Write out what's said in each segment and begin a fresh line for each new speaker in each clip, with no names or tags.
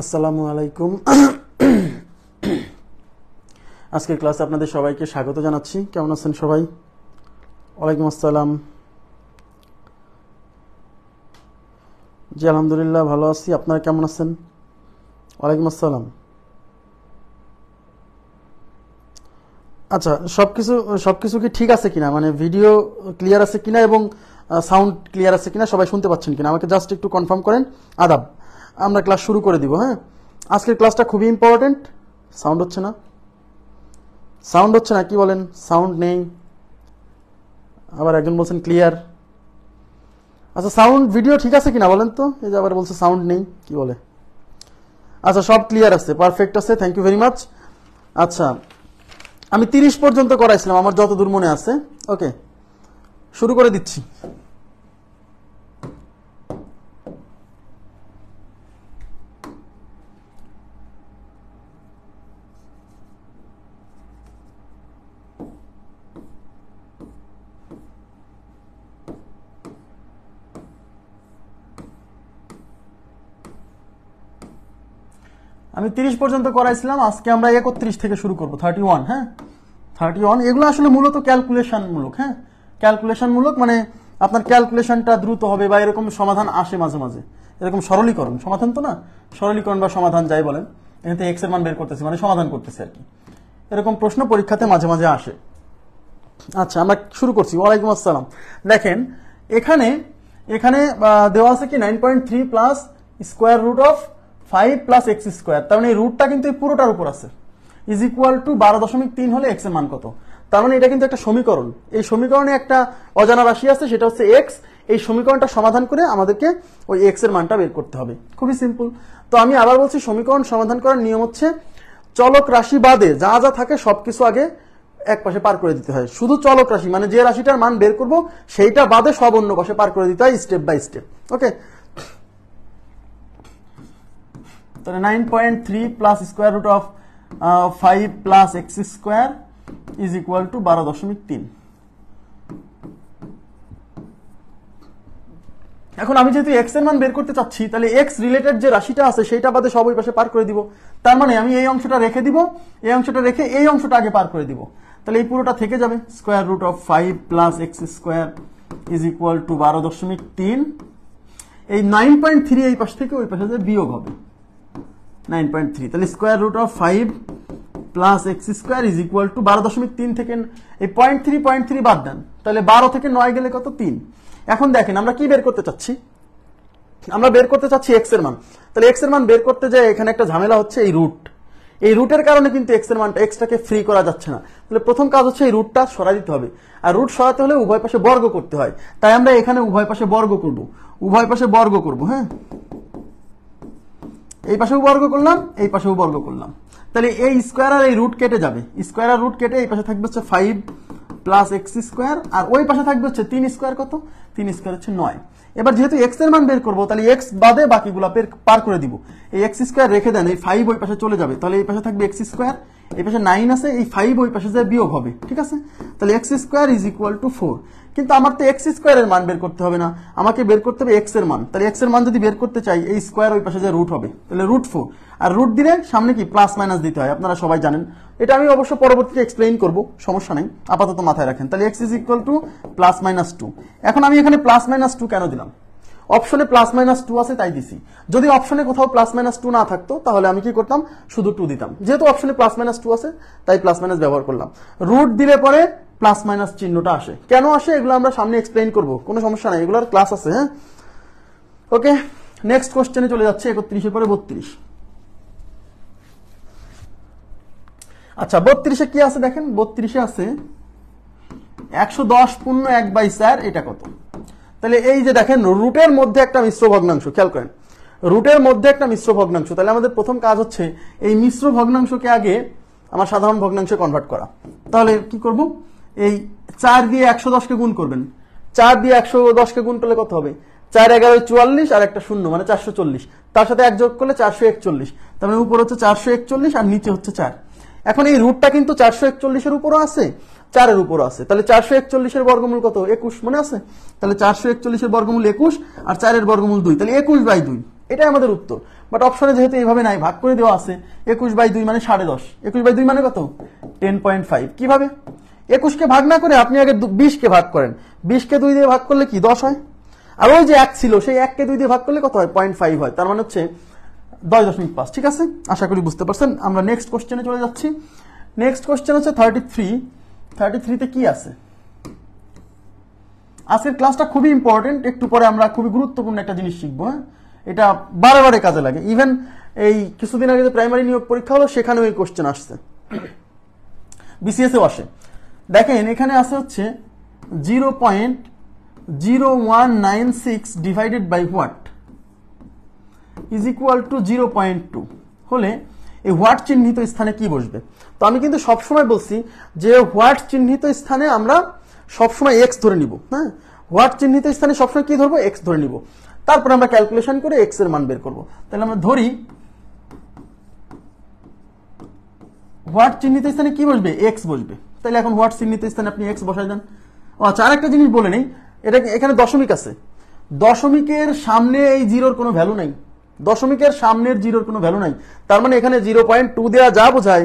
আসসালামু আলাইকুম। আজকের ক্লাসে আপনাদের সবাইকে স্বাগত জানাচ্ছি। কেমন আছেন সবাই? ওয়ালাইকুম আসসালাম। জি আলহামদুলিল্লাহ ভালো আছি। আপনারা কেমন আছেন? ওয়ালাইকুম আসসালাম। আচ্ছা, সবকিছু কি ঠিক আছে কিনা, মানে ভিডিও ক্লিয়ার আছে কিনা এবং সাউন্ড ক্লিয়ার আছে কিনা, সবাই শুনতে পাচ্ছেন কিনা আমাকে জাস্ট একটু কনফার্ম করেন। আদাব, আমরা ক্লাস শুরু করে দিব। হ্যাঁ, আজকের ক্লাসটা খুবই ইম্পর্টেন্ট। সাউন্ড হচ্ছে না? কি বলেন? সাউন্ড নেই, আবার একজন বলছেন ক্লিয়ার। আচ্ছা, সাউন্ড ভিডিও ঠিক আছে কিনা বলেন তো। এই যে আবার বলছে সাউন্ড নেই, কি বলে? আচ্ছা, সব ক্লিয়ার আছে, পারফেক্ট আছে, থ্যাংক ইউ ভেরি মাচ। আচ্ছা, আমি 30 পর্যন্ত করাইছিলাম আমার যতদূর মনে আছে। ওকে, শুরু করে দিচ্ছি। আমি 30 পর্যন্ত করাইছিলাম, আজকে আমরা 31 থেকে শুরু করব, 31। হ্যাঁ, 31। এগুলো আসলে মূলত ক্যালকুলেশন মূলক। হ্যাঁ, ক্যালকুলেশন মূলক মানে আপনার ক্যালকুলেশনটা দ্রুত হবে বা এরকম সমাধান আসে মাঝে মাঝে, এরকম সরলীকরণ, সমাধান তো না, সরলীকরণ বা সমাধান যাই বলেন, এখানে এক্স এর মান বের করতেছি মানে সমাধান করতেছি আর কি। এরকম প্রশ্ন পরীক্ষাতে মাঝে মাঝে আসে। আচ্ছা, আমরা শুরু করছি। ওয়ালাইকুম আসসালাম। দেখেন এখানে এখানে দেওয়া আছে কি 9.3 plus square root of 5 plus x square. তার মানে এই রুটটা কিন্তু এই পুরোটার উপর আছে, ইজ ইকুয়াল টু 12.3 হলে এক্স এর মান কত। তার মানে এটা কিন্তু একটা সমীকরণ। এই সমীকরণে একটা অজানা রাশি আছে, সেটা হচ্ছে এক্স। এই সমীকরণটা সমাধান করে আমাদেরকে ওই এক্স এর মানটা বের করতে হবে। খুবই সিম্পল। তো আমি আবার বলছি, সমীকরণ সমাধান করার নিয়ম হচ্ছে চলক রাশি বাদে যা যা থাকে সবকিছু আগে এক পাশে পার করে দিতে হয়। শুধু চলক রাশি মানে যে রাশিটার মান বের করব সেইটা বাদে সব অন্য পাশে পার করে দিতে হয়, স্টেপ বাই স্টেপ। ওকে, তাহলে 9.3 plus square root of 5 plus x square is equal to 12.3। এখন আমি যেহেতু এক্স এর মান বের করতে চাচ্ছি, তাহলে এক্স রিলেটেড যে রাশিটা আছে সেইটা বাদে সব ওই পাশে পার করে দিব। তার মানে আমি এই অংশটা রেখে দিব, এই অংশটা রেখে এই অংশটা আগে পার করে দিব। তাহলে এই পুরোটা থেকে যাবে square root of 5 plus x square is equal to 12.3। এই 9.3 এই পাশ থেকে ওই পাশে বিয়োগ হবে 9.3। তাহলে square root of 5 plus x square is equal to 12.3 থেকে এই 0.3 বাদ দেন, তাহলে 12 থেকে 9 গেলে কত? 3। এখন দেখেন আমরা কি বের করতে চাচ্ছি, আমরা বের করতে চাচ্ছি এক্স এর মান। তাহলে এক্স এর মান বের করতে যায় এখানে একটা ঝামেলা হচ্ছে, এই রুট। এই রুটের কারণে কিন্তু এক্স এর মানটা, এক্সটাকে ফ্রি করা যাচ্ছে না। তাহলে প্রথম কাজ হচ্ছে এই রুটটা সরাই দিতে হবে, আর রুট সরাতে হলে উভয় পাশে বর্গ করতে হয়। তাই আমরা এখানে উভয় পাশে বর্গ করব, উভয় পাশে বর্গ করব। হ্যাঁ, এই পাশেও বর্গ করলাম, এই পাশেও বর্গ করলাম। তাহলে এই স্কোয়ার আর এই রুট কেটে যাবে, স্কোয়ার আর রুট কেটে এই পাশে থাকবে হচ্ছে 5 প্লাস এক্স স্কোয়ার, আর ওই পাশে থাকবে হচ্ছে 3 স্কোয়ার। কত? 3 স্কোয়ার হচ্ছে 9। এবার যেহেতু এক্স এর মান বের করবো, তাহলে এক্স বাদে বাকিগুলো পার করে দিব। এই এক্স স্কোয়ার রেখে দেন, এই 5 ওই পাশে চলে যাবে, তাহলে এই পাশে থাকবে এক্স স্কোয়ার, এই পাশে 9 আছে, এই 5 ওই পাশে যায় বিয়োগ হবে। ঠিক আছে, তাহলে x square is equal two 4। কিন্তু আমার তো এক্স স্কোয়ারের মান বের করতে হবে না, আমাকে বের করতে হবে এক্স এর মান। তাহলে এক্স এর মান যদি বের করতে চাই, এই স্কোয়ার ওই পাশে যায় রুট হবে, তাহলে রুট 4। আর রুট দিলে সামনে কি প্লাস মাইনাস দিতে হয়, আপনারা সবাই জানেন। এটা আমি অবশ্য পরবর্তীতে এক্সপ্লেইন করব, সমস্যা নেই, আপাতত মাথায় রাখেন। তাহলে x is equal two plus minus 2। এখন আমি এখানে প্লাস মাইনাস 2 কেন দিলাম? অপশনে প্লাস মাইনাস 2 আছে তাই দিছি। যদি অপশনে কোথাও প্লাস মাইনাস 2 না থাকতো তাহলে আমি কি করতাম? শুধু 2 দিতাম। যেহেতু অপশনে প্লাস মাইনাস 2 আছে তাই প্লাস মাইনাস ব্যবহার করলাম। রুট দিলে পরে প্লাস মাইনাস চিহ্নটা আসে, কেন আসে এগুলো আমরা সামনে এক্সপ্লেইন করব, কোনো সমস্যা নাই, এগুলোর ক্লাস আছে। হ্যাঁ, ওকে, নেক্সট কোশ্চেনে চলে যাচ্ছে। 31 এর পরে 32। আচ্ছা, 32-এ কি আছে দেখেন, 32-এ আছে 110 পূর্ণ 1/4। এটা কত? তাহলে এই যে দেখেন রুটের মধ্যে একটা মিশ্র ভগ্নাংশ, খেয়াল করেন রুটের মধ্যে একটা মিশ্র ভগ্নাংশ। তাহলে আমাদের প্রথম কাজ হচ্ছে এই মিশ্র ভগ্নাংশকে আগে আমার সাধারণ ভগ্নাংশে কনভার্ট করা। তাহলে কি করব? এই 4 দিয়ে 110কে গুণ করবেন, 4 দিয়ে 110কে গুণ করলে কত হবে? 4 11 44 আর একটা শূন্য মানে 440, তার সাথে 1 যোগ করলে 441। তার মানে উপর হচ্ছে 441 আর নিচে হচ্ছে 4। এখন এই রুটটা কিন্তু 441 এর উপরও আছে, 4 এর উপরও আছে। তাহলে 441 এর বর্গমূল কত? 21, মনে আছে? তাহলে 441 এর বর্গমূল 21 আর 4 এর বর্গমূল 2, তাহলে 21/2। এটাই আমাদের উত্তর। বাট অপশনে যেহেতু এইভাবে নাই, ভাগ করে দেওয়া আছে, 21/2 মানে 10.5, 21/2 মানে কত, 10.5। কিভাবে, 21কে ভাগ না করে আপনি আগে 20কে ভাগ করেন, 20কে 2 দিয়ে ভাগ করলে কি 10 হয়, আর ওই যে 1 ছিল সেই 1কে 2 দিয়ে ভাগ করলে কত হয়, 0.5 হয়, তার মানে হচ্ছে 10.5। ঠিক আছে, আশা করি বুঝতে পারছেন। আমরা নেক্সট কোশ্চেনে চলে যাচ্ছি। নেক্সট কোশ্চেন হচ্ছে 33তে কি আছে। আজকের ক্লাসটা খুবই ইম্পর্টেন্ট, একটু পরে আমরা খুবই গুরুত্বপূর্ণ একটা জিনিস শিখবো। হ্যাঁ, এটা বারে কাজে লাগে। ইভেন এই কিছুদিন আগে যে প্রাইমারি নিয়োগ পরীক্ষা হলো সেখানেও এই কোশ্চেন আসছে, বিসিএস এও আসে। দেখেন এখানে আছে হচ্ছে 0.0196 divided by what is equal to 0.2 হলে এই হোয়াট চিহ্নিত স্থানে কি বসবে। তো আমি কিন্তু সবসময় বলছি যে হোয়াট চিহ্নিত স্থানে আমরা সবসময় এক্স ধরে নিব। হ্যাঁ, হোয়াট চিহ্নিত স্থানে সবসময় কি ধরবো, এক্স ধরে নিব, তারপর আমরা ক্যালকুলেশন করে এক্স এর মান বের করব। তাহলে আমরা ধরি হোয়াট চিহ্নিত স্থানে কি বসবে, এক্স বসবে। তাহলে এখন হোয়াট চিহ্নিত স্থানে আপনি এক্স বসাই দেন। আচ্ছা, আরেকটা জিনিস বলে নেই, এটা এখানে দশমিক আছে, দশমিকের সামনে এই জিরোর কোনো ভ্যালু নাই, দশমিকের সামনের জিরোর কোনো ভ্যালু নাই, তার মানে এখানে 0.2 দেওয়া যা বোঝায়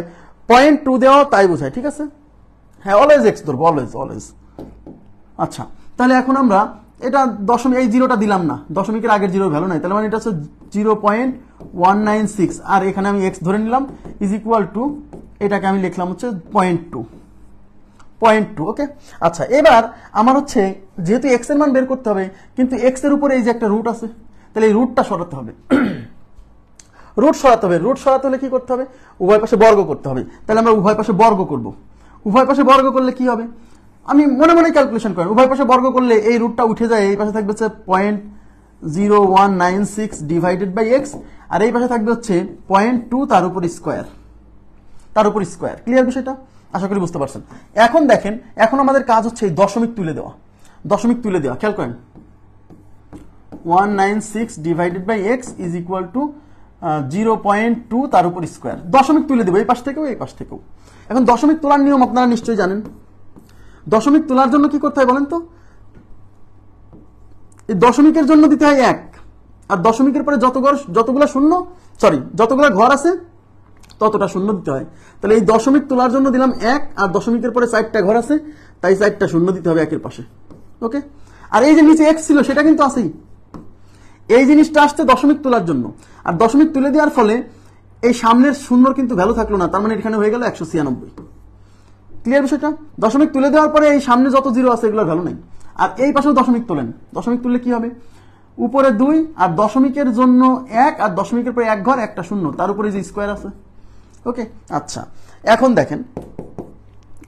0.2 দেওয়া তাই বোঝায়। ঠিক আছে, হ্যাঁ, অলওয়েজ এক্স ধরবো, অলওয়েজ। আচ্ছা, তাহলে এখন আমরা এটা দশমিক, এই জিরোটা দিলাম না, দশমিকের আগের জিরোর ভ্যালু নাই, তাহলে মানে এটা হচ্ছে 0.196, আর এখানে আমি এক্স ধরে নিলাম ইজ ইকুয়াল টু, এটাকে আমি লিখলাম হচ্ছে 0.2। ওকে, আচ্ছা, এবার আমার হচ্ছে যেহেতু এক্স এর মান বের করতে হবে, কিন্তু এক্স এর উপরে এই যে একটা রুট আছে, তাহলে এই রুটটা সরাতে হবে। রুট সরাতে হলে কি করতে হবে, উভয় পাশে বর্গ করতে হবে। তাহলে আমরা উভয় পাশে বর্গ করব। উভয় পাশে বর্গ করলে কি হবে, আমি মনে ক্যালকুলেশন করেন, উভয় পাশে বর্গ করলে এই রুটটা উঠে যায়, এই পাশে থাকবে হচ্ছে 0.0196 ডিভাইডেড বাই এক্স, আর এই পাশে থাকবে হচ্ছে 0.2 তার উপর স্কোয়ার। ক্লিয়ার বিষয়টা, আশা করি বুঝতে পারছেন। এখন দেখেন, এখন আমাদের কাজ হচ্ছে এই দশমিক তুলে দেওয়া। খেয়াল করেন, 196 divided by x is equal to 0.2 তার উপর স্কোয়ার। দশমিক তুলে দেবো এই পাশ থেকেও এই পাশ থেকেও। এখন দশমিক তোলার নিয়ম আপনারা নিশ্চয়ই জানেন। দশমিক তোলার জন্য কি করতে হয় বলেন তো, এই দশমিকের জন্য দিতে হয় 1, আর দশমিকের পরে যতগুলা ঘর আছে ততটা শূন্য দিতে হয়। তাহলে এই দশমিক তোলার জন্য দিলাম 1, আর দশমিকের পরে 4টা ঘর আছে, তাই 4টা শূন্য দিতে হবে একের পাশে। ওকে, আর এই যে নিচে এক্স ছিল সেটা কিন্তু আছেই, এই জিনিসটা আসছে দশমিক তোলার জন্য। আর দশমিক তুলে দেওয়ার ফলে এই সামনের শূন্যর কিন্তু ভ্যালু থাকলো না, তার মানে এখানে হয়ে গেল 196। ক্লিয়ার বিষয়টা, দশমিক তুলে দেওয়ার পরে এই সামনে যত জিরো আছে এগুলোর ভ্যালু নেই। আর এই পাশেও দশমিক তোলেন, দশমিক তুললে কি হবে, উপরে 2, আর দশমিকের জন্য 1, আর দশমিকের পরে 1 ঘর, একটা শূন্য, তার উপরে যে স্কোয়ার আছে। ওকে, আচ্ছা, এখন দেখেন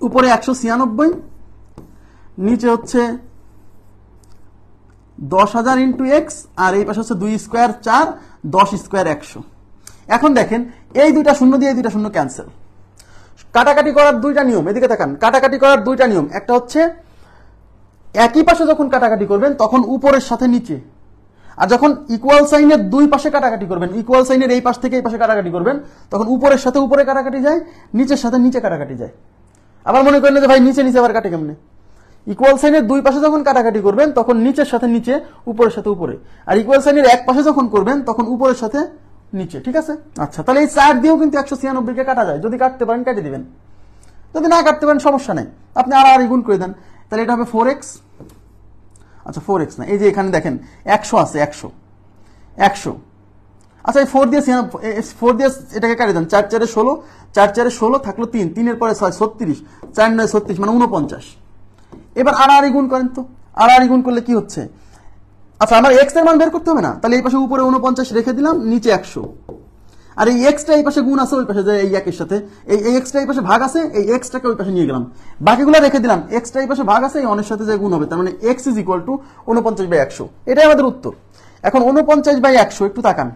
উপরে 196, নিচে হচ্ছে 10,000 ইন্টু এক্স, আর এই পাশে হচ্ছে 2 স্কোয়ার 4, 10 স্কোয়ার 100। এখন দেখেন এই দুইটা শূন্য দিয়ে এই দুইটা শূন্য ক্যান্সেল। কাটাকাটি করার দুইটা নিয়ম, এদিকে তাকান, কাটাকাটি করার দুইটা নিয়ম। একটা হচ্ছে একই পাশে যখন কাটাকাটি করবেন তখন উপরের সাথে নিচে, আর যখন ইকুয়াল সাইনের দুই পাশে কাটাকাটি করবেন, ইকুয়াল সাইনের এই পাশ থেকে এই পাশে কাটাকাটি করবেন, তখন উপরের সাথে উপরে কাটাকাটি যায়, নিচের সাথে নিচে কাটাকাটি যায়। আবার মনে করেন যে ভাই নিচে আবার কাটে কেমনে, ইকুয়াল সাইনের দুই পাশে যখন কাটাকাটি করবেন তখন নিচের সাথে নিচে, উপরের সাথে উপরে, আর ইকুয়াল সাইনের এক পাশে যখন করবেন তখন উপরের সাথে নিচে। ঠিক আছে, আচ্ছা, তাহলে এই 4 দিয়েও কিন্তু 196 কে কাটা যায়, যদি কাটতে পারেন কেটে দিবেন, যদি না কাটতে পারেন সমস্যা নেই, আপনি আর গুণ করে দেন। তাহলে এটা হবে 4x। আচ্ছা, 4x না, এই যে এখানে দেখেন 100 আছে, 100। আচ্ছা, এই 4 দিয়ে এটাকে কাটে দেন, 4 4 16, 4 4 16 থাকলো 3, 3 এর পরে 6 36, 4 9 36 মানে 49। এবার আর গুণ করেন তো, আর গুণ করলে কি হচ্ছে, আচ্ছা আমার এক্স এর মান বের করতে হবে না, তাহলে এই পাশে উপরে 49 রেখে দিলাম, নিচে 100, আর এই এক্সটা এই পাশে গুণ আছে ওই পাশে, এই একের সাথে এই এক্সটা এই পাশে ভাগ আছে, এই এক্সটাকে ওই পাশে নিয়ে গেলাম, বাকিগুলো রেখে দিলাম, এক্সটা এই পাশে ভাগ আছে, এই অনের সাথে যে গুণ হবে, তার মানে এক্স ইজ ইকুয়াল টু 49/100। এটাই আমাদের উত্তর। এখন 49/100 একটু তাকান,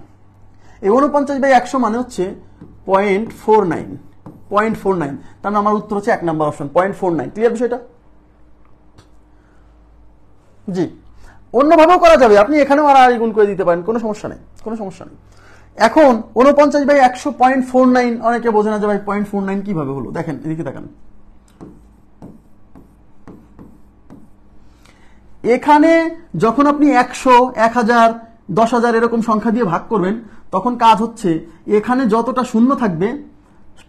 এই 49/100 মানে হচ্ছে 0.49, তার মানে আমার উত্তর হচ্ছে 1 নম্বর অপশন 0.49। ক্লিয়ার বিষয়টা? জি, অন্যভাবেও করা যাবে, আপনি এখানেও আর গুণ করে দিতে পারেন, কোনো সমস্যা নেই। এখন 49/100 0.49, অনেকে বোঝে না যে ভাই 0.49 কিভাবে হলো। দেখেন এদিকে তাকান, এখানে যখন আপনি 100, 1000, 10,000 এরকম সংখ্যা দিয়ে ভাগ করবেন তখন কাজ হচ্ছে এখানে যতটা শূন্য থাকবে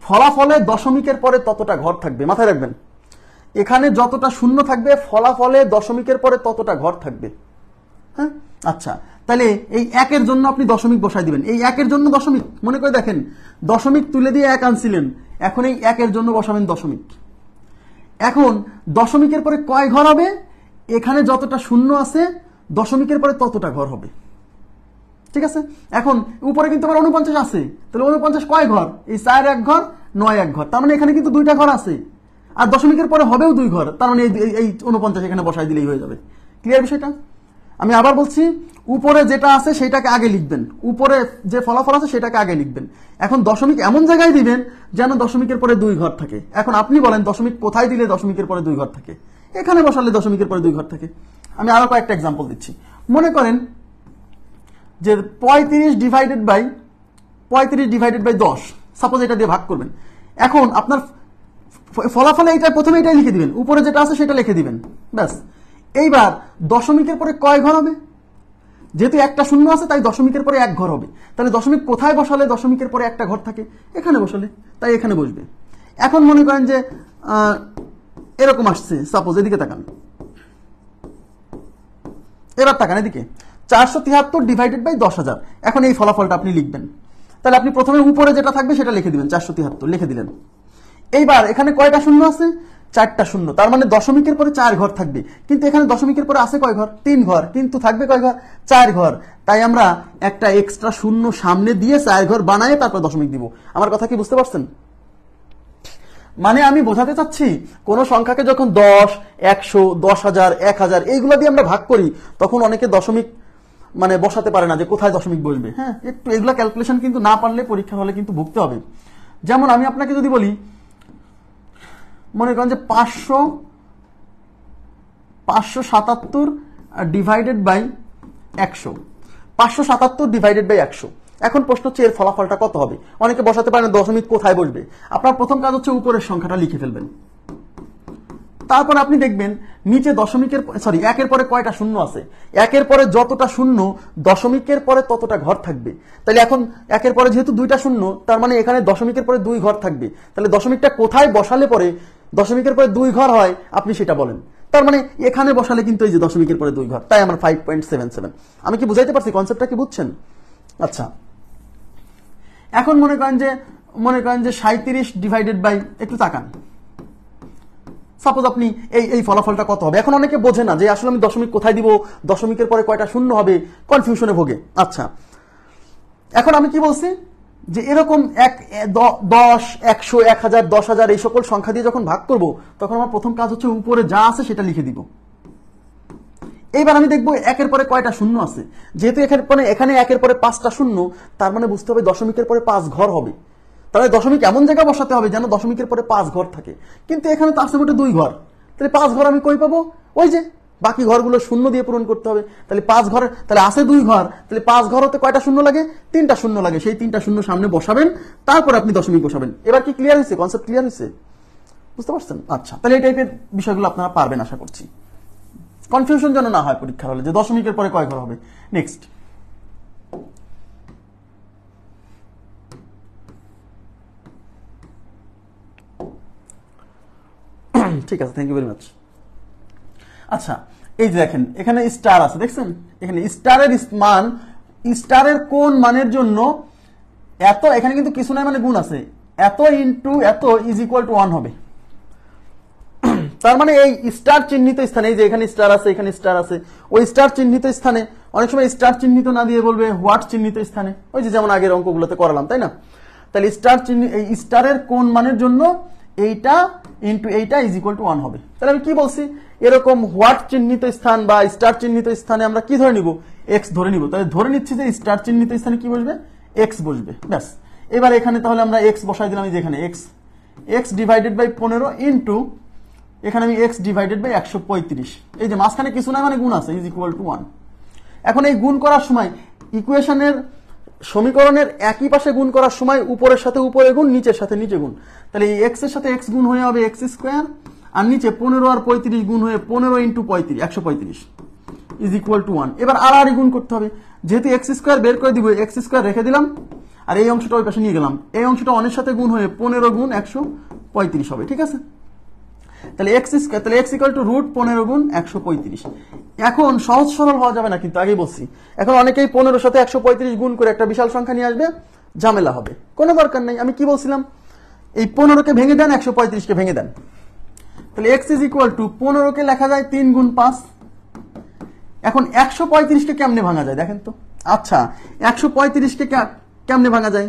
ফলাফলে দশমিকের পরে ততটা ঘর থাকবে, মাথায় রাখবেন। এখানে যতটা শূন্য থাকবে ফলাফলে দশমিকের পরে ততটা ঘর থাকবে। হ্যাঁ, আচ্ছা, তাহলে এই একের জন্য আপনি দশমিক বসাই দিবেন। এই একের জন্য দশমিক, মনে করে দেখেন দশমিক তুলে দিয়ে এক আনছিলেন, এখন এই একের জন্য বসাবেন দশমিক। এখন দশমিকের পরে কয় ঘর হবে? এখানে যতটা শূন্য আছে দশমিকের পরে ততটা ঘর হবে, ঠিক আছে। এখন উপরে কিন্তু আবার 49 আছে, তাহলে 49 কয় ঘর? এই 4 এক ঘর, 9 এক ঘর, তার মানে এখানে কিন্তু 2টা ঘর আছে, আর দশমিকের পরে হবেও 2 ঘর, তার মানে এই 49 এখানে বসাই দিলেই হয়ে যাবে। ক্লিয়ার বিষয়টা? আমি আবার বলছি, উপরে যেটা আছে সেটাকে আগে লিখবেন, উপরে যে ফলাফল আছে সেটাকে আগে লিখবেন। এখন দশমিক এমন জায়গায় দিবেন যেন দশমিকের পরে 2 ঘর থাকে। এখন আপনি বলেন দশমিক কোথায় দিলে দশমিকের পরে 2 ঘর থাকে? এখানে বসালে দশমিকের পরে 2 ঘর থাকে। আমি আরো কয়েকটা এক্সাম্পল দিচ্ছি। মনে করেন যে 35 ডিভাইডেড বাই 10, সাপোজ এটা দিয়ে ভাগ করবেন। এখন আপনার ফলাফলে এইটা প্রথমে এটাই লিখে দিবেন, উপরে যেটা আছে সেটা লিখে দিবেন, ব্যাস। এইবার দশমিকের পরে কয় ঘর হবে? যেহেতু একটা শূন্য আছে তাই দশমিকের পরে 1 ঘর হবে, তাহলে দশমিক কোথায় বসালে দশমিকের পরে একটা ঘর থাকে? এখানে বসালে, তাই এখানে বসবে। এখন মনে করেন যে এরকম আসছে, সাপোজ এদিকে তাকান, এবার তাকান এদিকে, 473 ডিভাইডেড বাই 10,000। এখন এই ফলাফলটা আপনি লিখবেন। তাহলে আপনি প্রথমে উপরে যেটা থাকবে সেটা লিখে দিবেন, 473 লিখে দিলেন। এইবার এখানে কয়টা শূন্য আছে? 4টা শূন্য, তার মানে দশমিকের পরে 4 ঘর থাকবে। কিন্তু এখানে দশমিকের পরে আছে কয় ঘর? 3 ঘর, কিন্তু থাকবে কয় ঘর? 4 ঘর। তাই আমরা একটা এক্সট্রা শূন্য সামনে দিয়ে 4 ঘর বানায় তারপর দশমিক দিব। আমার কথা কি বুঝতে পারছেন? মানে আমি বোঝাতে চাচ্ছি, কোন সংখ্যাকে যখন 10, 100, 10,000, 1,000 এইগুলো দিয়ে আমরা ভাগ করি, তখন অনেকে দশমিক মানে বসাতে পারে না যে কোথায় দশমিক বসবে। হ্যাঁ, একটু এগুলা ক্যালকুলেশন কিন্তু না পারলে পরীক্ষা হলে কিন্তু ভুগতে হবে। যেমন আমি আপনাকে যদি বলি, মনে করেন যে 577 ডিভাইডেড বাই 100, 577 ডিভাইডেড বাই 100। এখন প্রশ্ন হচ্ছে এর ফলাফলটা কত হবে? অনেকে বসাতে পারেন দশমিক কোথায় বসবে। আপনার প্রথম কাজ হচ্ছে উপরের সংখ্যাটা লিখে ফেলবেন, তারপর আপনি দেখবেন নিচে একের পরে কয়টা শূন্য আছে। একের পরে যতটা শূন্য দশমিকের পরে ততটা ঘর থাকবে। তাহলে এখন একের পরে যেহেতু 2টা শূন্য, তার মানে এখানে দশমিকের পরে 2 ঘর থাকবে। তাহলে দশমিকটা কোথায় বসালে পরে দশমিকের পরে 2 ঘর হয় আপনি সেটা বলেন। তার মানে এখানে বসালে কিন্তু এই যে দশমিকের পরে 2 ঘর, তাই আমার 5.77। আমি কি বুঝাইতে পারছি? কনসেপ্টটা কি বুঝছেন? আচ্ছা, এখন মনে করেন যে 37 ডিভাইডেড বাই, একটু তাকান, সাপোজ আপনি এই ফলাফলটা কত হবে? এখন অনেকে বোঝে না যে আসলে আমি দশমিক কোথায় দিব, দশমিকের পরে কয়টা শূন্য হবে, কনফিউশনে ভোগে। আচ্ছা, এখন আমি কি বলছি যে এরকম 10, 100, 1000, 10,000 এই সকল সংখ্যা দিয়ে যখন ভাগ করব, তখন আমার প্রথম কাজ হচ্ছে উপরে যা আছে সেটা লিখে দিব। এইবার আমি দেখবো একের পরে কয়টা শূন্য আছে। যেহেতু এখানে একের পরে 5টা শূন্য, তার মানে বুঝতে হবে দশমিকের পরে 5 ঘর হবে। তাহলে দশমিক এমন জায়গায় বসাতে হবে যেন দশমিকের পরে 5 ঘর থাকে। কিন্তু এখানে তো আছে মোটে 2 ঘর, তাহলে 5 ঘর আমি কই পাবো? ওই যে বাকি ঘরগুলো শূন্য দিয়ে পূরণ করতে হবে। তাহলে 5 ঘরে, তাহলে আছে 2 ঘর, তাহলে 5 ঘর হতে কয়টা শূন্য লাগে? 3টা শূন্য লাগে। সেই 3টা শূন্য সামনে বসাবেন, তারপর আপনি দশমিক বসাবেন। এবার কি ক্লিয়ার হয়েছে? কনসেপ্ট ক্লিয়ার হয়েছে? বুঝতে পারছেন? আচ্ছা, তাহলে এই টাইপের বিষয়গুলো আপনারা পারবেন আশা করছি। কনফিউশন যেন না হয় পরীক্ষার হলে যে দশমিকের পরে কয় ঘর হবে। নেক্সট, ঠিক আছে, থ্যাংক ইউ ভেরি মাচ। আচ্ছা, এই যে দেখেন এখানে স্টার আছে, দেখছেন? এখানে স্টারের মান, স্টারের কোন মানের জন্য এত, এখানে কিন্তু কিছু নাই মানে গুণ আছে, এত ইনটু এত ইজ ইকুয়াল টু 1 হবে। তার মানে এই স্টার চিহ্নিত স্থানে, এই যে এখানে স্টার আছে, এখানে স্টার আছে, ওই স্টার চিহ্নিত স্থানে, অনেক সময় স্টার চিহ্নিত না দিয়ে বলবে হোয়াট চিহ্নিত স্থানে, ওই যে যেমন আগের অঙ্কগুলোতে করালাম, তাই না? তাহলে এই স্টারের কোন মানের জন্য এইটা ইনটু এইটা ইজ ইকুয়াল টু 1 হবে। তাহলে আমি কি বলছি? এরকম হোয়াট চিহ্নিত স্থান বা স্টার চিহ্নিত স্থানে আমরা কি ধরে নিব? এক্স ধরে নিব। তাহলে ধরে নিচ্ছি যে স্টার চিহ্নিত স্থানে কি বসবে? এক্স বসবে, ব্যাস। এবার এখানে তাহলে আমরা এক্স বসাই দিলাম, এই যে এখানে এক্স ডিভাইডেড বাই 15 ইনটু এখানে আমি এক্স ডিভাইডেড বাই 135। এই যে মাঝখানে কিছু না মানে গুণ আছে, ইজ ইকুয়াল টু 1। এখন এই গুণ করার সময় ইকুয়েশনের সমীকরণের একই পাশে গুণ করার সময় উপরের সাথে উপরে গুণ, নিচের সাথে নিচে গুণ। তাহলে এই এক্স এর সাথে এক্স গুণ হয়ে হবে এক্স স্কোয়ার, আর নিচে 15 আর 35 গুণ হয়ে 15 ইন্টু 35, 135। Is equal two 1। এবার আর গুণ করতে হবে, যেহেতু এক্স স্কোয়ার বের করে দিব, এক্স স্কোয়ার রেখে দিলাম, আর এই অংশটা ওই পাশে নিয়ে গেলাম। এই অংশটা 1 এর সাথে গুণ হয়ে 15 গুণ 135 হবে, ঠিক আছে? তাহলে এক্স স্কোয়ার, তাহলে এক্স ইকুয়াল টু রুট 15 গুণ 135। এখন সহজ সরল হওয়া যাবে না, কিন্তু আগেই বলছি, এখন অনেকেই 15 সাথে 135 গুণ করে একটা বিশাল সংখ্যা নিয়ে আসবে, ঝামেলা হবে, কোনো দরকার নেই। আমি কি বলছিলাম, এই 15কে ভেঙে দেন, 135কে ভেঙে দেন। তাহলে এক্স ইজ ইকুয়াল টু 15কে লেখা যায় 3 গুণ 5। এখন 135কে কেমনে ভাঙা যায় দেখেন তো। আচ্ছা, 135কে কেমনে ভাঙা যায়?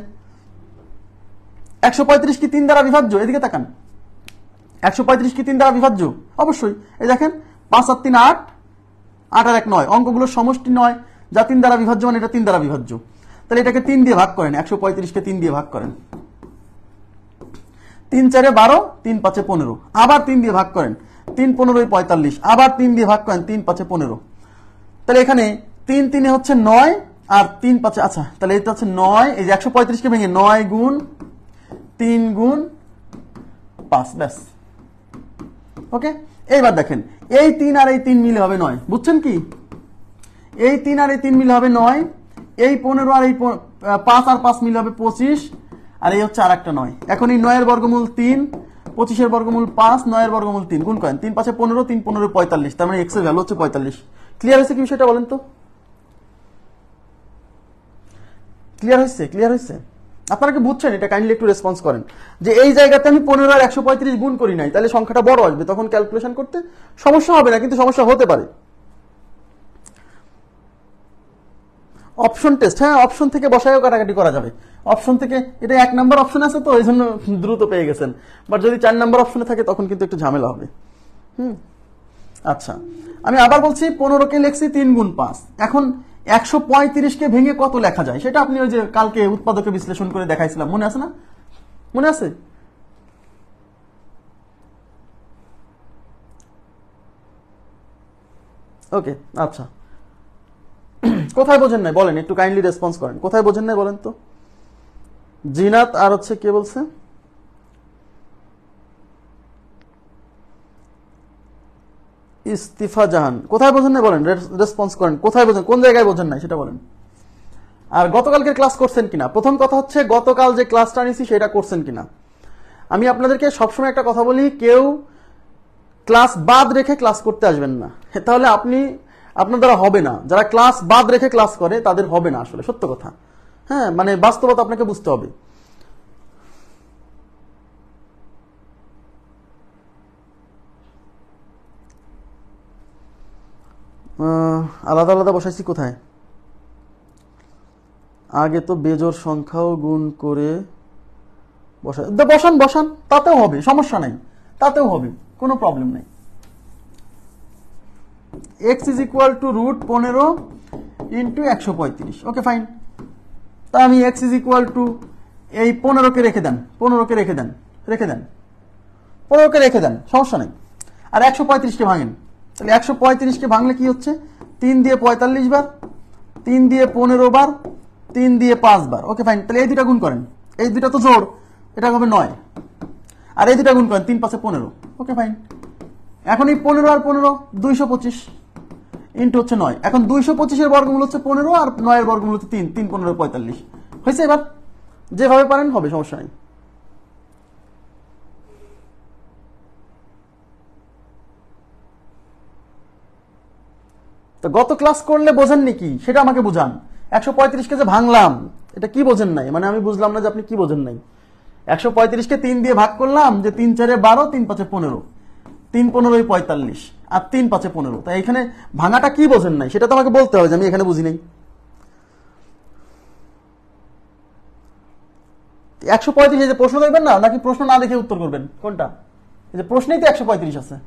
135 কি 3 দ্বারা বিভাজ্য? এদিকে তাকান, 135 কি 3 দ্বারা বিভাজ্য? অবশ্যই। এই দেখেন 5 আর 3 8, 8 আর 1 9, অঙ্কগুলোর সমষ্টি 9, যা 3 দ্বারা বিভাজ্য, মানে এটা 3 দ্বারা বিভাজ্য। তাহলে এটাকে 3 দিয়ে ভাগ করেন, 135কে 3 দিয়ে ভাগ করেন, 3 4 12, 3 5 15, আবার 3 দিয়ে ভাগ করেন, 3 15 45, আবার 3 দিয়ে ভাগ করেন, 3 5 15। তাহলে এখানে 3 3 হচ্ছে 9 আর 3 5, আচ্ছা তাহলে এটা হচ্ছে 9, এই যে 135কে ভেঙে 9 গুণ 3 গুণ 5, ব্যাস। ওকে, এইবার দেখেন এই 3 আর এই 3 মিলে হবে 9, বুঝছেন কি? এই 3 আর এই 3 মিলে হবে 9, এই 15 আর এই 5 আর 5 মিলে হবে 25, আর এই হচ্ছে আর একটা 9। এখন এই 9 এর বর্গমূল 3, 25 এর বর্গমূল 5, 9 এর বর্গমূল 3, গুণ করেন, 3 5 15, 3 15 45, তার মানে এক্স এর ভ্যালু হচ্ছে 45। ক্লিয়ার হয়েছে কি বিষয়টা বলেন তো? ক্লিয়ার হয়েছে? ক্লিয়ার হয়েছে? আপনারা কি বুঝছেন? এটা কাইন্ডলি একটু রেসপন্স করেন, যে এই জায়গাতে আমি 15 আর 135 গুণ করি নাই, তাহলে সংখ্যাটা বড় আসবে, তখন ক্যালকুলেশন করতে সমস্যা হবে না, কিন্তু সমস্যা হতে পারে। অপশন টেস্ট, হ্যাঁ অপশন থেকে বসায়ও কাটাকাটি করা যাবে, অপশন থেকে, এটা 1 নাম্বার অপশন আছে তো এই জন্য দ্রুত পেয়ে গেছেন, বাট যদি 4 নাম্বার অপশনে থাকে তখন কিন্তু একটু ঝামেলা হবে। আচ্ছা, আমি আবার বলছি, 15কে লিখছি 3 গুণ 5। এখন 135কে ভেঙে কত লেখা যায় সেটা আপনি ওই যে কালকে উৎপাদকে বিশ্লেষণ করে দেখাইছিলাম, মনে আছে না? মনে আছে? ওকে, আচ্ছা, কোথায় বোঝেন নাই বলেন, একটু কাইন্ডলি রেসপন্স করেন, কোথায় বোঝেন নাই বলেন তো? জিনাত আর হচ্ছে কে বলছে? ইস্তিফা জাহান, কোথায় বোঝেন নাই বলেন, রেসপন্স করেন, কোথায় বোঝেন, কোন জায়গায় বোঝেন নাই সেটা বলেন। আর গতকালকে ক্লাস করছেন কিনা, প্রথম কথা হচ্ছে গতকাল যে ক্লাসটা নিয়েছি সেটা করছেন কিনা। আমি আপনাদেরকে সবসময় একটা কথা বলি, কেউ ক্লাস বাদ রেখে ক্লাস করতে আসবেন না, তাহলে আপনার দ্বারা হবে না। যারা ক্লাস বাদ রেখে ক্লাস করে তাদের হবে না, আসলে সত্য কথা। হ্যাঁ, মানে বাস্তবতা আপনাকে বুঝতে হবে। আলাদা আলাদা বসাইছি কোথায়? আগে তো বেজোর সংখ্যাও গুণ করে বসান, বসান, তাতেও হবে, সমস্যা নাই, তাতেও হবে, কোনো প্রবলেম নাই। x is equal to root 15 into 135, okay fine. তা আমি x ইজ ইকুয়াল টু এই 15কে রেখে দেন, 15কে রেখে দেন, 15কে রেখে দেন, সমস্যা নেই। আর 135কে ভাঙেন, তাহলে 135কে ভাঙলে কি হচ্ছে, 3 দিয়ে 45 বার, 3 দিয়ে 15 বার, 3 দিয়ে 5 বার, ওকে ফাইন। তাহলে এই দুটা গুণ করেন, এই দুটা তো জোড়, এটা হবে 9, আর এই দুটা গুণ করেন, 3 5 15, ওকে ফাইন। এখন এই 15 আর 15 225 ইন্টু হচ্ছে 9। এখন 225 এর বর্গমূল হচ্ছে 15 আর 9 এর বর্গমূল হচ্ছে 3, 3 15 45 হয়েছে। এবার যেভাবে পারেন হবে, সমস্যা নেই। তো গত ক্লাস করলে বোঝেননি কি সেটা আমাকে বুঝান। 135কে যে ভাঙলাম এটা কি বোঝেন নাই, মানে আমি বুঝলাম না যে আপনি কি বোঝেন নাই। 135কে 3 দিয়ে ভাগ করলাম, যে 3 4 12, 3 5 15, 3 15 45, আর 3 5 15। তাই এখানে ভাঙাটা কি বোঝেন নাই সেটা তো আমাকে বলতে হবে, যে আমি এখানে বুঝি নাই। 135 এই যে প্রশ্ন দেখবেন না, নাকি প্রশ্ন না দেখে উত্তর করবেন, কোনটা? এই যে প্রশ্নেই তো 135 আছে।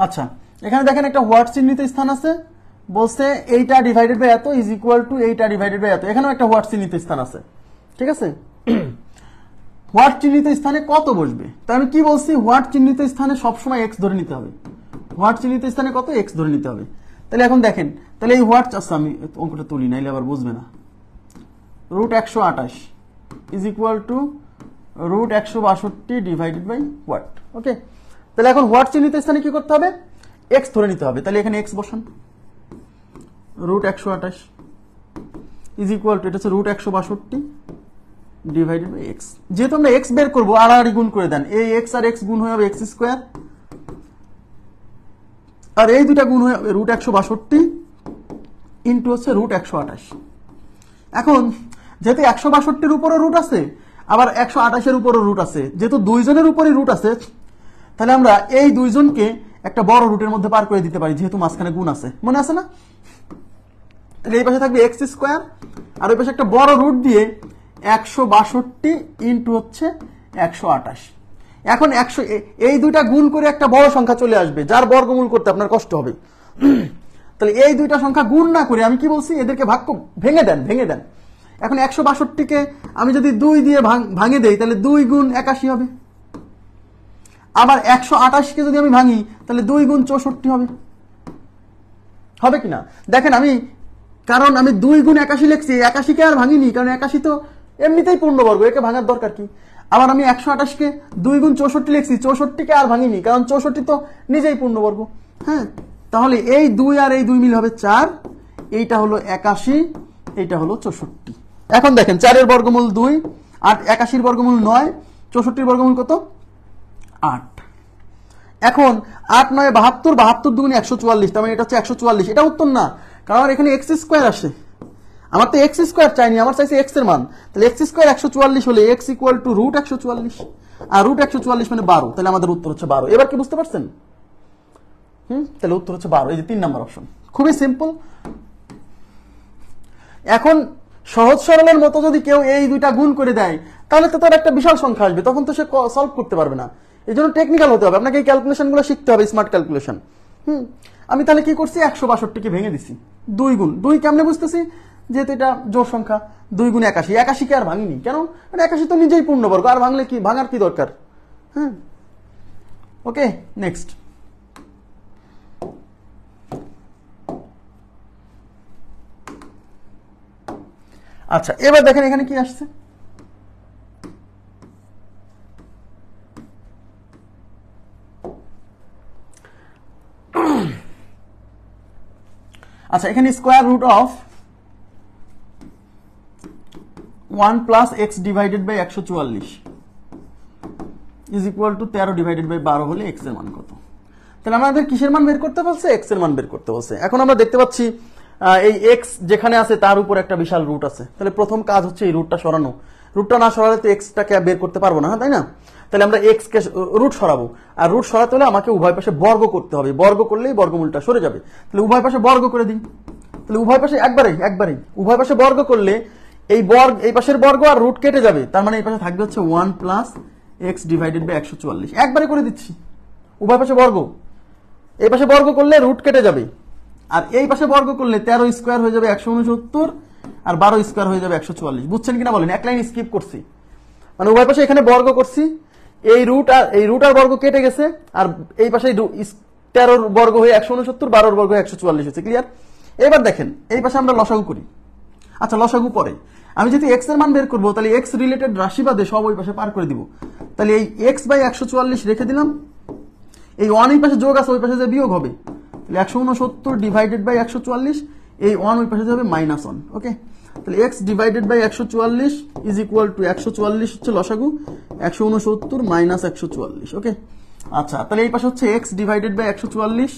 আচ্ছা, এখানে দেখেন একটা হোয়াট চিহ্নিত স্থান আছে, বলছে এইটা ডিভাইডেড বাই এত ইজ ইকুয়াল টু এইটা ডিভাইডেড বাই এত। এখানেও একটা হোয়াট চিহ্নিত স্থান আছে, ঠিক আছে? হোয়াট চিহ্নিত স্থানে কত বসবে, তাই আমি কি বলছি, হোয়াট চিহ্নিত স্থানে সবসময় এক্স ধরে নিতে হবে। হোয়াট চিহ্নিত স্থানে কত, এক্স ধরে নিতে হবে। তাহলে এখন দেখেন, তাহলে এই হোয়াট, আচ্ছা আমি অঙ্কটা তুলি নাইলে আবার বুঝবে না। Root 128 is equal to root 162 divided by what. Okay, তাহলে এখন হোয়াট চিহ্নিত স্থানে কি করতে হবে, এক্স ধরে নিতে হবে। তাহলে এখানে এক্স বসান, রুট 128 ইজ ইকুয়াল টু, এটা হচ্ছে রুট 162 ডিভাইডেড বাই এক্স। যেহেতু আমরা এক্স বের করবো, আড়াআড়ি গুণ করে দেন, এই এক্স আর এক্স গুণ হয়ে যাবে এক্স স্কোয়ার, আর এই দুটা গুণ হয়ে যাবে রুট 162 ইন্টু হচ্ছে রুট 128। এখন যেহেতু 162-র উপরে রুট আছে, আবার 128-এর উপরে রুট আছে, যেহেতু দুইজনের উপরে রুট আছে, তাহলে আমরা এই দুইজনকে একটা বড় রুটের মধ্যে পার করে দিতে পারি, যেহেতু মাঝখানে গুণ আছে, মনে আছে না? তাহলে এই পাশে থাকবে এক্স স্কোয়ার, আর ওই পাশে একটা বড় রুট দিয়ে 162 ইন্টু হচ্ছে 128। এখন এই দুইটা গুণ করে একটা বড় সংখ্যা চলে আসবে, যার বর্গমূল করতে আপনার কষ্ট হবে। তাহলে এই দুইটা সংখ্যা গুণ না করে আমি কি বলছি, এদেরকে ভেঙে দেন। এখন 162-কে আমি যদি 2 দিয়ে ভাঙে দেই, তাহলে 2 গুণ 81 হবে। আবার 128-কে যদি আমি ভাঙি, তাহলে 2 গুণ 64 হবে কিনা দেখেন। কারণ আমি 2 গুণ 81 লিখছি, 81-কে আর ভাঙিনি, কারণ 81 তো এমনিতেই পূর্ণবর্গ, একে ভাঙার দরকার কি। আবার আমি 128-কে 2 গুণ 64 লিখছি, 64-কে আর ভাঙিনি, কারণ 64 তো নিজেই পূর্ণবর্গ। হ্যাঁ, তাহলে এই 2 আর এই 2 মিলে হবে 4, এইটা হলো 81, এইটা হলো 64। এখন দেখেন 4-এর বর্গমূল 2, আর 81-র বর্গমূল 9, 64-র বর্গমূল কত, 8। এখন 8 9 72, 72 দুগুণে 144, তার মানে এটা হচ্ছে 144। এটা উত্তর না, কারণ এখানে এক্স স্কোয়ার আসে, আমার তো এক্স স্কোয়ার চাইনি, আমার চাইছে এক্স এর মান। তাহলে এক্স স্কোয়ার 144 হলে এক্স ইকুয়াল টু রুট 144, আর রুট 144 মানে 12, তাহলে আমাদের উত্তর হচ্ছে 12। এবার কি বুঝতে পারছেন? তাহলে উত্তর হচ্ছে 12, এই যে 3 নাম্বার অপশন, খুবই সিম্পল। এখন সহজ সরলের মতো যদি কেউ এই দুইটা গুণ করে দেয়, তাহলে তো তার একটা বিশাল সংখ্যা আসবে, তখন তো সে সলভ করতে পারবে না। এই জন্য টেকনিক্যাল হতে হবে, আপনাকে এই ক্যালকুলেশন গুলো শিখতে হবে, স্মার্ট ক্যালকুলেশন। আমি তাহলে কি করছি, 162-কে ভেঙে দিছি 2 গুণ 2, কেমনে বুঝতেছি, যেহেতু এটা জোড় সংখ্যা, 2 গুণ 81, 81-কে আর ভাঙিনি, কেন, 81 তো নিজেই পূর্ণবর্গ, আর ভাঙলে কি, ভাঙার কি দরকার। হ্যাঁ, ওকে, নেক্সট। আচ্ছা, এবার দেখেন এখানে কি আসছে, আচ্ছা এখানে square root of 1 plus x divided by 144 is equal to 13 divided by 12 হলে এক্স এর মান কত। তাহলে আমাদের কিসের মান বের করতে বলছে, এক্স এর মান বের করতে বলছে। এখন আমরা দেখতে পাচ্ছি এই এক্স যেখানে আছে তার উপর একটা বিশাল রুট আছে, তাহলে প্রথম কাজ হচ্ছে এই রুটটা সরানো। রুটটা না সরালে তো এক্সটাকে বের করতে পারবো না, তাই না? তাহলে আমরা এক্স কে রুট সরাবো, আর রুট সরাতে হলে আমাকে উভয় পাশে বর্গ করতে হবে, বর্গ করলেই বর্গমূলটা সরে যাবে। তাহলে উভয় পাশে বর্গ করে দিই, তাহলে উভয় পাশে একবারেই উভয় পাশে বর্গ করলে এই পাশের বর্গ আর রুট কেটে যাবে, তার মানে এই পাশে থাকবে হচ্ছে 1 প্লাস এক্স ডিভাইডেড বাই 144। একবারে করে দিচ্ছি, উভয় পাশে বর্গ, এই পাশে বর্গ করলে রুট কেটে যাবে, আর এই পাশে বর্গ করলে 13 স্কোয়ার হয়ে যাবে 169, আর 12 স্কোয়ার হয়ে যাবে 144। বুঝছেন কিনা বলেন, এক লাইন স্কিপ করছি, মানে উভয় পাশে এখানে বর্গ করছি, এই রুট আর বর্গ কেটে গেছে, আর এই পাশে 13 বর্গ হয়ে 169, 12 বর্গ হয়ে 144 হচ্ছে। ক্লিয়ার? এবার দেখেন এই পাশে আমরা লসাগু করি। আচ্ছা, লসাগু পরে, আমি যদি এক্স এর মান বের করবো, তাহলে এক্স রিলেটেড রাশি বাদে সব ওই পাশে পার করে দিব। তাহলে এই এক্স বাই 144 রেখে দিলাম, এই 1 এই পাশে যোগ আছে, ওই পাশে যে বিয়োগ হবে, তাহলে 169 ডিভাইডেড বাই 144, এই 1 ওই পাশে যাবে -1। ওকে, তাহলে x divided by 144 is equal to 144 হচ্ছে লসাগু, 169 মাইনাস 144। ওকে, আচ্ছা তাহলে এই পাশে হচ্ছে x divided by 144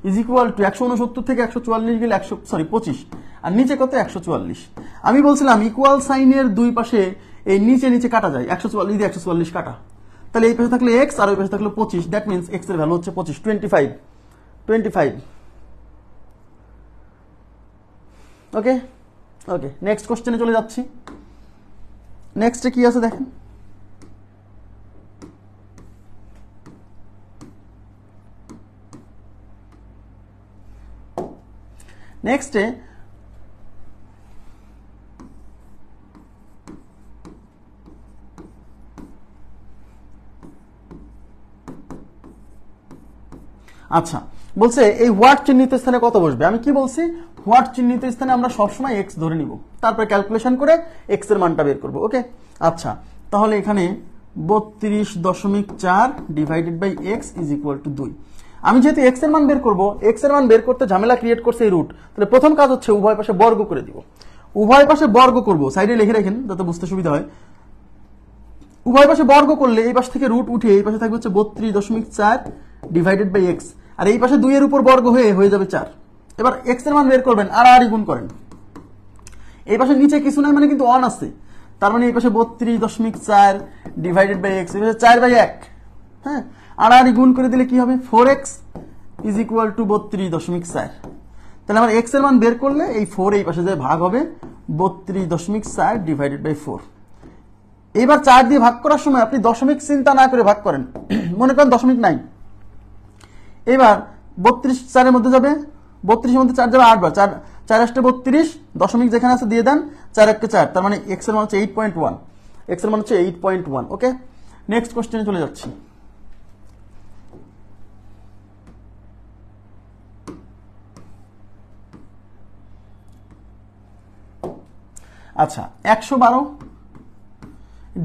is equal to 169 থেকে 144 গেলে 25, আর নিচে কত, 144। আমি বলছিলাম ইকুয়াল সাইনের দুই পাশে এই নিচে নিচে কাটা যায়, 144 দিয়ে 144 কাটা, তাহলে এই পাশে থাকলে x আর ওই পাশে থাকলে 25, দ্যাট মিন্স x এর ভ্যালু হচ্ছে 25, 25। ওকে ওকে, নেক্সট কোশ্চেনে চলে যাচ্ছি। নেক্সটে কি আছে দেখেন, নেক্সটে আচ্ছা, বলছে এই হোয়াট চিহ্নিত স্থানে কত বসবে। আমি কি বলছি, হোয়াট চিহ্নিত স্থানে আমরা সবসময় এক্স ধরে নিব, তারপরে ক্যালকুলেশন করে এক্স এর মানটা বের করব। ওকে, আচ্ছা, তাহলে এখানে 32.4 divided by x is equal to 2। আমি যেহেতু এক্স এর মান বের করব, এক্স এর মান বের করতে ঝামেলা ক্রিয়েট করছে এই রুট, তাহলে প্রথম কাজ হচ্ছে উভয় পাশে বর্গ করে দিব। উভয় পাশে বর্গ করব, সাইডে লিখে রাখেন যাতে বুঝতে সুবিধা হয়। উভয় পাশে বর্গ করলে এই পাশ থেকে রুট উঠে এই পাশে থাকবে হচ্ছে 32.4 ডিভাইডেড বাই এক্স, আর এই পাশে 2 এর উপর বর্গ হয়ে যাবে 4। এবার এক্স এর মান বের করবেন, আর গুণ করেন। এই পাশে নিচে কিছু নাই মানে কিন্তু 1 আছে, তার মানে এই পাশে 32.4 ডিভাইডেড বাই এক্স, এই পাশে 4/1। হ্যাঁ, আর গুণ করে দিলে কি হবে, 4x ইজ ইকুয়াল টু 32.4। তাহলে আমার এক্স এর মান বের করলে এই 4 এই পাশে যায় ভাগ হবে 32.4 ডিভাইডেড বাই 4। এবার 4 দিয়ে ভাগ করার সময় আপনি দশমিক চিন্তা না করে ভাগ করেন, মনে করেন দশমিক নাই। এবার 32 4 এর মধ্যে যাবে, 32 এর মধ্যে 4 যাবে 8 বার, 4 8 32, দশমিক যেখানে আছে দিয়ে দেন, 4 1 4, তার মানে এক্স এর মান হচ্ছে 8.1। এক্স এর মান হচ্ছে 8.1। ওকে, নেক্সট কোশ্চেনে চলে যাচ্ছি। আচ্ছা, 112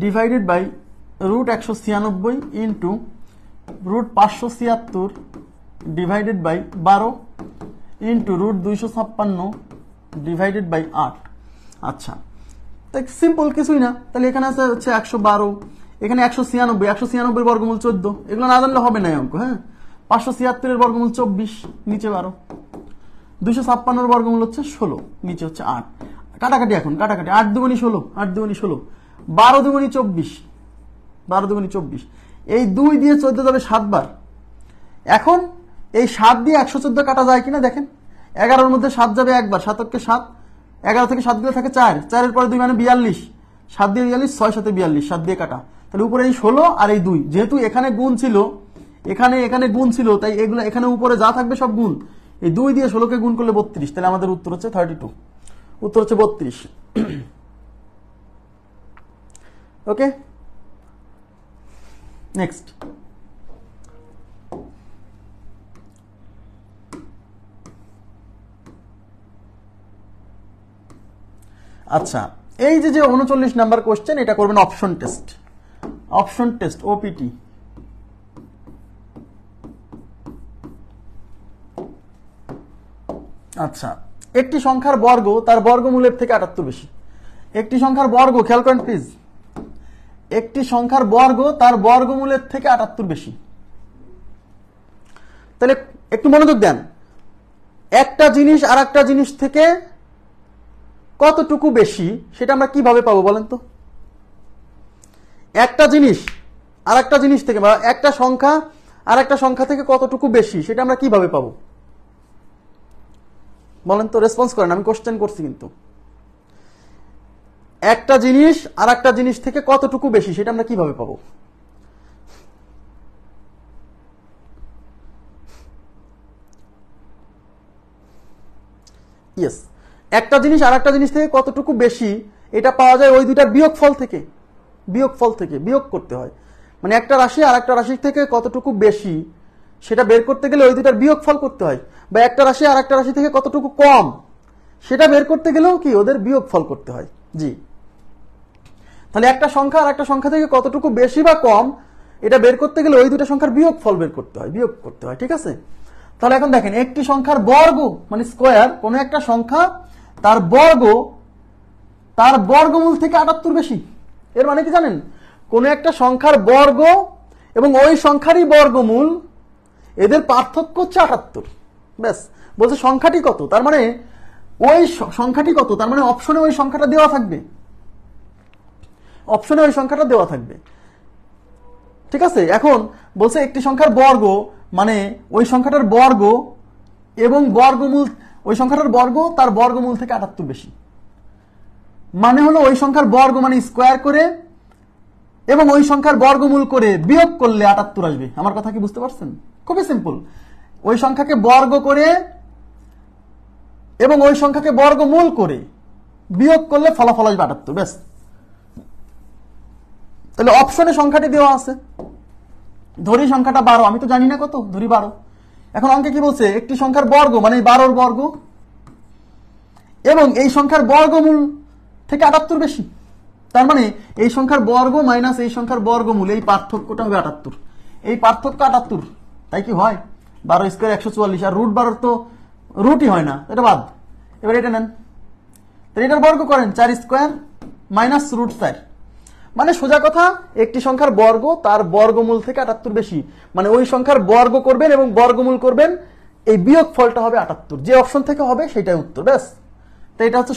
divided by root 196 into root 576 divided by 12 into root 256 divided by 8। আচ্ছা, তাই সিম্পল কিছুই না। তাহলে এখানে আছে হচ্ছে 112, এখানে 196 বর্গমূল 14, এগুলো না জানলে হবে না অঙ্ক। হ্যাঁ, 576 এর বর্গমূল 24, নিচে 12, 256 এর বর্গমূল হচ্ছে 16, নিচে হচ্ছে 8। কাটাকাটি, এখন কাটাকাটি, 8 দুগুণী 16, 8 দুগুণী 16, 12 দুগুণী 24, 12 দুগুণী 24, এই 2 দিয়ে 14 যাবে 7 বার। এখন এই 7 দিয়ে 114 কাটা যায় কিনা দেখেন, 11 মধ্যে 7 যাবে একবার, 7 কে 7, 11 থেকে 7 গেলে থাকে 4, 4 এর পরে 2 মানে 42, 7 দিয়ে 42, 6 7 42, 7 দিয়ে কাটা। তাহলে উপরে এই 16 আর এই 2, যেহেতু এখানে গুণ ছিল, এখানে গুণ ছিল, তাই এগুলো এখানে উপরে যা থাকবে সব গুণ। এই 2 দিয়ে 16 কে গুণ করলে 32, তাহলে আমাদের উত্তর হচ্ছে 32, উত্তর হচ্ছে 32। ওকে, নেক্সট। আচ্ছা, এই যে 39 নাম্বার কোশ্চেন, এটা করবেন option test. Option test, OPT. আচ্ছা, একটি সংখ্যার বর্গ তার বর্গমূলের থেকে 78 বেশি। একটি সংখ্যার বর্গ, খেয়াল করেন প্লিজ, একটি সংখ্যার বর্গ তার বর্গমূলের থেকে 78 বেশি। তাহলে একটু মনোযোগ দেন, একটা জিনিস আর একটা জিনিস থেকে কতটুকু বেশি সেটা আমরা কিভাবে পাবো বলেন তো? একটা জিনিস আর একটা জিনিস থেকে, বা একটা সংখ্যা আর একটা সংখ্যা থেকে কতটুকু বেশি সেটা আমরা কিভাবে পাবো বলেন তো? রেসপন্স করেন, আমি কোশ্চেন করছি কিন্তু। একটা জিনিস আর একটা জিনিস থেকে কতটুকু বেশি সেটা আমরা কিভাবে পাবো? ইয়েস, একটা জিনিস আর একটা জিনিস থেকে কতটুকু বেশি এটা পাওয়া যায় ওই দুইটার বিয়োগফল থেকে। বিয়োগ করতে হয়, মানে একটা রাশি আর একটা রাশি থেকে কতটুকু বেশি সেটা বের করতে গেলে ওই দুইটার বিয়োগফল করতে হয়, বা একটা রাশি আর একটা রাশি থেকে কতটুকু কম সেটা বের করতে গেলেও কি ওদের বিয়োগফল করতে হয়। জি, তাহলে একটা সংখ্যা আর একটা সংখ্যা থেকে কতটুকু বেশি বা কম এটা বের করতে গেলে ওই দুটো সংখ্যার বিয়োগফল বের করতে হয়, বিয়োগ করতে হয়। ঠিক আছে, তাহলে এখন দেখেন, একটি সংখ্যার বর্গ মানে স্কোয়ার, কোন একটা সংখ্যা তার বর্গমূল থেকে 78 বেশি। এর মানে কি জানেন, কোন একটা সংখ্যার বর্গ এবং ওই সংখ্যারই বর্গমূল, এদের পার্থক্য হচ্ছে 78। ব্যাস, বলছে সংখ্যাটি কত, তার মানে ওই সংখ্যাটি কত, তার মানে অপশনে ওই সংখ্যাটা দেওয়া থাকবে, অপশনে ওই সংখ্যাটা দেওয়া থাকবে। ঠিক আছে, এখন বলছে একটি সংখ্যার বর্গ মানে ওই সংখ্যাটার বর্গ এবং বর্গমূল, ওই সংখ্যাটার বর্গ তার বর্গমূল থেকে 78 বেশি। মানে হলো ওই সংখ্যার বর্গ মানে স্কোয়ার করে এবং ওই সংখ্যার বর্গমূল করে বিয়োগ করলে 78 আসবে। আমার কথা কি বুঝতে পারছেন? খুবই সিম্পল, ওই সংখ্যাকে বর্গ করে এবং ওই সংখ্যাকে বর্গমূল করে বিয়োগ করলে ফলাফল আসবে 78। ব্যাস, তাহলে অপশনে সংখ্যাটি দেওয়া আছে, ধরি সংখ্যাটা 12, আমি তো জানি না কত, ধরি 12। এখন অঙ্কে কি বলছে, একটি সংখ্যার বর্গ মানে 12 বর্গ এবং এই সংখ্যার বর্গমূল থেকে 78 বেশি। তার মানে এই সংখ্যার বর্গ মাইনাস এই সংখ্যার বর্গমূল, এই পার্থক্যটা হবে 78। এই পার্থক্য 78, তাই কি হয় 12 স্কয়ার 144, আর রুট 12 তো রুটই হয় না, এটা বাদ। এবার এটা নেন, এটার বর্গ করেন 4 স্কয়ার মাইনাস রুট 4, মানে সোজা কথা একটি সংখ্যার বর্গ তার বর্গমূল থেকে 78 বেশি, মানে ওই সংখ্যার বর্গ করবেন এবং বর্গমূল করবেন, এই বিয়োগ ফলটা হবে 78, যে অপশন থেকে হবে সেটাই উত্তর, ব্যাস। তো এটা হচ্ছে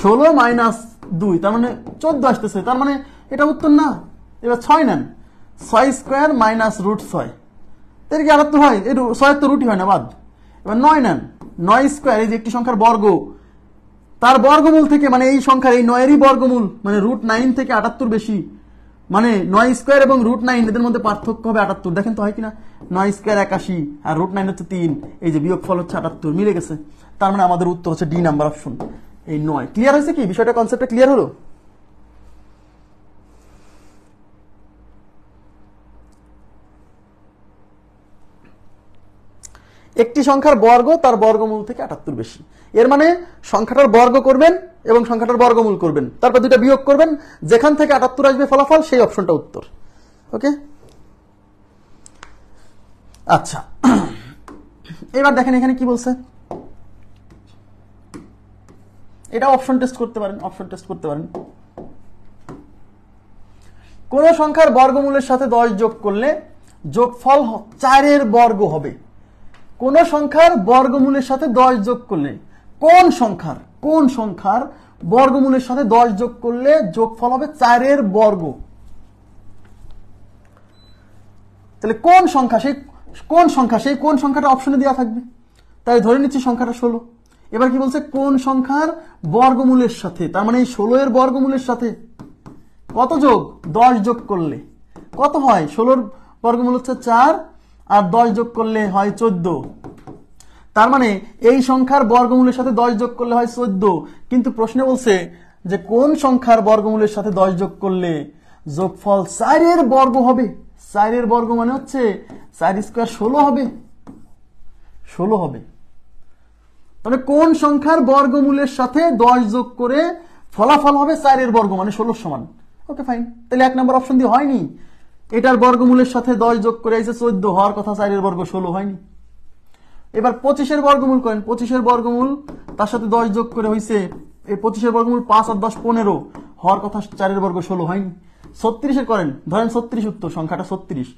16 মাইনাস 2, তার মানে 14 আসতেছে, তার মানে এটা উত্তর না। এবার 6 নেন, 6 স্কয়ার মাইনাস রুট 6, এর কি 78 হয়? এর 6 তো রুটই হয় না, বাদ। এবার 9 নেন, 9 স্কয়ার, এই যে একটি সংখ্যার বর্গ তার বর্গমূল থেকে, মানে এই সংখ্যার এই 9 এরই বর্গমূল, মানে রুট 9 থেকে 78 বেশি, মানে 9 স্কয়ার এবং রুট 9 এদের মধ্যে পার্থক্য হবে 78। দেখেন তো হয় কিনা, 9 স্কয়ার 81 আর রুট 9 হচ্ছে 3, এই যে বিয়োগ ফল হচ্ছে 78, মিলে গেছে। তার মানে আমাদের উত্তর হচ্ছে ডি নাম্বার অপশন, এই 9। ক্লিয়ার হয়েছে কি বিষয়টা, কনসেপ্টটা ক্লিয়ার হলো? একটি সংখ্যার বর্গ তার বর্গমূল থেকে 78 বেশি, এর মানে সংখ্যাটার বর্গ করবেন এবং সংখ্যাটার বর্গমূল করবেন, তারপর দুটা বিয়োগ করবেন, যেখান থেকে 78 আসবে ফলাফল সেই অপশনটা উত্তর। ওকে, আচ্ছা এবার দেখেন এখানে কি বলছে, এটা অপশন টেস্ট করতে পারেন, কোন সংখ্যার বর্গমূলের সাথে 10 যোগ করলে যোগফল 4 এর বর্গ হবে। কোন সংখ্যার বর্গমূলের সাথে 10 যোগ করলে, কোন সংখ্যার বর্গমূলের সাথে 10 যোগ করলে যোগফল হবে 4 এর বর্গ। তাহলে কোন সংখ্যাটা অপশনে দেওয়া থাকবে, তাই ধরে নিচ্ছি সংখ্যাটা 16। এবার কি বলছে, কোন সংখ্যার বর্গমূলের সাথে, তার মানে এই 16 এর বর্গমূলের সাথে কত যোগ, 10 যোগ করলে কত হয়, 16 বর্গমূল হচ্ছে 4 আর 10 যোগ করলে হয় 14, তার মানে এই সংখ্যার বর্গমূলের সাথে 10 যোগ করলে হয় 14। কিন্তু প্রশ্নে বলছে যে কোন সংখ্যার বর্গমূলের সাথে 10 যোগ করলে যোগফল 4 এর বর্গ হবে। 4 এর বর্গ মানে হচ্ছে 4 স্কয়ার 16 হবে। তবে কোন সংখ্যার বর্গমূলের সাথে 10 যোগ করে ফলাফল হবে 4 এর বর্গ মানে 16 সমান। ওকে ফাইন, তাহলে 1 নম্বর অপশন দিয়ে হয়নি, এটার বর্গমূলের সাথে 10 যোগ করে এসে 14 হওয়ার কথা, 4 এর বর্গ 16 হয়নি। এবার 25 এর বর্গমূল করেন, 25 এর বর্গমূল তার সাথে 10 যোগ করে হইছে, এই 25 এর বর্গমূল 5 আর 10 15 হওয়ার কথা, 4 এর বর্গ 16 হয়নি। 36 এর করেন, ধরেন 36 উত্তর, সংখ্যাটা 36।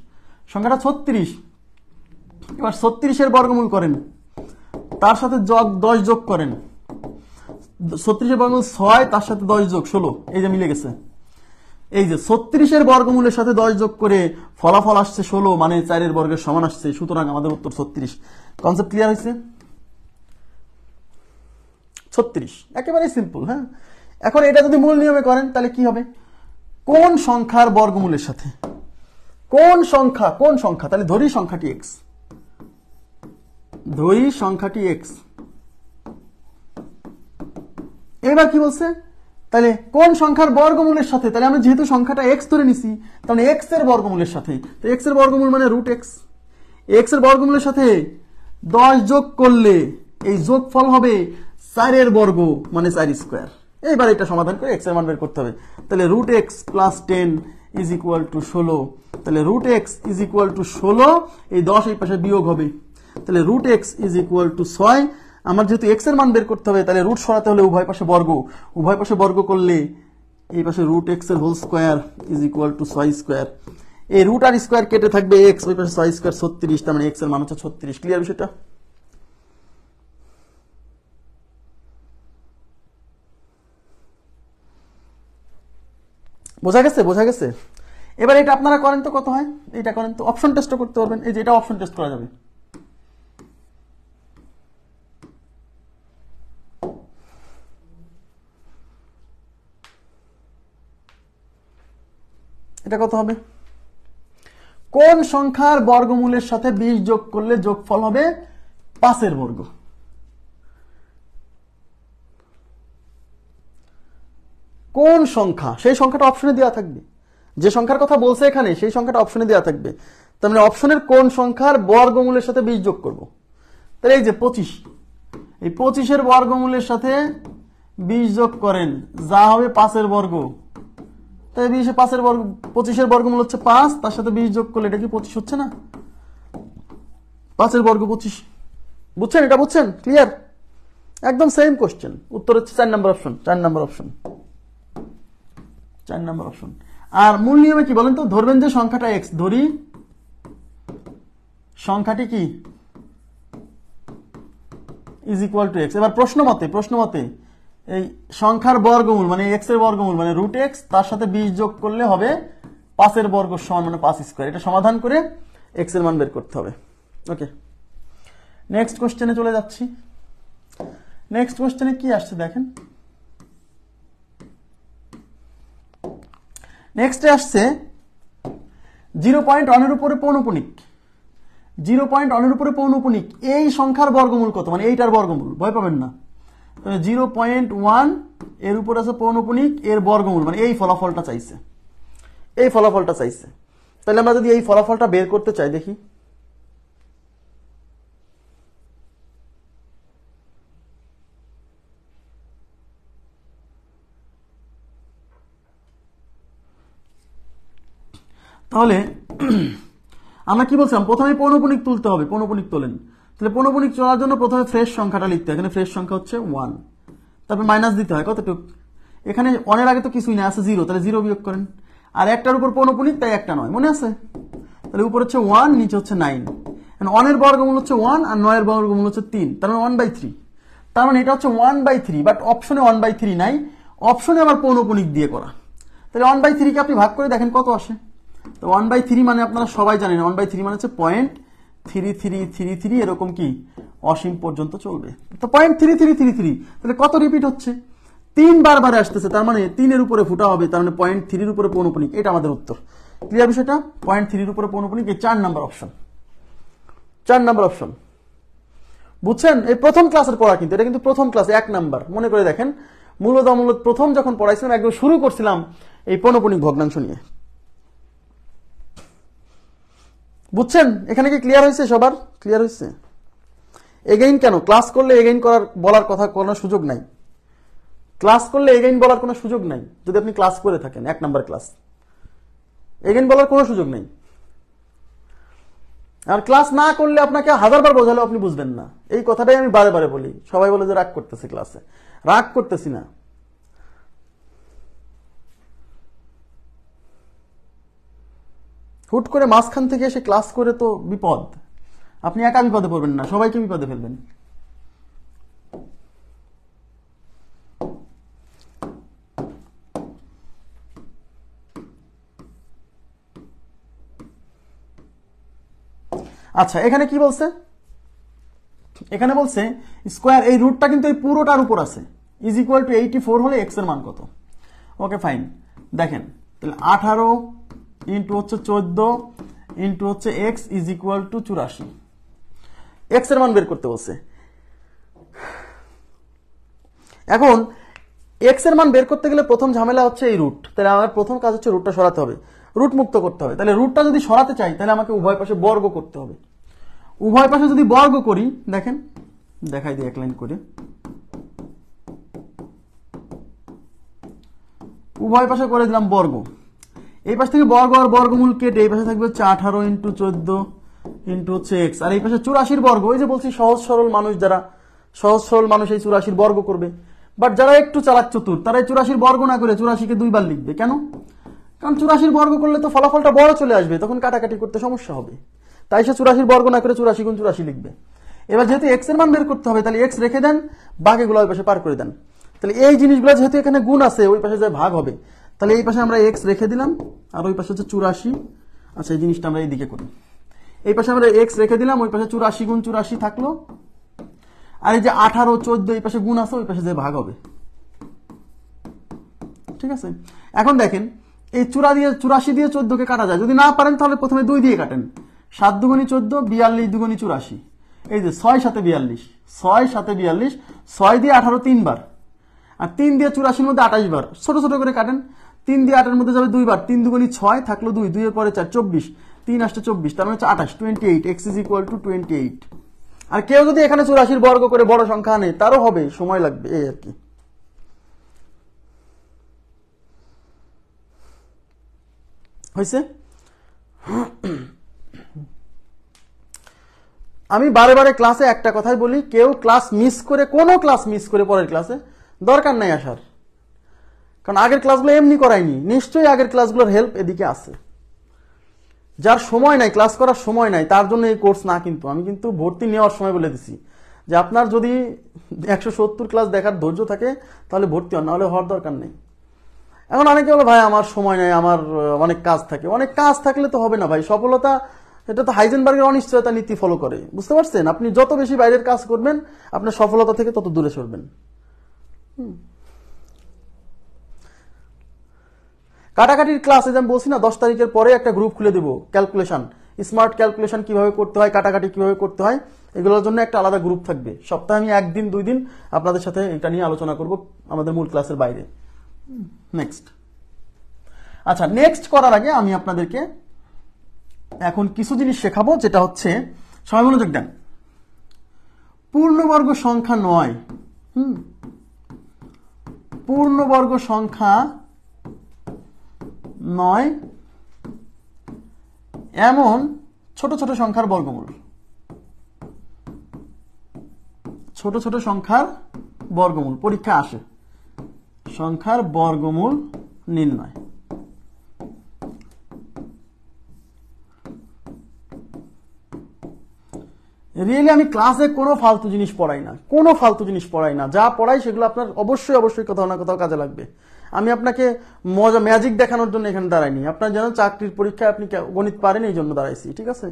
এবার 36 এর বর্গমূল করেন, তার সাথে 10 যোগ করেন, 36 এর বর্গমূল 6, তার সাথে 10 যোগ 16, এই যে মিলে গেছে। এই যে 36 এর বর্গমূলের সাথে 10 যোগ করে ফলাফল আসছে 16, মানে 4 এর বর্গের সমান আসছে, সুতরাং আমাদের উত্তর 36। কনসেপ্ট ক্লিয়ার হয়েছে? 36 একেবারে সিম্পল। হ্যাঁ, এখন এটা যদি মূল নিয়মে করেন তাহলে কি হবে, কোন সংখ্যার বর্গমূলের সাথে, কোন সংখ্যা, তাহলে ধরি সংখ্যাটি x, এবার কি বলছে, তাহলে কোন সংখ্যার বর্গমূলের সাথে, তাহলে আমরা যেহেতু সংখ্যাটা x ধরে নিছি, তাহলে x এর বর্গমূলের সাথে, তো x এর বর্গমূল মানে রুট x, x এর বর্গমূলের সাথে 10 যোগ করলে এই যোগফল হবে 4 এর বর্গ মানে 4 স্কয়ার। এইবার এটা সমাধান করে x এর মান বের করতে হবে। তাহলে root x plus 10 is equal to 16, তাহলে root x is equal to 16, এই 10 এই পাশে বিয়োগ হবে, তাহলে root x is equal to 6। আমার যেহেতু x এর মান বের করতে হবে, তাহলে রুট সরাতে হলে উভয় পাশে বর্গ করলে এই পাশে রুট x এর whole square is equal to 6 square, এই রুট আর স্কয়ার কেটে থাকবে x, ওই পাশে 6 স্কয়ার 36, তার মানে x এর মান হচ্ছে 36। ক্লিয়ার বিষয়টা? বোঝা গেছে? এবার এটা আপনারা করেন তো কত হয়, এটা করেন তো, অপশন টেস্ট করতে পারবেন, এই যে এটা অপশন টেস্ট করা যাবে। এটা কত হবে, কোন সংখ্যার বর্গমূলের সাথে 20 যোগ করলে যোগফল হবে 5 এর বর্গ। কোন সংখ্যা, সেই সংখ্যাটা অপশনে দেওয়া থাকবে, যে সংখ্যার কথা বলছে এখানে সেই সংখ্যাটা অপশনে দেওয়া থাকবে। তার মানে অপশনের কোন সংখ্যার বর্গমূলের সাথে 20 যোগ করব? তাহলে এই যে 25, এই 25-এর বর্গমূলের সাথে 20 যোগ করেন, যা হবে 5-এর বর্গ। তাই 25-এর বর্গমূল হচ্ছে 5, তার সাথে 20 যোগ করলে এটা কি 25 হচ্ছে না? 5-এর বর্গ 25। বুঝছেন? এটা বুঝছেন? ক্লিয়ার? একদম সেম কোশ্চেন। উত্তর হচ্ছে 4 নম্বর অপশন। 4 নম্বর অপশন। 4 নম্বর অপশন। আর মূল নিয়মে কি বলেন তো? ধরবেন যে সংখ্যাটা x, ধরি সংখ্যাটি কি ইজ ইকুয়াল টু x। এবার প্রশ্ন মতে এই সংখ্যার বর্গমূল মানে x এর বর্গমূল মানে √x, তার সাথে 20 যোগ করলে হবে 5-এর বর্গ সমান মানে 5 স্কয়ার। এটা সমাধান করে x এর মান বের করতে হবে। ওকে, নেক্সট কোশ্চেনে চলে যাচ্ছি। নেক্সট কোশ্চেনে কি আসছে দেখেন। নেক্সটে আসছে 0.1 এর উপরে পৌনঃপুনিক। 0.1 এর উপরে পৌনঃপুনিক এই সংখ্যার বর্গমূল কত? মানে এইটার বর্গমূল, ভয় পাবেন না। 0.1 এর উপর আছে পৌনঃপুনিক, এর বর্গমূল মানে এই ফলাফলটা চাইছে। এই ফলাফলটা চাইছে। তাহলে আমরা যদি এই ফলাফলটা বের করতে চাই, দেখি তাহলে আমরা কি বলছিলাম? প্রথমে পৌনঃপুনিক তুলতে হবে। পৌনঃপুনিক তোলেন। তাহলে পৌনঃপুনিক চলার জন্য প্রথমে ফ্রেশ সংখ্যাটা লিখতে হয়। এখানে ফ্রেশ সংখ্যা হচ্ছে 1, তারপর মাইনাস দিতে হয় কতটুক? এখানে 1 এর আগে তো কিছুই না, আছে 0, তাহলে 0 বিয়োগ করেন। আর একটার উপর পৌনঃপুনিক, তাই একটা নয়, মনে আছে? তাহলে উপর হচ্ছে 1, নিচে হচ্ছে 9। 1 এর বর্গমূল হচ্ছে 1 আর 9 এর বর্গমূল হচ্ছে 3, তার মানে 1/3। তার মানে এটা হচ্ছে 1/3, বাট অপশনে 1/3 নাই, অপশনে আবার পৌনঃপুনিক দিয়ে করা। তাহলে 1/3 কে আপনি ভাগ করে দেখেন কত আসে। তো 1/3 মানে আপনারা সবাই জানেন 1/3 মানে হচ্ছে 0.3333, এরকম কি অসীম পর্যন্ত চলবে। তো 0.3333, তাহলে কত রিপিট হচ্ছে? 3 বারবার আসতেছে, তার মানে 3 এর উপরে ফুটা হবে, তার মানে 0.3 এর উপরে পৌনঃপুনিক। এটা আমাদের উত্তর। ক্লিয়ার বিষয়টা? 0.3 এর উপরে পৌনঃপুনিক, এই 4 নাম্বার অপশন। 4 number option. বুঝছেন? এই প্রথম ক্লাসের পড়া, কিন্তু এটা কিন্তু প্রথম ক্লাস 1 নাম্বার। মনে করে দেখেন, মূলত প্রথম যখন পড়াইছিলাম একদম শুরু করছিলাম এই পৌনঃপুনিক ভগ্নাংশ নিয়ে। বুঝছেন? এখানে কি ক্লিয়ার হয়েছে? সবার ক্লিয়ার হয়েছে? এগেইন কেন ক্লাস করলে এগেইন বলার কথা কোনো সুযোগ নাই। ক্লাস করলে এগেইন বলার কোনো সুযোগ নাই। যদি আপনি ক্লাস করে থাকেন 1 নাম্বার ক্লাস, এগেইন বলার কোনো সুযোগ নেই। আর ক্লাস না করলে আপনাকে 1000বার বোঝালেও আপনি বুঝবেন না। এই কথাটাই আমি বারে বারে বলি। সবাই বলে যে রাগ করতেছে ক্লাসে, রাগ করতেছি না। হুট করে মাঝখান থেকে এসে ক্লাস করে তো বিপদ। আপনি একা বিপদে পড়বেন না, সবাইকে বিপদে ফেলবেন। আচ্ছা, এখানে কি বলছে? এখানে বলছে স্কোয়ার, এই রুটটা কিন্তু এই পুরোটার উপর আছে, ইজ ইকুয়াল টু 84 হলে এক্স এর মান কত? Okay fine. দেখেন তাহলে 18 ইন্টু হচ্ছে 14 ইন্টু হচ্ছে x is equal two 84। X এর মান বের করতে বলছে। এখন এক্স এর মান বের করতে গেলে প্রথম ঝামেলা হচ্ছে এই রুট। তাহলে আমার প্রথম কাজ হচ্ছে রুটটা সরাতে হবে, রুট মুক্ত করতে হবে। তাহলে রুটটা যদি সরাতে চাই তাহলে আমাকে উভয় পাশে বর্গ করতে হবে। উভয় পাশে যদি বর্গ করি, দেখেন দেখাই দিই এক লাইন করে। উভয় পাশে করে দিলাম বর্গ। এই পাশ থেকে বর্গ আর বর্গমূল কেটে এই পাশে থাকবে হচ্ছে 18 ইন্টু 14 ইন্টু হচ্ছে এক্স, আর এই পাশে 84 বর্গ। ওই যে বলছি সহজ সরল মানুষ, যারা সহজ সরল মানুষ এই 84 বর্গ করবে। বাট যারা একটু চালাক চতুর তারা এই 84 বর্গ না করে 84-কে 2 বার লিখবে। কেন? কারণ 84 বর্গ করলে তো ফলাফলটা বড় চলে আসবে, তখন কাটাকাটি করতে সমস্যা হবে। তাই সে 84 বর্গ না করে 84 গুণ 84 লিখবে। এবার যেহেতু এক্স এর মান বের করতে হবে, তাহলে এক্স রেখে দেন, বাকিগুলো ওই পাশে পার করে দেন। তাহলে এই জিনিসগুলো যেহেতু এখানে গুণ আছে, ওই পাশে যায় ভাগ হবে। তাহলে এই পাশে আমরা এক্স রেখে দিলাম, আর ওই পাশে হচ্ছে 84। আচ্ছা, এই জিনিসটা আমরা এইদিকে করি। এই পাশে আমরা এক্স রেখে দিলাম, ওই পাশে 84 গুণ 84 থাকলো, আর এই যে 18 14 এই পাশে গুণ আছে, ওই পাশে যায় ভাগ হবে। ঠিক আছে? এখন দেখেন এই 84 দিয়ে 14-কে কাটা যায়। যদি না পারেন তাহলে প্রথমে 2 দিয়ে কাটেন। 7 দুগুণী 14, 42 দুগুণী 84। এই যে 6 7 42, 6 7 42, 6 দিয়ে 18 3 বার, আর 3 দিয়ে 84-র মধ্যে 28 বার। ছোট ছোট করে কাটেন। 3 দিয়ে 8-এর মধ্যে যাবে 2 বার, 3 দুগুণী 6 থাকলো 2, 2 এর পরে 4 24, 3 আসছে 24, তার মানে হচ্ছে 28, 28, x is equal to 28। আর কেউ যদি এখানে 84 বর্গ করে বড় সংখ্যা আনে তারও হবে, সময় লাগবে এই আর কি। হয়েছে? আমি বারে বারে ক্লাসে একটা কথাই বলি, কেউ ক্লাস মিস করে, কোনো ক্লাস মিস করে পরের ক্লাসে দরকার নাই আসার, কারণ আগের ক্লাসগুলো এমনি করাইনি, নিশ্চয়ই আগের ক্লাসগুলোর হেল্প এদিকে আছে। যার সময় নাই, ক্লাস করার সময় নাই, তার জন্য এই কোর্স না। কিন্তু আমি কিন্তু ভর্তি নেওয়ার সময় বলে দিছি যে আপনার যদি 170 ক্লাস দেখার ধৈর্য থাকে তাহলে ভর্তি হন, নাহলে হওয়ার দরকার নেই। এখন অনেকে বলে ভাই আমার সময় নেই, আমার অনেক কাজ থাকে। অনেক কাজ থাকলে তো হবে না ভাই। সফলতা, এটা তো হাইজেনবার্গের অনিশ্চয়তা নীতি ফলো করে, বুঝতে পারছেন? আপনি যত বেশি বাইরের কাজ করবেন আপনার সফলতা থেকে তত দূরে সরবেন। কাটাকাটির ক্লাসে যেমন বলছি না, 10 তারিখের পরে একটা গ্রুপ খুলে দেবো, ক্যালকুলেশন, স্মার্ট ক্যালকুলেশন কিভাবে করতে হয়, কাটাকাটি কিভাবে করতে হয়, এগুলোর জন্য একটা আলাদা গ্রুপ থাকবে। সপ্তাহে আমি 1 দিন 2 দিন আপনাদের সাথে এটা নিয়ে আলোচনা করব আমাদের মূল ক্লাসের বাইরে। নেক্সট, আচ্ছা, নেক্সট করার আগে আমি আপনাদেরকে এখন কিছু জিনিস শেখাবো, যেটা হচ্ছে, সবাই মনোযোগ দেন, পূর্ণবর্গ সংখ্যা 9, পূর্ণবর্গ সংখ্যা 9 এমন ছোট ছোট সংখ্যার বর্গমূল, ছোট ছোট সংখ্যার বর্গমূল পরীক্ষা আসে, সংখ্যার বর্গমূল নির্ণয়। রিয়েলি আমি ক্লাসে কোনো ফালতু জিনিস পড়াই না, কোনো ফালতু জিনিস পড়াই না। যা পড়াই সেগুলো আপনার অবশ্যই অবশ্যই কোথাও না কোথাও কাজে লাগবে। আমি আপনাকে মজা ম্যাজিক দেখানোর জন্য এখানে দাঁড়াইনি, আপনার যেন চাকরির পরীক্ষায় আপনি গণিত পারেন এই জন্য দাঁড়াইছি, ঠিক আছে?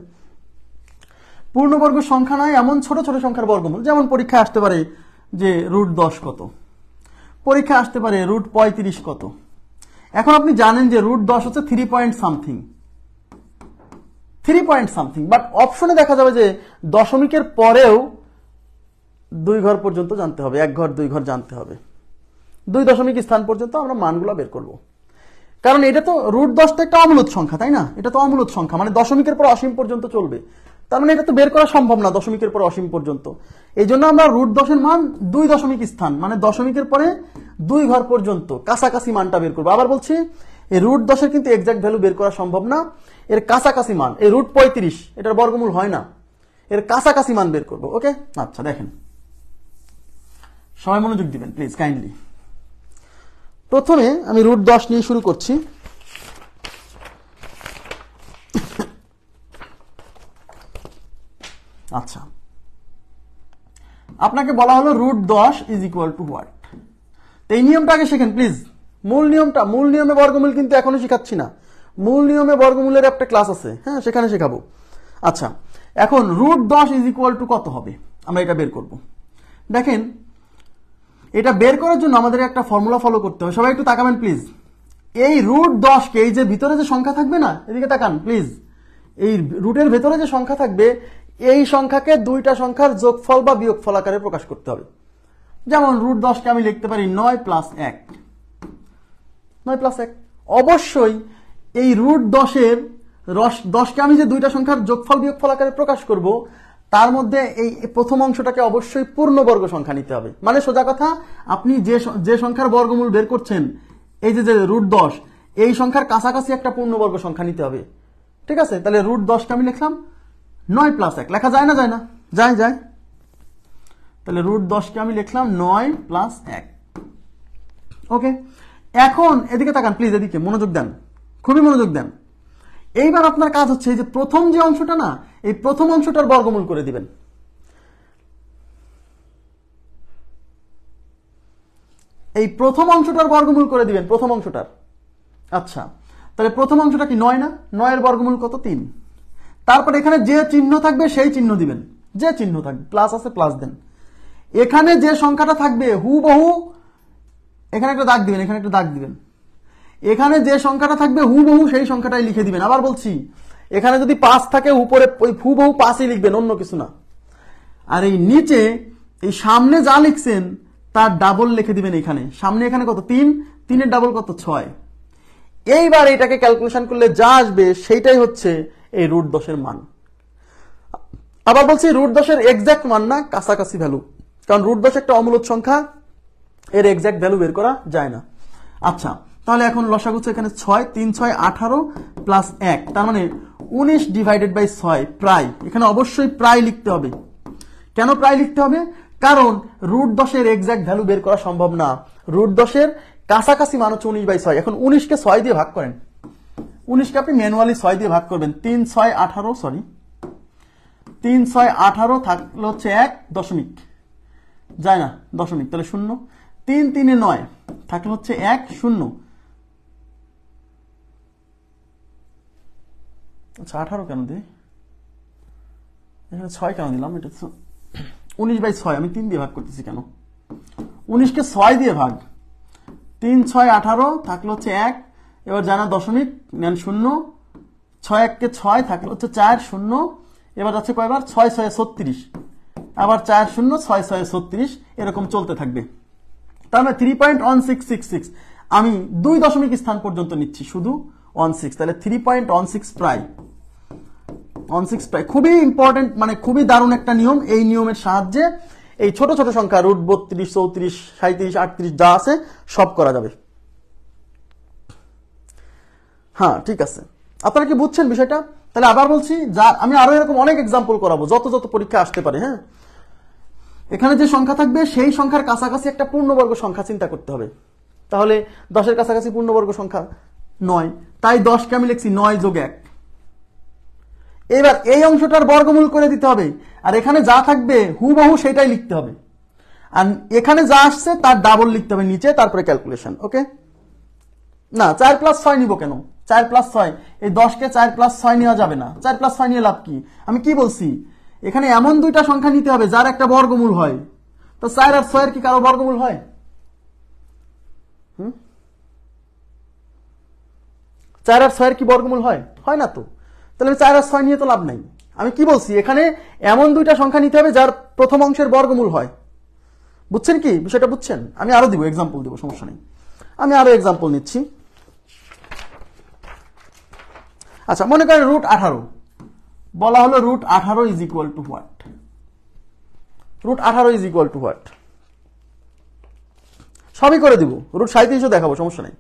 পূর্ণবর্গ সংখ্যা নয় এমন ছোট ছোট সংখ্যার বর্গমূল, যেমন পরীক্ষা আসতে পারে যে √10 কত, পরীক্ষা আসতে পারে √35 কত। এখন আপনি জানেন যে √10 হচ্ছে 3 point something, 3 point something, but অপশনে দেখা যাবে যে দশমিকের পরেও 2 ঘর পর্যন্ত জানতে হবে, 1 ঘর 2 ঘর জানতে হবে, 2 দশমিক স্থান পর্যন্ত আমরা মানগুলো বের করব। কারণ এটা তো √10টা একটা অমূলদ সংখ্যা, তাই না? এটা তো অমূলদ সংখ্যা, মানে দশমিকের পর অসীম পর্যন্ত চলবে, তার মানে এটা তো বের করা সম্ভব না দশমিকের পর অসীম পর্যন্ত। এই জন্য আমরা √10 মান 2 দশমিক স্থান, মানে দশমিকের পরে 2 ঘর পর্যন্ত কাছাকাছি মানটা বের করবো। আবার বলছি, এই √10 কিন্তু এক্সাক্ট ভ্যালু বের করা সম্ভব না, এর কাছাকাছি মান, এই √35 এটার বর্গমূল হয় না, এর কাছাকাছি মান বের করবো। ওকে, আচ্ছা দেখেন, সবাই মনোযোগ দিবেন প্লিজ কাইন্ডলি। প্রথমে আমি √10 নিয়ে শুরু করছি। আচ্ছা, আপনাকে বলা হলো √10 ইজ ইকুয়াল টু হোয়াট। তো এই নিয়মটা আগে শেখেন প্লিজ, মূল নিয়মটা। মূল নিয়মে বর্গমূল কিন্তু এখনো শেখাচ্ছি না, মূল নিয়মে বর্গমূলের একটা ক্লাস আছে, হ্যাঁ, সেখানে শেখাবো। আচ্ছা, এখন √10 ইজ ইকুয়াল টু কত হবে আমরা এটা বের করব। দেখেন, এটা বের করার জন্য আমাদের একটা ফর্মুলা ফলো করতে হবে। সবাই একটু তাকাবেন প্লিজ। এই √10কে, এই যে ভিতরে যে সংখ্যা থাকবে না, এদিকে তাকান প্লিজ, এই রুটের ভেতরে যে সংখ্যা থাকবে, এই সংখ্যাকে 2টা সংখ্যার যোগফল বা বিয়োগফল আকারে প্রকাশ করতে হবে। যেমন √10কে আমি লিখতে পারি 9 + 1, 9 + 1। অবশ্যই এই √10-এর 10কে আমি যে 2টা সংখ্যার যোগফল বিয়োগফল আকারে প্রকাশ করব, তার মধ্যে এই প্রথম অংশটাকে অবশ্যই পূর্ণবর্গ সংখ্যা নিতে হবে। মানে সোজা কথা, আপনি যে সংখ্যার বর্গমূল বের করছেন, এই যে √10, এই সংখ্যার কাছাকাছি একটা পূর্ণবর্গ সংখ্যা নিতে হবে, ঠিক আছে? তাহলে √10কে আমি লিখলাম 9 + 1, লেখা যায় না? যায় না? যায় যায়। তাহলে √10কে আমি লিখলাম 9 + 1। ওকে, এখন এদিকে তাকান প্লিজ, এদিকে মনোযোগ দেন, খুবই মনোযোগ দেন। এইবার আপনার কাজ হচ্ছে, এই যে প্রথম যে অংশটা না, এই প্রথম অংশটার বর্গমূল করে দিবেন। এই প্রথম অংশটার বর্গমূল করে দিবেন, প্রথম অংশটার। আচ্ছা, তাহলে প্রথম অংশটা কি 9 না? 9 এর বর্গমূল কত? 3। তারপর এখানে যে চিহ্ন থাকবে সেই চিহ্ন দিবেন, যে চিহ্ন থাকবে, প্লাস আছে প্লাস দেন। এখানে যে সংখ্যাটা থাকবে হুবহু এখানে একটা দাগ দিবেন, এখানে একটা দাগ দিবেন। এখানে যে সংখ্যাটা থাকবে হুবহু সেই সংখ্যাটাই লিখে দিবেন। আবার বলছি, এখানে যদি 5 থাকে, উপরে ওই হুবহু 5ই লিখবেন, অন্য কিছু না। আর এই নিচে, এই সামনে যা লিখছেন তার ডাবল লিখে দিবেন এখানে। সামনে এখানে কত? 3, 3 এর ডাবল কত? 6। এইবার এটাকে ক্যালকুলেশন করলে যা আসবে সেইটাই হচ্ছে এই রুট 10 মান। আবার বলছি রুট 10 এক্সাক্ট মান না, কাছাকাছি ভ্যালু, কারণ রুট 10 একটা অমূলদ সংখ্যা, এর এক্সাক্ট ভ্যালু বের করা যায় না। আচ্ছা, তাহলে এখন লসাগু হচ্ছে এখানে 6, 3 6 18 প্লাস 1, তার মানে 19 ডিভাইডেড বাই 6 প্রায়। এখানে অবশ্যই প্রায় লিখতে হবে। কেন প্রায় লিখতে হবে? কারণ রুট 10 এক্সাক্ট ভ্যালু বের করা সম্ভব না, রুট 10 কাছাকাছি মান হচ্ছে 19 বাই 6। এখন 19 কে 6 দিয়ে ভাগ করেন, 19 কে আপনি ম্যানুয়ালি 6 দিয়ে ভাগ করবেন। 3 6 18, সরি 3 6 18 থাকলো হচ্ছে 1 দশমিক, যায় না দশমিক, তাহলে 0। 3 3 9 থাকলো হচ্ছে 1 0। আচ্ছা 18 কেন দিই, এখানে 6 কেন দিলাম? এটা 19 বাই 6 আমি 3 দিয়ে ভাগ করতেছি কেন? 19 কে 6 দিয়ে ভাগ, 3 6 18 থাকলো হচ্ছে 1, এবার জানা দশমিক নেন 0, 6 1 কে 6 থাকলো হচ্ছে 4 0, এবার যাচ্ছে কয়বার? 6 6 36, আবার 4 0 6 6 36, এরকম চলতে থাকবে। তার মানে 3.1666 আমি 2 দশমিক স্থান পর্যন্ত নিচ্ছি, শুধু 16, তাহলে 3.16 প্রায় 16 প্রায়। খুবই ইম্পর্টেন্ট, মানে খুবই দারুণ একটা নিয়ম। এই নিয়মের সাহায্যে এই ছোট ছোট সংখ্যা রুট 32 34 37 38 যা আছে সব করা যাবে। হ্যাঁ ঠিক আছে, আপনারা কি বুঝছেন বিষয়টা? তাহলে আবার বলছি, যা আমি আরো এরকম অনেক এক্সাম্পল করাবো যত যত পরীক্ষা আসতে পারে। হ্যাঁ, এখানে যে সংখ্যা থাকবে সেই সংখ্যার কাছাকাছি একটা পূর্ণবর্গ সংখ্যা চিন্তা করতে হবে। তাহলে 10 কাছাকাছি পূর্ণবর্গ সংখ্যা 9, তাই 10 কে আমি লিখছি 9 যোগ 1। এবার এই অংশটার বর্গমূল করে দিতে হবে, আর এখানে যা থাকবে হুবহু সেটাই লিখতে হবে, আর এখানে যা আসছে তার ডাবল লিখতে হবে নিচে, তারপরে ক্যালকুলেশন। ওকে, না 4 প্লাস 6 নিব কেন? 4 প্লাস 6, এই 10 কে 4 প্লাস 6 নেওয়া যাবে না। 4 প্লাস 6 নিয়ে লাভ কি? আমি কি বলছি, এখানে এমন দুইটা সংখ্যা নিতে হবে যার একটা বর্গমূল হয়। তো 4 আর 6 এর কি কারো বর্গমূল হয়? 4 আর 6 এর কি বর্গমূল হয়? হয় না তো। তাহলে 4 আর 6 নিয়ে তো লাভ নাই। আমি কি বলছি, এখানে এমন দুইটা সংখ্যা নিতে হবে যার প্রথম অংশের বর্গমূল হয়। বুঝছেন কি বিষয়টা? বুঝছেন? আমি আরো দিব, এক্সাম্পল দিব, সমস্যা নেই। আমি আরো এক্সাম্পল নিচ্ছি। আচ্ছা, মনে করেন রুট 18 বলা হলো, root 18 is equal to what? Root 18 is equal to what? সবই করে দিব, রুট 37ও দেখাবো, সমস্যা নেই।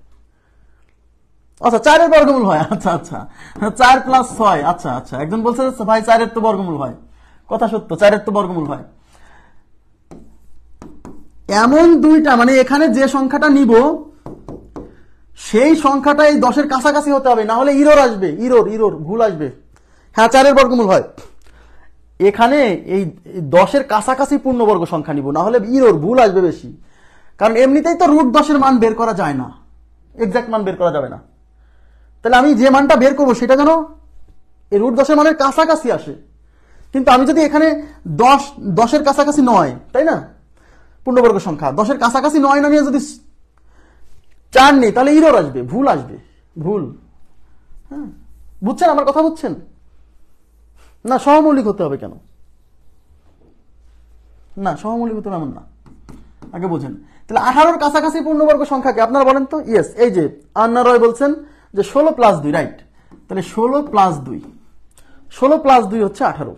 আচ্ছা 4 এর বর্গমূল হয়, আচ্ছা আচ্ছা 4 প্লাস 6, আচ্ছা আচ্ছা। একজন বলছে ভাই 4 এর তো বর্গমূল হয়, কথা সত্য, 4 এর তো বর্গমূল হয়। এমন দুইটা, মানে এখানে যে সংখ্যাটা নিব সেই সংখ্যাটা এই 10 এর কাছাকাছি হতে হবে, না হলে ইরর আসবে, ইরর ভুল আসবে। হ্যাঁ 4 এর বর্গমূল হয়, এখানে এই 10 এর কাছাকাছি পূর্ণবর্গ সংখ্যা নিব, না হলে ইরর ভুল আসবে বেশি। কারণ এমনিতেই তো রুট 10 এর মান বের করা যায় না, এক্সাক্ট মান বের করা যাবে না। তাহলে আমি যে মানটা বের করবো সেটা যেন এই রুট 10 এর মানের কাছাকাছি আসে। কিন্তু আমি যদি এখানে 10 এর কাছাকাছি 9, তাই না, পূর্ণবর্গ সংখ্যা 10 এর কাছাকাছি 9 না নিয়ে যদি 4 নেই, তাহলে ইরর আসবে, ভুল আসবে, ভুল। হ্যাঁ, বুঝছেন আমার কথা? বুঝছেন না? সহমৌলিক হতে হবে কেন? না সহমৌলিক হতে হবে এমন না, আগে বোঝেন। তাহলে 18 এর কাছাকাছি পূর্ণবর্গ সংখ্যাকে আপনারা বলেন তো? ইয়েস, এই যে আন্না রয় বলছেন যে 16 প্লাস 2, রাইট। তাহলে 16 প্লাস 2, 16 প্লাস 2 হচ্ছে 18।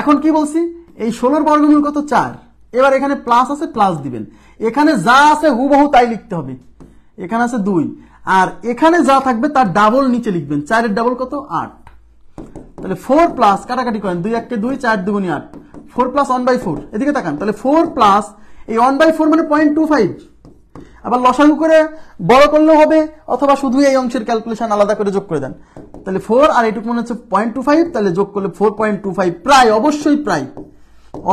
এখন কি বলছি, এই 16 এর বর্গমূল কত? 4। এবার এখানে প্লাস আছে, প্লাস দিবেন, এখানে যা আছে হুবহু তাই লিখতে হবে। এখানে আছে 2, আর এখানে যা থাকবে তার ডাবল নিচে লিখবেন। 4 এর ডাবল কত? 8। তাহলে 4 প্লাস, কাটাকাটি করেন, 2 1 কে 2, 4 2 গুণে 8, 4 প্লাস 1/4, এদিকে তাকান। তাহলে 4 প্লাস এই 1/4 মানে 0.25। আবার লসাগু করে বড় করলেও হবে, অথবা শুধু এই অংশের ক্যালকুলেশন আলাদা করে যোগ করে দেন। তাহলে 4 আর এইটুকু মনে হচ্ছে 0.25, তাহলে যোগ করলে 4.25 প্রায়, অবশ্যই প্রায়,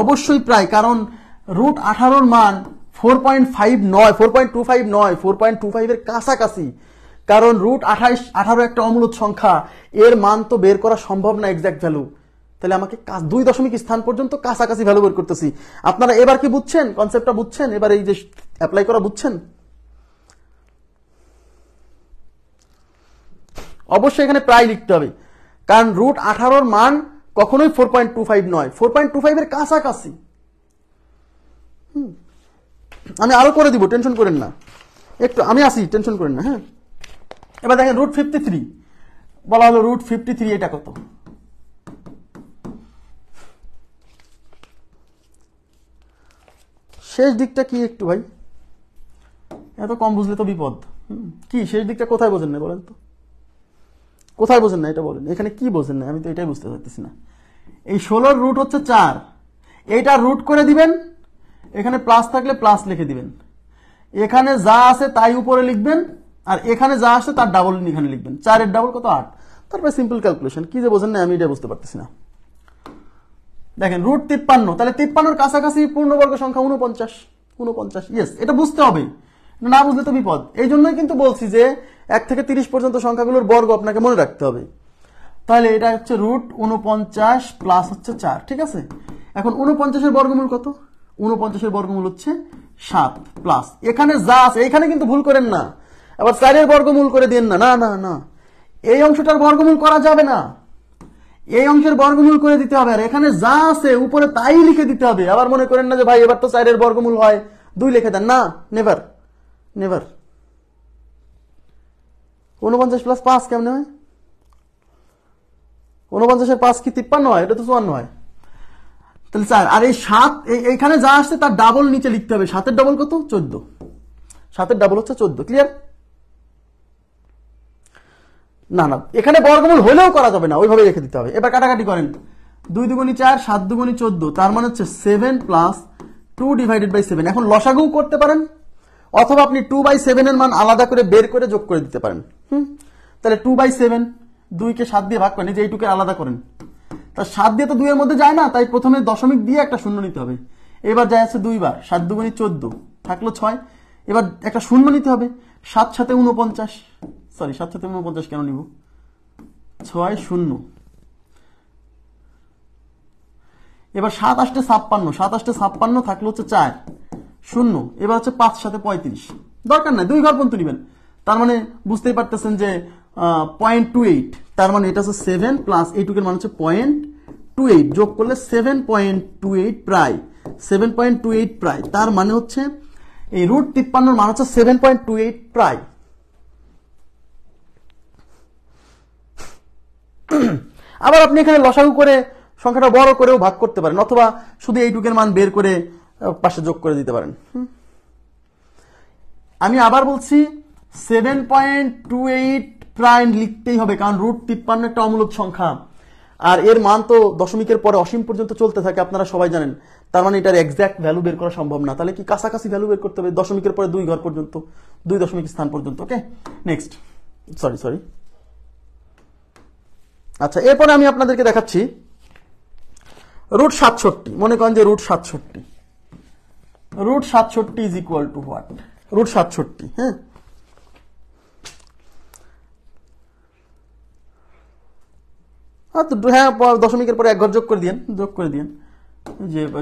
অবশ্যই প্রায়। কারণ রুট 18 মান 4.5 নয়, 4.25 নয়, 4.25 এর কাছাকাছি। কারণ রুট 18 একটা অমূলদ সংখ্যা, এর মান তো বের করা সম্ভব না এক্সাক্ট ভ্যালু। তাহলে আমাকে 2 দশমিক স্থান পর্যন্ত কাছাকাছি ভ্যালু বের করতেছি। আপনারা এবার কি বুঝছেন? কনসেপ্টটা বুঝছেন? এবার এই যে অ্যাপ্লাই করা বুঝছেন? অবশ্যই এখানে প্রায় লিখতে হবে, কারণ রুট 18 মান কখনোই 4.25 নয়, 4.25 এর কাছাকাছি। আমি আরো করে দিব, টেনশন করেন না, একটু আমি আসি, টেনশন করেন না। হ্যাঁ, এবার দেখেন √53 বলা হলো √53 এটা কত? শেষ দিকটা কি একটু ভাই, এত কম বুঝলে তো বিপদ। কি শেষ দিকটা কোথায় বোঝেন না বলেন তো, কোথায় বোঝেন না এটা বলেন, এখানে কি বোঝেন না, আমি তো এটাই বুঝতে পারতেছি না। এই 16 রুট হচ্ছে 4, এইটা রুট করে দিবেন, এখানে প্লাস থাকলে প্লাস লিখে দিবেন, এখানে যা আছে তাই উপরে লিখবেন, আর এখানে যা আসে তার ডাবল এখানে লিখবেন। 4 এর ডাবল কত? 8। তারপরে সিম্পল ক্যালকুলেশন। কি যে বোঝেন না আমি এটা বুঝতে পারতেছি না। দেখেন √53, তাহলে 53 কাছাকাছি পূর্ণবর্গ সংখ্যা 49। ইয়েস, এটা বুঝতে হবে, না বুঝলে তো বিপদ। এই জন্যই কিন্তু বলছি যে 1 থেকে 30 পর্যন্ত সংখ্যাগুলোর বর্গ আপনাকে মনে রাখতে হবে। তাহলে এটা হচ্ছে √49 প্লাস হচ্ছে 4, ঠিক আছে। এখন 49 এর বর্গমূল কত? 49 এর বর্গমূল হচ্ছে 7 প্লাস এখানে যা আছে, এখানে কিন্তু ভুল করেন না, আবার 4 এর বর্গমূল করে দেন না, না না না, এই অংশটার বর্গমূল করা যাবে না, এই অংশের বর্গমূল করে দিতে হবে, আর এখানে যা আছে উপরে তাই লিখে দিতে হবে। আবার মনে করেন না যে ভাই এবার তো 4 এর বর্গমূল হয় 2 লিখে দেন, না, নেভার নেভার। 49 প্লাস 5 কেমনে হয়? 49 এর 5 কি 53 হয়? এটা তো 54 হয়। তাহলে 4 আর এই 7, এইখানে যা আসছে তার ডাবল নিচে লিখতে হবে। 7 এর ডাবল কত? 14। 7 এর ডাবল হচ্ছে 14। ক্লিয়ার? না না, এখানে বর্গমূল হলেও করা যাবে না, ওইভাবে রেখে দিতে হবে। এবার কাটাকাটি করেন, 2 দুগুণী 4, 7 দুগুণী 14, তার মানে হচ্ছে 7 প্লাস 2 ডিভাইডেড বাই 7। এখন লসাগু করতে পারেন, অথবা আপনি 2/7 এর মান আলাদা করে বের করে যোগ করে দিতে পারেন। তাহলে 2/7, 2 কে 7 দিয়ে ভাগ করেন, এই যে এইটুকে আলাদা করেন। তা 7 দিয়ে তো 2 এর মধ্যে যায় না, তাই প্রথমে দশমিক দিয়ে একটা শূন্য নিতে হবে। এবার যায় আছে 2 বার, 7 দুগুণী 14, থাকলো 6। এবার একটা শূন্য নিতে হবে, 7 সাথে 49, সরি 7 সাথে 49 কেন নিব, 6 0। এবার 7 8 56, 7 8 56 থাকলো হচ্ছে 4 0। এবার হচ্ছে 5 সাথে 35, দরকার নাই 2 ঘর পর্যন্ত নিবেন। তার মানে বুঝতেই পারতেছেন যে 0.28, তার মানে এটা হচ্ছে 7 প্লাস এইটুকের মান হচ্ছে 0.28, যোগ করলে 7.28 প্রায় 7.28 প্রায়, তার মানে হচ্ছে এই √53 মান হচ্ছে 7.28 প্রায়। আবার আপনি এখানে লসাগু করে সংখ্যাটা বড় করেও ভাগ করতে পারেন, অথবা শুধু এইটুকের মান বের করে পাশে যোগ করে দিতে পারেন। আমি আবার বলছি 7.28 প্রায় লিখতেই হবে, কারণ √53 একটা অমূলক সংখ্যা, আর এর মান তো দশমিকের পরে অসীম পর্যন্ত চলতে থাকে, আপনারা সবাই জানেন। তার মানে এটার এক্সাক্ট ভ্যালু বের করা সম্ভব না, তাহলে কি কাছাকাছি ভ্যালু বের করতে হবে, দশমিকের পরে 2 ঘর পর্যন্ত, 2 দশমিক স্থান পর্যন্ত। ওকে, নেক্সট। সরি। আচ্ছা, এরপরে আমি আপনাদেরকে দেখাচ্ছি √67। মনে করেন যে √67 ইজ ইকুয়াল টু হোয়াট? √67, হ্যাঁ, হ্যাঁ, দশমিকের পরে 1 ঘর যোগ করে দিয়েন,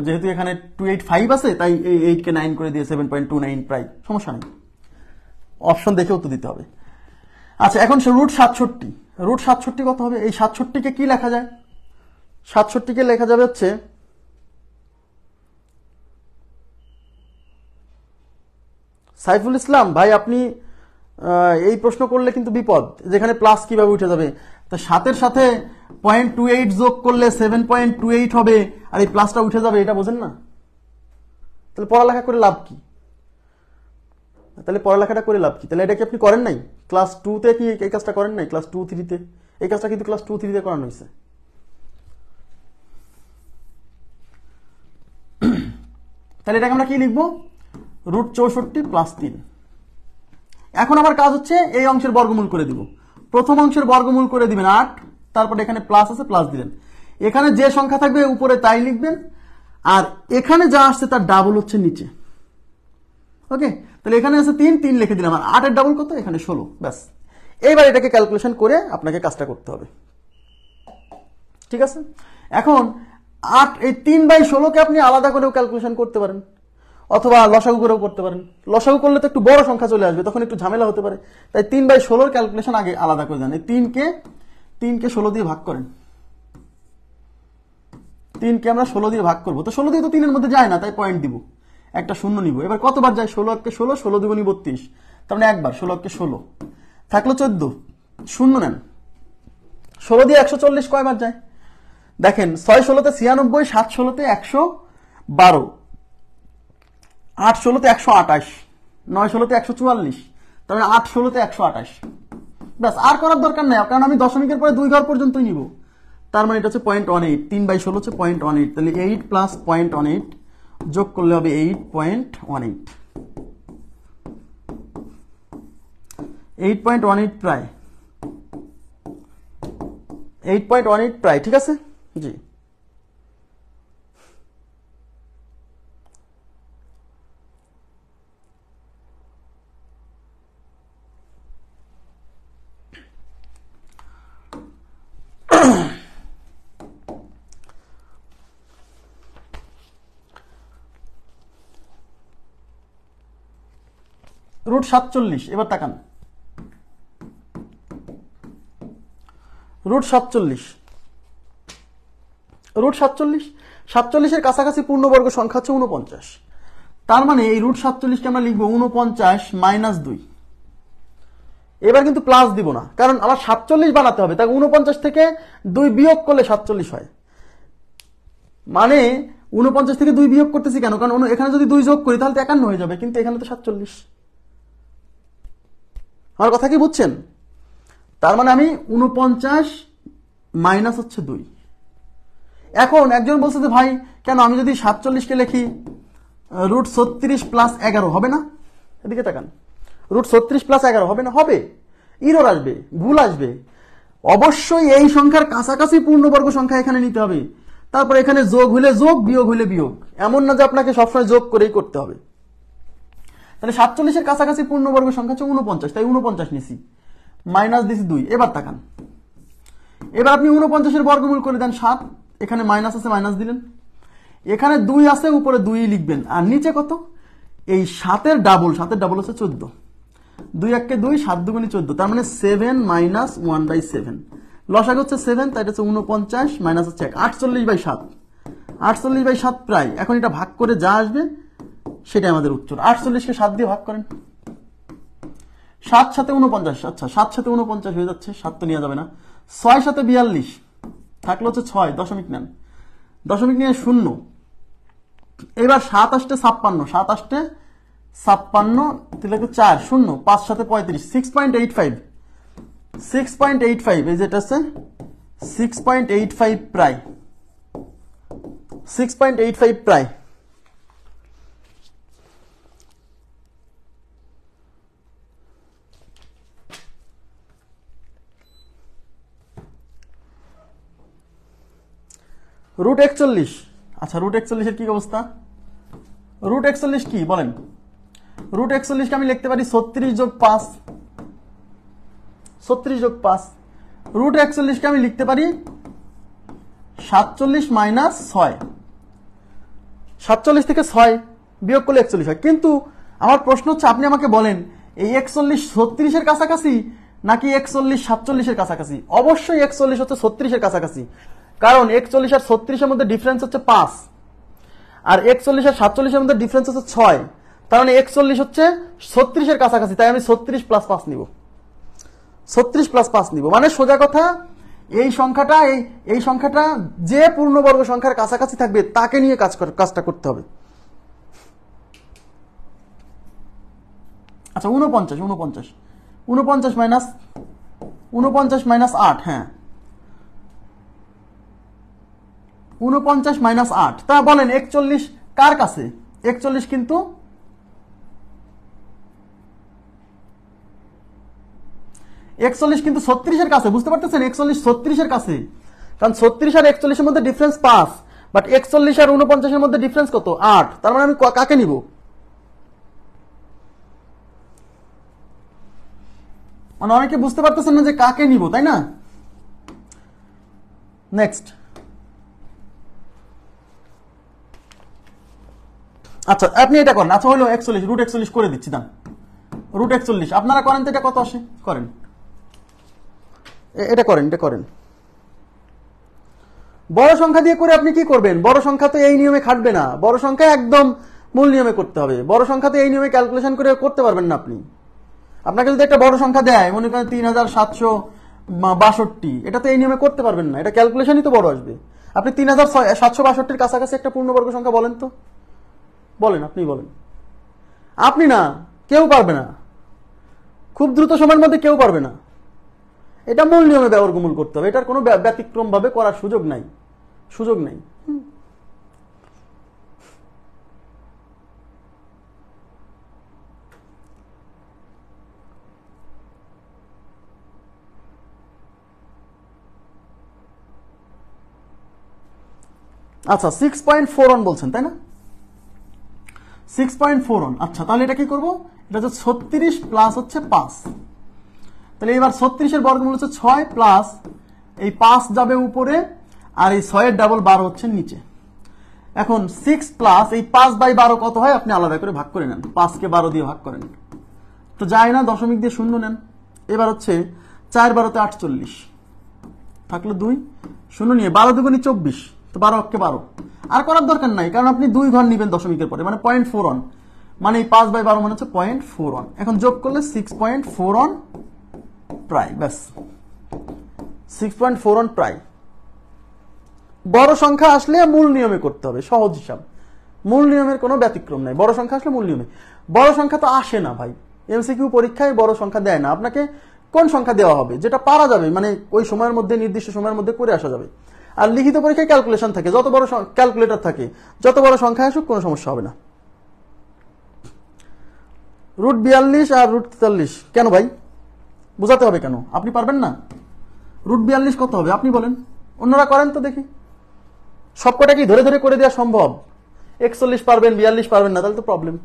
যেহেতু এখানে 285 আছে তাই এই 8 কে 9 করে দিয়ে 7.29 প্রায়, সমস্যা নেই, অপশন দেখে উত্তর দিতে হবে। আচ্ছা, এখন √67 কত হবে? এই 67 কে কি লেখা যায়? 67 কে লেখা যাবে হচ্ছে সাইফুল ইসলাম ভাই, আপনি এই প্রশ্ন করলে কিন্তু বিপদ, যেখানে প্লাস কিভাবে উঠে যাবে। তা 7 এর সাথে 0.28 যোগ করলে 7.28 হবে, আর এই প্লাসটা উঠে যাবে, এটা বোঝেন না? তাহলে পড়ালেখা করে লাভ কি? তাহলে এটা কি আপনি করেন নাই? ক্লাস 2-তে কি এই কাজটা করেন নাই? ক্লাস 2-3-তে এই কাজটা কিন্তু ক্লাস 2-3-তে করানো হয়েছে। তাহলে এটাকে আমরা কি লিখবো? √64 প্লাস 3। এখন আমার কাজ হচ্ছে এই অংশের বর্গমূল করে দিব। প্রথম অংশের বর্গমূল করে দিবেন 8, তারপরে এখানে প্লাস আছে প্লাস দিলেন, এখানে যে সংখ্যা থাকবে উপরে তাই লিখবেন, আর এখানে যা আসছে তার ডাবল হচ্ছে নিচে। ওকে, তাহলে এখানে আছে 3 লিখে দিলাম, আর 8 এর ডাবল কত? এখানে 16। ব্যাস, এইবার এটাকে ক্যালকুলেশন করে আপনাকে কাজটা করতে হবে, ঠিক আছে? এখন 8, এই 3/16 আপনি আলাদা করেও ক্যালকুলেশন করতে পারেন, অথবা লসাগু করেও করতে পারেন। লসাগু করলে তো একটু বড় সংখ্যা চলে আসবে, তখন একটু ঝামেলা হতে পারে, তাই 3/16 ক্যালকুলেশন আগে আলাদা করে দেন। এই 3কে 16 দিয়ে ভাগ করেন, 3কে আমরা 16 দিয়ে ভাগ করবো, তো 16 দিয়ে তো 3 এর মধ্যে যায় না, তাই পয়েন্ট দিব, একটা শূন্য নিব। এবার কতবার যায়? 16 1 কে 16, 16 2 32, তার মানে একবার 16 1 কে 16, থাকলো 14, শূন্য নেন। 16 দিয়ে 140 কয়বার যায় দেখেন, 6 ষোলোতে 96, 7 ষোলোতে 112, 8 ষোলোতে 128, 9 ষোলোতে 144, তাহলে 8 ষোলোতে 128। ব্যাস, আর করার দরকার নেই, কারণ আমি দশমিকের পরে 2 ঘর পর্যন্তই নিব। তার মানে এটা হচ্ছে 0.18, 3/16 হচ্ছে 0.18, তাহলে 8 প্লাস 0.18 যোগ করলে হবে 8.18, 8.18 প্রায়, 8.18 প্রায়, ঠিক আছে জি। রুট 47, এবার তাকান, রুট 47, রুট 47, 47-এর কাছাকাছি পূর্ণবর্গ সংখ্যা হচ্ছে 49। তার মানে এই রুট 47কে আমরা লিখবো 49 মাইনাস 2। এবার কিন্তু প্লাস দিব না, কারণ আমার 47 বানাতে হবে, তাই 49 থেকে 2 বিয়োগ করলে 47 হয়। মানে 49 থেকে 2 বিয়োগ করতেছি কেন, কারণ এখানে যদি 2 যোগ করি তাহলে তো 51 হয়ে যাবে, কিন্তু এখানে তো 47। আমার কথা কি বুঝছেন? তার মানে আমি 49 মাইনাস হচ্ছে 2। এখন একজন বলছে যে ভাই কেন আমি যদি 47কে লিখি রুট 36 প্লাস 11 হবে না? এদিকে তাকান, রুট 36 প্লাস 11 হবে না? হবে, ইরর আসবে, ভুল আসবে। অবশ্যই এই সংখ্যার কাছাকাছি পূর্ণবর্গ সংখ্যা এখানে নিতে হবে, তারপর এখানে যোগ হইলে যোগ, বিয়োগ হইলে বিয়োগ, এমন না যে আপনাকে সবসময় যোগ করেই করতে হবে। তাহলে 47-এর কাছাকাছি পূর্ণবর্গ সংখ্যা হচ্ছে 49, তাই 49 নিছি, মাইনাস দিছি 2। এবার তাকান, এবার আপনি 49-এর বর্গমূল করে দেন 7, এখানে মাইনাস আছে মাইনাস দিলেন, এখানে 2 আছে উপরে 2 লিখবেন, আর নিচে কত? এই 7-এর ডাবল, 7-এর ডাবল হচ্ছে 14, 2 1 2, 7 2 14, তার মানে 7 মাইনাস 1/7, লসাগু হচ্ছে 7, তাই এটা হচ্ছে 49 মাইনাস হচ্ছে 1, 48/7, 48/7 প্রায়। এখন এটা ভাগ করে যা আসবে সেটাই আমাদের উত্তর। 48কে 7 দিয়ে ভাগ করেন, 7 7 49, আচ্ছা 7 7 49 হয়ে যাচ্ছে, 7 তো নেওয়া যাবে না। 6 7 42, থাকলো হচ্ছে 6, দশমিক নেন, দশমিক নিয়ে 0। এবার 7 8 56, 7 8 56, তাহলে 4 0, 5 7 35, 6.85, 6.85, এই যেটা আছে 6.85 প্রায়, 6.85 প্রায়। রুট 41, আচ্ছা রুট 41-এর কি অবস্থা? রুট 41 কি বলেন? রুট 41কে আমি লিখতে পারি 36 যোগ 5, 36 যোগ 5। রুট 41কে আমি লিখতে পারি 47 মাইনাস 6, 47 থেকে 6 বিয়োগ করলে 41 হয়। কিন্তু আমার প্রশ্ন হচ্ছে, আপনি আমাকে বলেন এই 41 36-এর কাছাকাছি নাকি 41 47-এর কাছাকাছি? অবশ্যই 41 হচ্ছে 36-এর কাছাকাছি, কারণ 41 আর 36-এর মধ্যে ডিফারেন্স হচ্ছে 5, আর 41 আর 47-এর মধ্যে ডিফারেন্স হচ্ছে 6, তার মানে 41 হচ্ছে 36-এর কাছাকাছি, তাই আমি 36 প্লাস 5 নিব, 36 প্লাস 5 নিব। মানে সোজা কথা, এই সংখ্যাটা এই সংখ্যাটা যে পূর্ণবর্গ সংখ্যার কাছাকাছি থাকবে তাকে নিয়ে কাজটা করতে হবে। আচ্ছা 49 মাইনাস 8, হ্যাঁ 49 মাইনাস 8, তা বলেন 41 কার কাছে? 41 কিন্তু 36-এর কাছে, বুঝতে পারতেছেন? 41 36-এর কাছে, কারণ 36 আর 41-এর মধ্যে ডিফারেন্স 5, বাট 41 আর 49-এর মধ্যে ডিফারেন্স কত? 8, তার মানে আমি কাকে নিব? মানে অনেকে বুঝতে পারতেছেন না যে কাকে নিব, তাই না? নেক্সট, আচ্ছা আপনি এটা করেন, আচ্ছা হলো 41, রুট 41 করে দিচ্ছি, দাম রুট 41 আপনারা করেন তো, এটা কত আসে করেন, এটা করেন, এটা করেন। বড় সংখ্যা দিয়ে করে আপনি কি করবেন? বড় সংখ্যা তো এই নিয়মে খাটবে না, বড় সংখ্যা একদম মূল নিয়মে করতে হবে। বড় সংখ্যা তো এই নিয়মে ক্যালকুলেশন করে করতে পারবেন না আপনি, আপনাকে যদি একটা বড় সংখ্যা দেয়, মনে করেন 3762, এটা তো এই নিয়মে করতে পারবেন না, এটা ক্যালকুলেশনই তো বড় আসবে। আপনি 3762-র কাছাকাছি একটা পূর্ণবর্গ সংখ্যা বলেন তো, বলেন, আপনি বলেন। আপনি না, কেউ পারবে না, খুব দ্রুত সময়ের মধ্যে কেউ পারবে না। এটা মূল নিয়মে বর্গমূল করতে হবে, এটার কোনো ব্যতিক্রম ভাবে করার সুযোগ নাই, সুযোগ নাই। আচ্ছা 6.41 বলছেন তাই না, 6.41। আচ্ছা তাহলে এটা কি করবো, এটা হচ্ছে 36 প্লাস হচ্ছে 5। তাহলে এবার 36-এর বর্গমূল হচ্ছে 6 প্লাস এই 5 যাবে উপরে, আর এই 6-এর ডাবল 12 হচ্ছে নিচে। এখন 6 প্লাস এই 5/12 কত হয় আপনি আলাদা করে ভাগ করে নেন, 5কে 12 দিয়ে ভাগ করেন, তো যায় না, দশমিক দিয়ে শূন্য নেন। এবার হচ্ছে 4/12 = 48, থাকলো 2, শূন্য নিয়ে 12 দুগুণে 24, তো 12 অক্ষে 12। আর করার দরকার নাই, কারণ আপনি 2 ঘর নিবেন দশমিকের পরে, মানে 0.41, মানে এই 5/12 মানে হচ্ছে 0.41। এখন যোগ করলে 6.41 প্রায়, ব্যাস 6.41 প্রায়। বড় সংখ্যা আসলে মূল নিয়মে করতে হবে, সহজ হিসাব, মূল নিয়মের কোনো ব্যতিক্রম নাই। বড় সংখ্যা আসলে মূল নিয়মে, বড় সংখ্যা তো আসে না ভাই, এমসিকিউ পরীক্ষায় বড় সংখ্যা দেয় না। আপনাকে কোন সংখ্যা দেওয়া হবে যেটা পারা যাবে, মানে ওই সময়ের মধ্যে, নির্দিষ্ট সময়ের মধ্যে করে আসা যাবে। আর লিখিত পরীক্ষায় ক্যালকুলেশন থাকে, যত বড় ক্যালকুলেটর থাকে, যত বড় সংখ্যা আসুক কোনো সমস্যা হবে না। √42 আর √43 কেন ভাই, বোঝাতে হবে কেন, আপনি পারবেন না? √42 কত হবে আপনি বলেন, অন্যরা করেন তো দেখি। সবকটা কি ধরে ধরে করে দেওয়া সম্ভব? 41 পারবেন, 42 পারবেন না, তাহলে তো প্রবলেম।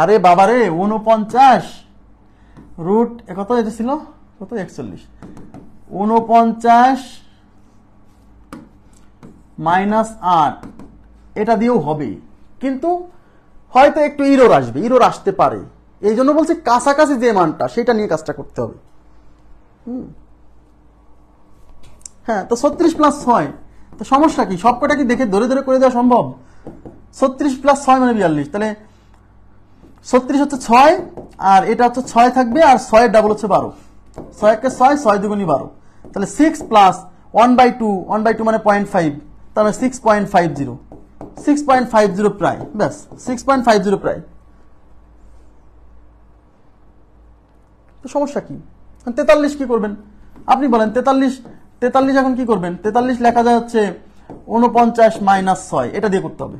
আরে বাবারে 49 রুট কত এটা ছিল, কত 41, 49 মাইনাস 8, এটা দিয়েও হবে, কিন্তু হয়তো একটু ইরোর আসবে, ইরোর আসতে পারে, এই জন্য বলছি কাছাকাছি যে মানটা সেটা নিয়ে কাজটা করতে হবে। হ্যাঁ, তো 36 প্লাস 6, তো সমস্যা কি, সবকটা কি দেখে ধরে ধরে করে দেওয়া সম্ভব? 36 প্লাস 6 মানে 42, তাহলে 36 হচ্ছে 6, আর এটা হচ্ছে 6 থাকবে, আর 6-এর ডাবল হচ্ছে 12, 6 কে 6, 6 দুগুণী 12, তাহলে 6 প্লাস 1/2, 1/2 মানে 0.5, তাহলে 6.50, 6.50 প্রায়, ব্যাস 6.50 প্রায়। তো সমস্যা কি? 43 কি করবেন আপনি বলেন, 43 এখন কি করবেন? 43 লেখা যায় হচ্ছে 49 মাইনাস 6, এটা দিয়ে করতে হবে,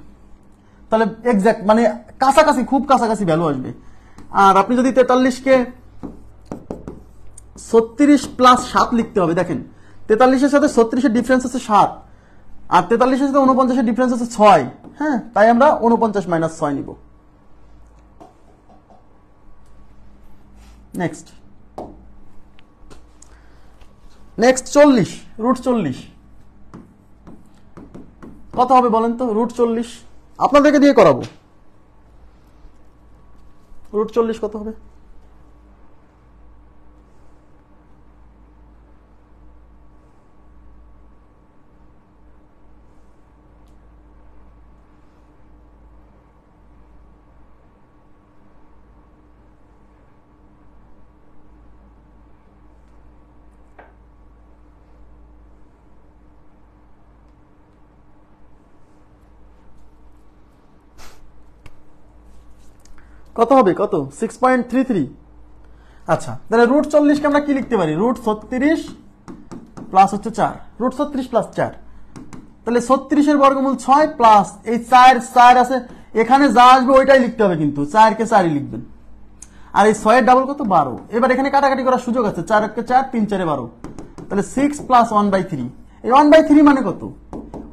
তাহলে এক্সাক্ট মানে কাছাকাছি, খুব কাছাকাছি ভ্যালু আসবে। আর আপনি যদি 43-কে 36 প্লাস 7 লিখতে হবে, দেখেন 43-এর সাথে 36-এর ডিফারেন্স আছে 7, আর 43-এর সাথে 49-এর ডিফারেন্স আছে 6, হ্যাঁ, তাই আমরা 49 মাইনাস 6 নিব। নেক্সট 40, √40 কত হবে বলেন তো? √40 আপনাদেরকে দিয়ে করাবো, √40 কত হবে? কত হবে, কত? 6.33। আচ্ছা, তাহলে √40-কে আমরা কি লিখতে পারি? √36 প্লাস হচ্ছে 4, √36 প্লাস 4, তাহলে 36-এর বর্গমূল 6 প্লাস এই 4 আছে, এখানে যা আসবে ওইটাই লিখতে হবে, কিন্তু 4-কে 4ই লিখবেন, আর এই 6-এর ডাবল কত? 12। এবার এখানে কাটাকাটি করার সুযোগ আছে, 4-কে 4, 3-4-এ 12, তাহলে 6 প্লাস 1/3, এই 1/3 মানে কত?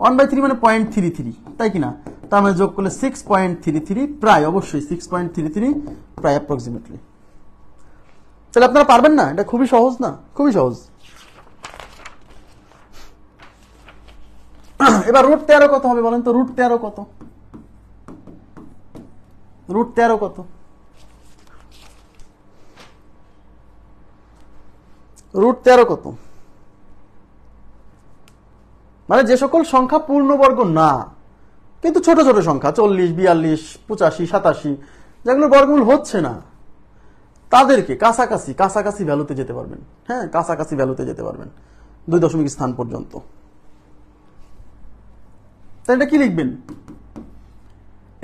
1/3 মানে 0.33, তাই কিনা? তার মানে যোগ করলে 6.33 প্রায়, অবশ্যই 6.33 প্রায় অ্যাপ্রক্সিমেটলি। তাহলে আপনারা পারবেন না? এটা খুবই সহজ না? খুবই সহজ। এবার √13 কত হবে বলেন তো? √13 কত? √13 কত? √13 কত? মানে যে সকল সংখ্যা পূর্ণবর্গ না কিন্তু ছোট ছোট সংখ্যা 40, 42, 85, 87 যেগুলো বর্গমূল হচ্ছে না তাদেরকে কাছাকাছি কাছাকাছি ভ্যালুতে যেতে পারবেন। হ্যাঁ, কাছাকাছি ভ্যালুতে যেতে পারবেন 2 দশমিক স্থান পর্যন্ত। তাই এটা কি লিখবেন?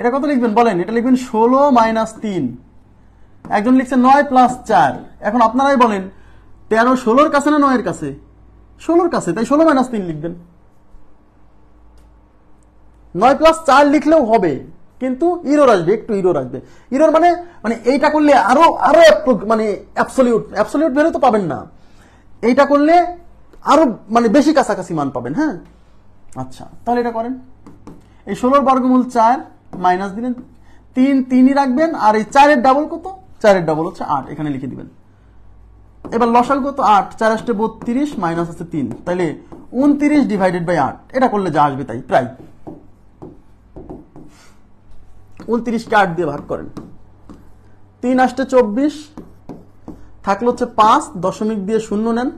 এটা কত লিখবেন বলেন? এটা লিখবেন 16 মাইনাস 3। একজন লিখছে 9 প্লাস 4। এখন আপনারাই বলেন 13 16-র কাছে না 9-এর কাছে? 16-র কাছে, তাই 16 মাইনাস 3 লিখবেন। 9 প্লাস 4 লিখলেও হবে, কিন্তু ইরর আসবে, একটু ইরর আসবে। ইরর মানে মানে এইটা করলে আরো আরো মানে অ্যাবসলিউট ভ্যালু তো পাবেন না, এইটা করলে আরো মানে বেশি কাছাকাছি মান পাবেন। হ্যাঁ, আচ্ছা তাহলে এটা করেন। এই 16-র বর্গমূল 4 মাইনাস দিলেন 3, 3ই রাখবেন, আর এই 4-এর ডাবল কত? 4-এর ডাবল হচ্ছে 8, এখানে লিখে দিবেন। এবার লসাগু কত? 8, 4 আসতে 32 মাইনাস আছে 3, তাহলে 29 ডিভাইডেড বাই 8। এটা করলে যা আসবে তাই, প্রায় 29কে 8 দিয়ে ভাগ করেন। 3 আসতে 24, থাকলো হচ্ছে 5, দশমিক দিয়ে 0 নেন।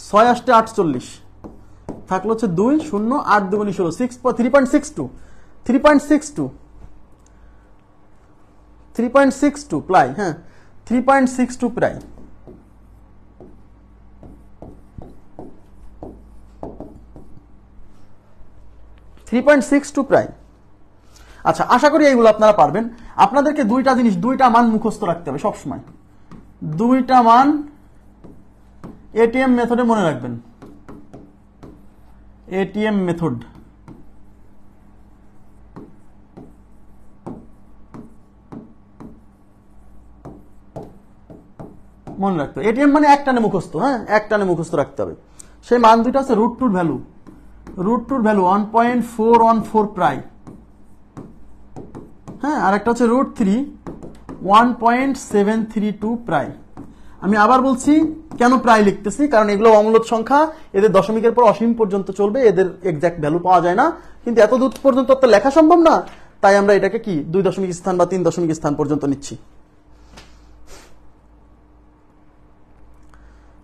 6 আসতে 48, থাকলো হচ্ছে 2, 0, 8 2 16, 3.62 প্রায়। হ্যাঁ, 3.62 প্রায়। প্রায়। আচ্ছা, আশা করি এইগুলো আপনারা পারবেন। আপনাদেরকে দুইটা জিনিস, দুইটা মান মুখস্থ রাখতে হবে সবসময়। দুইটা মান এটিএম মেথডে মনে রাখবেন। এটিএম মেথড, মনে রাখতে হবে। এটিএম মানে একটানে মুখস্থ। হ্যাঁ, একটানে মুখস্থ রাখতে হবে। সেই মান দুইটা আছে রুট টুর ভ্যালু, 1.414 প্রায়। হ্যাঁ, আর একটা হচ্ছে √3 1.732 প্রায়। আমি আবার বলছি কেন প্রায় লিখতেছি, কারণ এগুলো অমূলদ সংখ্যা, এদের দশমিকের পর অসীম পর্যন্ত চলবে, এদের এক্সাক্ট ভ্যালু পাওয়া যায় না, কিন্তু এত দূর পর্যন্ত তো লেখা সম্ভব না, তাই আমরা এটাকে কি 2 দশমিক স্থান বা 3 দশমিক স্থান পর্যন্ত নিচ্ছি।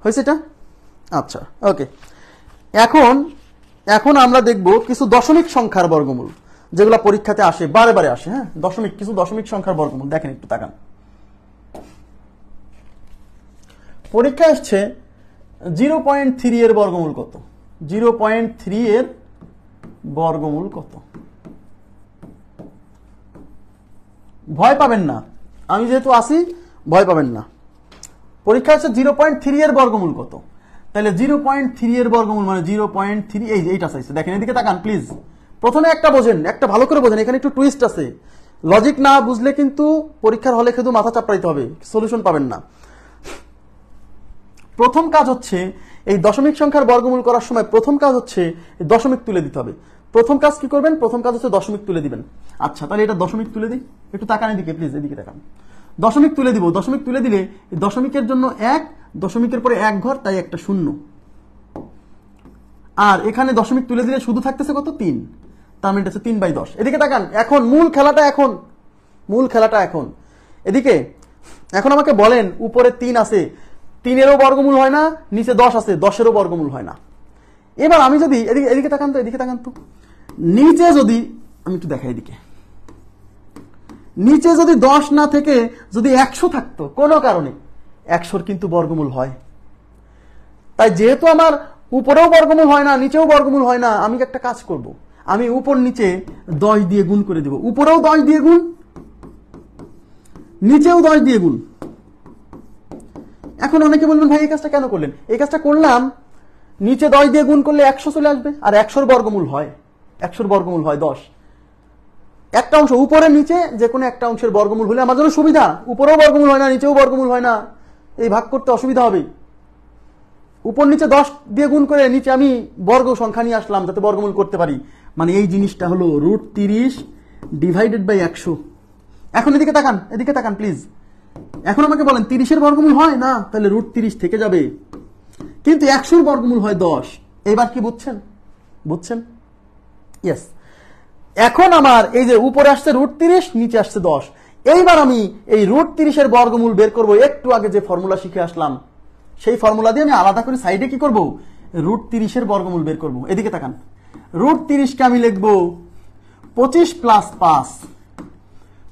হয়েছে এটা? আচ্ছা, ওকে। এখন আমরা দেখব কিছু দশমিক সংখ্যার বর্গমূল, যেগুলো পরীক্ষাতে আসে, বারে বারে আসে। হ্যাঁ, কিছু দশমিক সংখ্যার বর্গমূল দেখেন, একটু তাকান। পরীক্ষা আসছে 0.3 এর বর্গমূল কত? 0.3 এর বর্গমূল কত? ভয় পাবেন না, আমি যেহেতু আসি, ভয় পাবেন না। পরীক্ষা হচ্ছে 0.3 এর বর্গমূল কত? তাহলে 0.3 এর বর্গমূল মানে 0.3, এইটা চাইছে। দেখেন এদিকে তাকান প্লিজ। প্রথমে একটা বোঝেন, একটা ভালো করে বোঝেন, এখানে একটু টুইস্ট আছে। লজিক না বুঝলে কিন্তু পরীক্ষার হলে শুধু মাথা চাপড়াইতে হবে, সলিউশন পাবেন না। প্রথম কাজ হচ্ছে এই দশমিক সংখ্যার বর্গমূল করার সময় প্রথম কাজ হচ্ছে দশমিক তুলে দিতে হবে। প্রথম কাজ কি করবেন? প্রথম কাজ হচ্ছে দশমিক তুলে দিবেন। আচ্ছা, তাহলে এটা দশমিক তুলে দিই। একটু তাকান এদিকে প্লিজ, এদিকে তাকান। দশমিক তুলে দিব। দশমিক তুলে দিলে দশমিকের জন্য 1, দশমিকের পরে 1 ঘর, তাই একটা 0। আর এখানে দশমিক তুলে দিলে শুধু থাকতেছে কত? 3। তার মানে এটা হচ্ছে 3/10। এদিকে তাকান। এখন মূল খেলাটা এখন এদিকে। এখন আমাকে বলেন, উপরে 3 আছে, 3-এরও বর্গমূল হয় না, নিচে 10 আছে, 10-এরও বর্গমূল হয় না। এবার আমি যদি এদিকে তাকান তো, নিচে যদি আমি একটু দেখাই, এদিকে নিচে যদি 10 না থেকে যদি 100 থাকতো কোনো কারণে, 100-র কিন্তু বর্গমূল হয়। তাই যেহেতু আমার উপরেও বর্গমূল হয় না, নিচেও বর্গমূল হয় না, আমি একটা কাজ করব, আমি উপর নিচে 10 দিয়ে গুণ করে দেব। উপরেও 10 দিয়ে গুণ, নিচেও 10 দিয়ে গুণ। এখন অনেকে বলবেন, ভাই এই কাজটা কেন করলেন? এই কাজটা করলাম, নিচে 10 দিয়ে গুণ করলে 100 চলে আসবে, আর 100-র বর্গমূল হয় 10। একটা অংশ উপরে নিচে যে কোনো একটা অংশের বর্গমূল হলে আমার জন্য সুবিধা। উপরেও বর্গমূল হয় না, নিচেও বর্গমূল হয় না, এই ভাগ করতে অসুবিধা হবে। উপর নিচে 10 দিয়ে গুণ করে নিচে আমি বর্গ সংখ্যা নিয়ে আসলাম যাতে বর্গমূল করতে পারি। মানে এই জিনিসটা হলো √30 ডিভাইডেড বাই 100। এখন এদিকে তাকান প্লিজ। এখন আমাকে বলেন 30-এর বর্গমূল হয় না, তাহলে √30 থেকে যাবে, কিন্তু 100-র বর্গমূল হয় 10। এবার কি বুঝছেন? ইয়েস। এখন আমার এই যে উপরে আসছে √30, নিচে আসছে 10। এইবার আমি এই √30-এর বর্গমূল বের করব। একটু আগে যে ফর্মুলা শিখে আসলাম সেই ফর্মুলা দিয়ে আমি আলাদা করে সাইডে কি করব, √30 বর্গমূল বের করব। এদিকে তাকান, √30 কে আমি লিখব 25 প্লাস 5,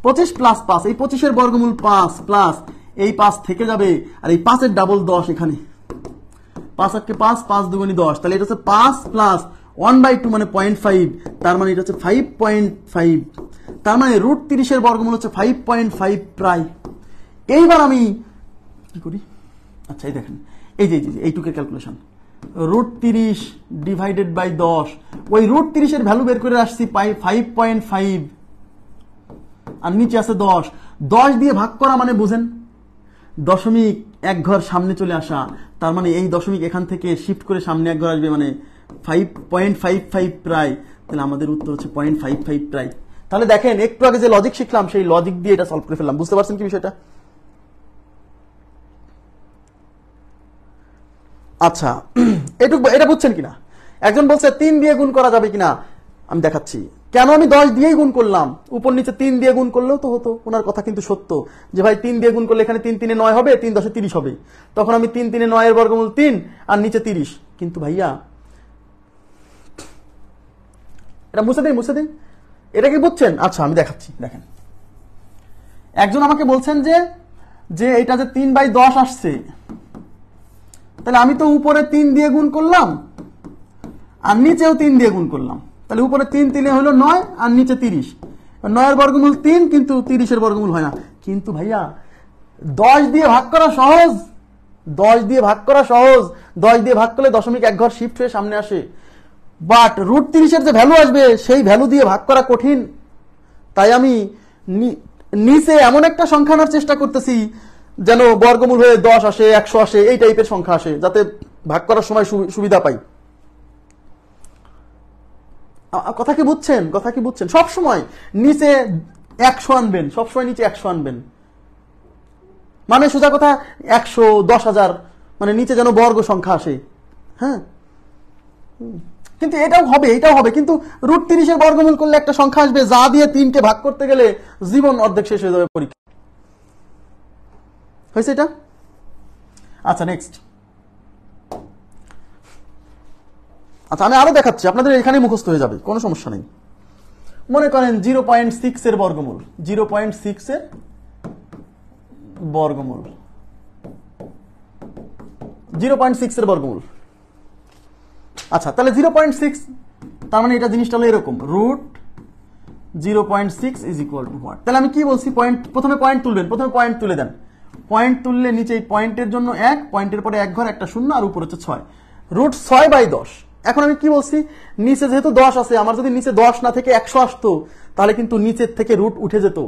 25 প্লাস 5, এই 25 বর্গমূল 5 প্লাস এই 5 থেকে যাবে, আর এই 5 ডাবল 10 এখানে, 5 আর 5, 5 দুগুণী 10, তাহলে এটা হচ্ছে 5 প্লাস 1/2 মানে 0.5, তার মানে এটা হচ্ছে 5.5, তার মানে √30 বর্গমূল হচ্ছে 5.5 প্রায়। এইবার আমি কি করি, আচ্ছা এই দেখেন, এই যে এইটুকের ক্যালকুলেশন, √30 ডিভাইডেড বাই 10, ওই √30 ভ্যালু বের করে আসছি 5.5, আর নিচে আছে 10, 10 দিয়ে ভাগ করা মানে বুঝেন দশমিক এক ঘর সামনে চলে আসা, তার মানে এই দশমিক এখান থেকে শিফট করে সামনে এক ঘর আসবে, মানে 5.55 প্রায়, তাহলে আমাদের উত্তর হচ্ছে 0.55 প্রায়। তাহলে দেখেন একটু আগে যে লজিক শিখলাম সেই লজিক দিয়ে এটা সলভ করে ফেললাম। বুঝতে পারছেন কি বিষয়টা? আচ্ছা, এটা বুঝছেন কিনা? একজন বলছে 3 দিয়ে গুণ করা যাবে কিনা, আমি দেখাচ্ছি। কেন আমি 10 দিয়েই গুণ করলাম, উপর নিচে 3 দিয়ে গুণ করলেও তো হতো। ওনার কথা কিন্তু সত্য যে ভাই 3 দিয়ে গুণ করলে এখানে 3 3 9 হবে, 3 10 30 হবে, তখন আমি 3 3 9 এর বর্গমূল 3 আর নিচে 30। কিন্তু ভাইয়া এটা মুছে দিন, এটা কি বুঝছেন? আচ্ছা আমি দেখাচ্ছি। দেখেন, একজন আমাকে বলছেন যে এটা যে 3/10 আসছে, তাহলে আমি তো উপরে 3 দিয়ে গুণ করলাম আর নিচেও 3 দিয়ে গুণ করলাম, তাহলে উপরে 3 3 হলো 9 আর নিচে 30, 9 এর বর্গমূল 3 কিন্তু 30 এর বর্গমূল হয় না। কিন্তু ভাইয়া 10 দিয়ে ভাগ করা সহজ, 10 দিয়ে ভাগ করা সহজ, 10 দিয়ে ভাগ করলে দশমিক এক ঘর শিফট হয়ে সামনে আসে, বাট √30 যে ভ্যালু আসবে সেই ভ্যালু দিয়ে ভাগ করা কঠিন। তাই আমি নিচে এমন একটা সংখ্যা আনার চেষ্টা করতেছি যেন বর্গমূল হয়ে 10 আসে, 100 আসে, এই টাইপের সংখ্যা আসে, যাতে ভাগ করার সময় সুবিধা পাই। কথা কি বুঝছেন? সব সময় নিচে 100 আনবেন, সবসময় নিচে 100 আনবেন, মানে সোজা কথা 100, 10,000, মানে নিচে যেন বর্গ সংখ্যা আসে। হ্যাঁ, কিন্তু এটাও হবে, কিন্তু √30 বর্গমূল করলে একটা সংখ্যা আসবে যা দিয়ে 3কে ভাগ করতে গেলে জীবন অর্ধেক শেষ হয়ে যাবে পরীক্ষা। হয়েছে এটা? আচ্ছা নেক্সট। আচ্ছা আমি আরো দেখাচ্ছি, আপনাদের এখানে মুখস্থ হয়ে যাবে, কোনো সমস্যা নেই। মনে করেন 0.6 এর বর্গমূল, 0.6 এর বর্গমূল, 0.6 এর বর্গমূল। আচ্ছা তাহলে 0.6, তার মানে এটা জিনিসটা হলো এরকম, √0.6 ইজ ইকুয়াল টু হোয়াট? তাহলে আমি কি বলছি, প্রথমে পয়েন্ট তুলবেন, প্রথমে পয়েন্ট তুলে দেন, পয়েন্ট তুললে নিচে এই পয়েন্টের জন্য 1, পয়েন্টের পরে 1 ঘর একটা শূন্য, আর উপর হচ্ছে 6, √6/10। এখন আমি কি বলছি, নিচে যেহেতু 10 আছে, আমার যদি নিচে 10 না থেকে 100 আসতো তাহলে কিন্তু নিচের থেকে রুট উঠে যেত,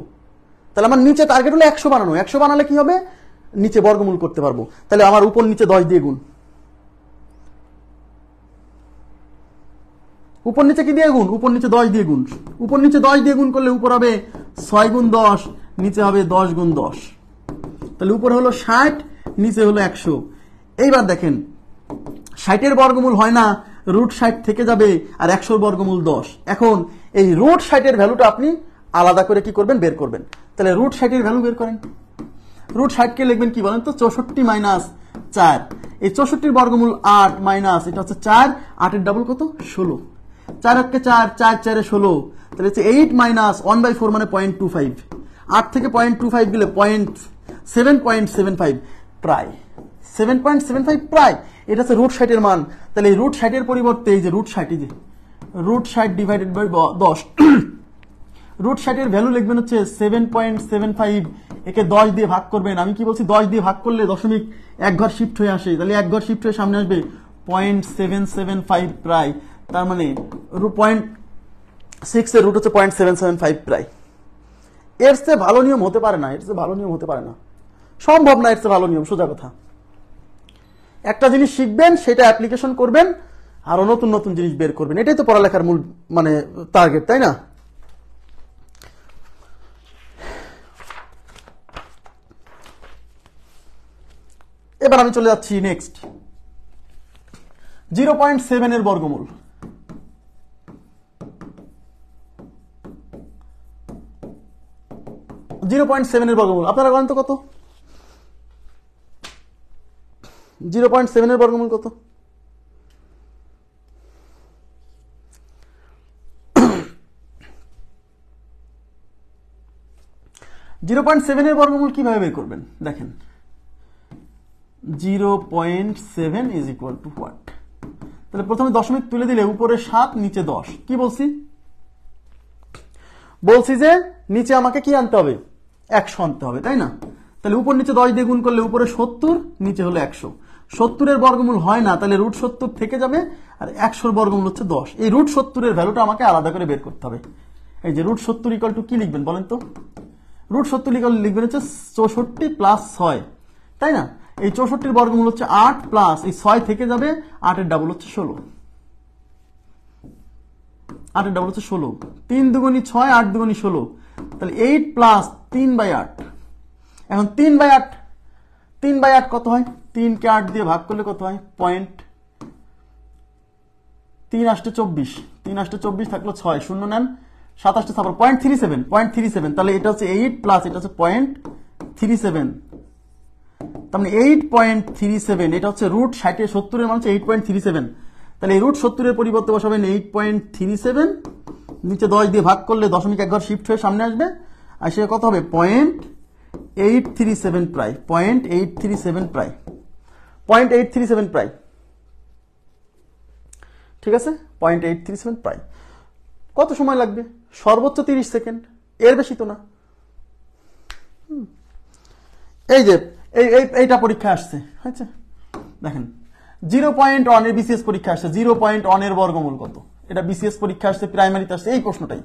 তাহলে আমার নিচে টার্গেট হলো 100 বানানো। 100 বানালে কি হবে, নিচে বর্গমূল করতে পারবো। তাহলে আমার উপর নিচে 10 দিয়ে গুণ, উপর নিচে কি দিয়ে গুণ, উপর নিচে 10 দিয়ে গুণ, উপর নিচে 10 দিয়ে গুণ করলে উপর হবে 6 গুণ 10, নিচে হবে 10 গুণ 10, তাহলে উপর হলো 60, নিচে হলো 100। এইবার দেখেন 60 বর্গমূল হয় না, √60 থেকে যাবে, আর 100 বর্গমূল 10। এখন এই √60 ভ্যালুটা আপনি আলাদা করে কি করবেন, বের করবেন। তাহলে √60 ভ্যালু বের করেন। √60 কে লিখবেন কি বলেন তো, 64 মাইনাস 4, এই 64 বর্গমূল 8 মাইনাস এটা হচ্ছে 4, 8 এর ডাবল কত, 16, 4 একে 4, 4 4 এ 16, তাহলে হচ্ছে 8 মাইনাস 1/4 মানে 0.25, 8 থেকে 0.25 গেলে 7.75 প্রায়, 7.75 প্রায়, এটা হচ্ছে √60 মান। তাহলে এই √60 পরিবর্তে এই যে √60 ডিভাইডেড বাই 10, √60 ভ্যালু লিখবেন হচ্ছে 7.75, একে 10 দিয়ে ভাগ করবেন। আমি কি বলছি, 10 দিয়ে ভাগ করলে দশমিক এক ঘর শিফট হয়ে আসে, তাহলে এক ঘর শিফট হয়ে সামনে আসবে 0.775 প্রায়, তার মানে 0.6 এর রুট হচ্ছে 0.775 প্রায়। এর চেয়ে ভালো নিয়ম হতে পারে না, সম্ভব না এর চেয়ে ভালো নিয়ম, সোজা কথা। একটা জিনিস শিখবেন, সেটা অ্যাপ্লিকেশন করবেন, আরো নতুন নতুন জিনিস বের করবেন, এটাই তো পড়ালেখার মূল মানে টার্গেট, তাই না? এবার আমি চলে যাচ্ছি নেক্সট, 0.7 এর বর্গমূল। আপনারা বলেন তো কত? 0.7 এর বর্গমূল কত? .7 এর বর্গমূল কিভাবে বের করবেন দেখেন 0.7 ইজ ইকুয়াল টু হোয়াট? তাহলে প্রথমে দশমিক তুলে দিলে উপরে 7 নিচে 10। কি বলছি যে নিচে আমাকে কি আনতে হবে 100 আনতে হবে, তাই না? তাহলে উপর নিচে 10 দিয়ে গুণ করলে উপরে 70 নিচে হলো 100। 70 এর বর্গমূল হয় না, তাহলে √70 থেকে যাবে, আর 100 এর বর্গমূল হচ্ছে 10। এই √70 এর ভ্যালুটা আমাকে আলাদা করে বের করতে হবে। এই যে √70 ইকুয়াল টু কি লিখবেন বলেন তো? √70 ইকুয়াল লিখবেন হচ্ছে 64 প্লাস 6, তাই না? এই 64 এর বর্গমূল হচ্ছে 8 প্লাস এই 6 থেকে যাবে, 8 এর ডাবল হচ্ছে 16। 8 এর ডাবল হচ্ছে 16। 3 দুগুণী 6, 8 দুগুণী 16, তাহলে 8 প্লাস 3/8। এখন 3/8 কত হয়? 3 কে 8 দিয়ে ভাগ করলে কত হয়? 3 8 24, 3 8 24 থাকলো 6, শূন্য নেন, 27 ছাপার 0.37, তাহলে এটা হচ্ছে 8 প্লাস এটা হচ্ছে 0.37, তার মানে 8.37। এটা হচ্ছে √60 70 এর মান হচ্ছে 8.37। তাহলে এই √70 এর পরিবর্তে বসাবেন 8.37, নিচে 10 দিয়ে ভাগ করলে দশমিক এক ঘর শিফট হয়ে সামনে আসবে, আর সেটা কত হবে? 0.837 প্রায়, 0.837 প্রায়, 0.837 প্রায়, ঠিক আছে? 0.837 প্রায়। কত সময় লাগবে? সর্বোচ্চ 30 সেকেন্ড, এর বেশি তো না। এই যে এইটা পরীক্ষা আসছে, আচ্ছা দেখেন 0.1 এর বিসিএস পরীক্ষা আসছে, 0.1 এর বর্গমূল কত? এটা বিসিএস পরীক্ষা আসছে, প্রাইমারিতে আসছে এই প্রশ্নটাই।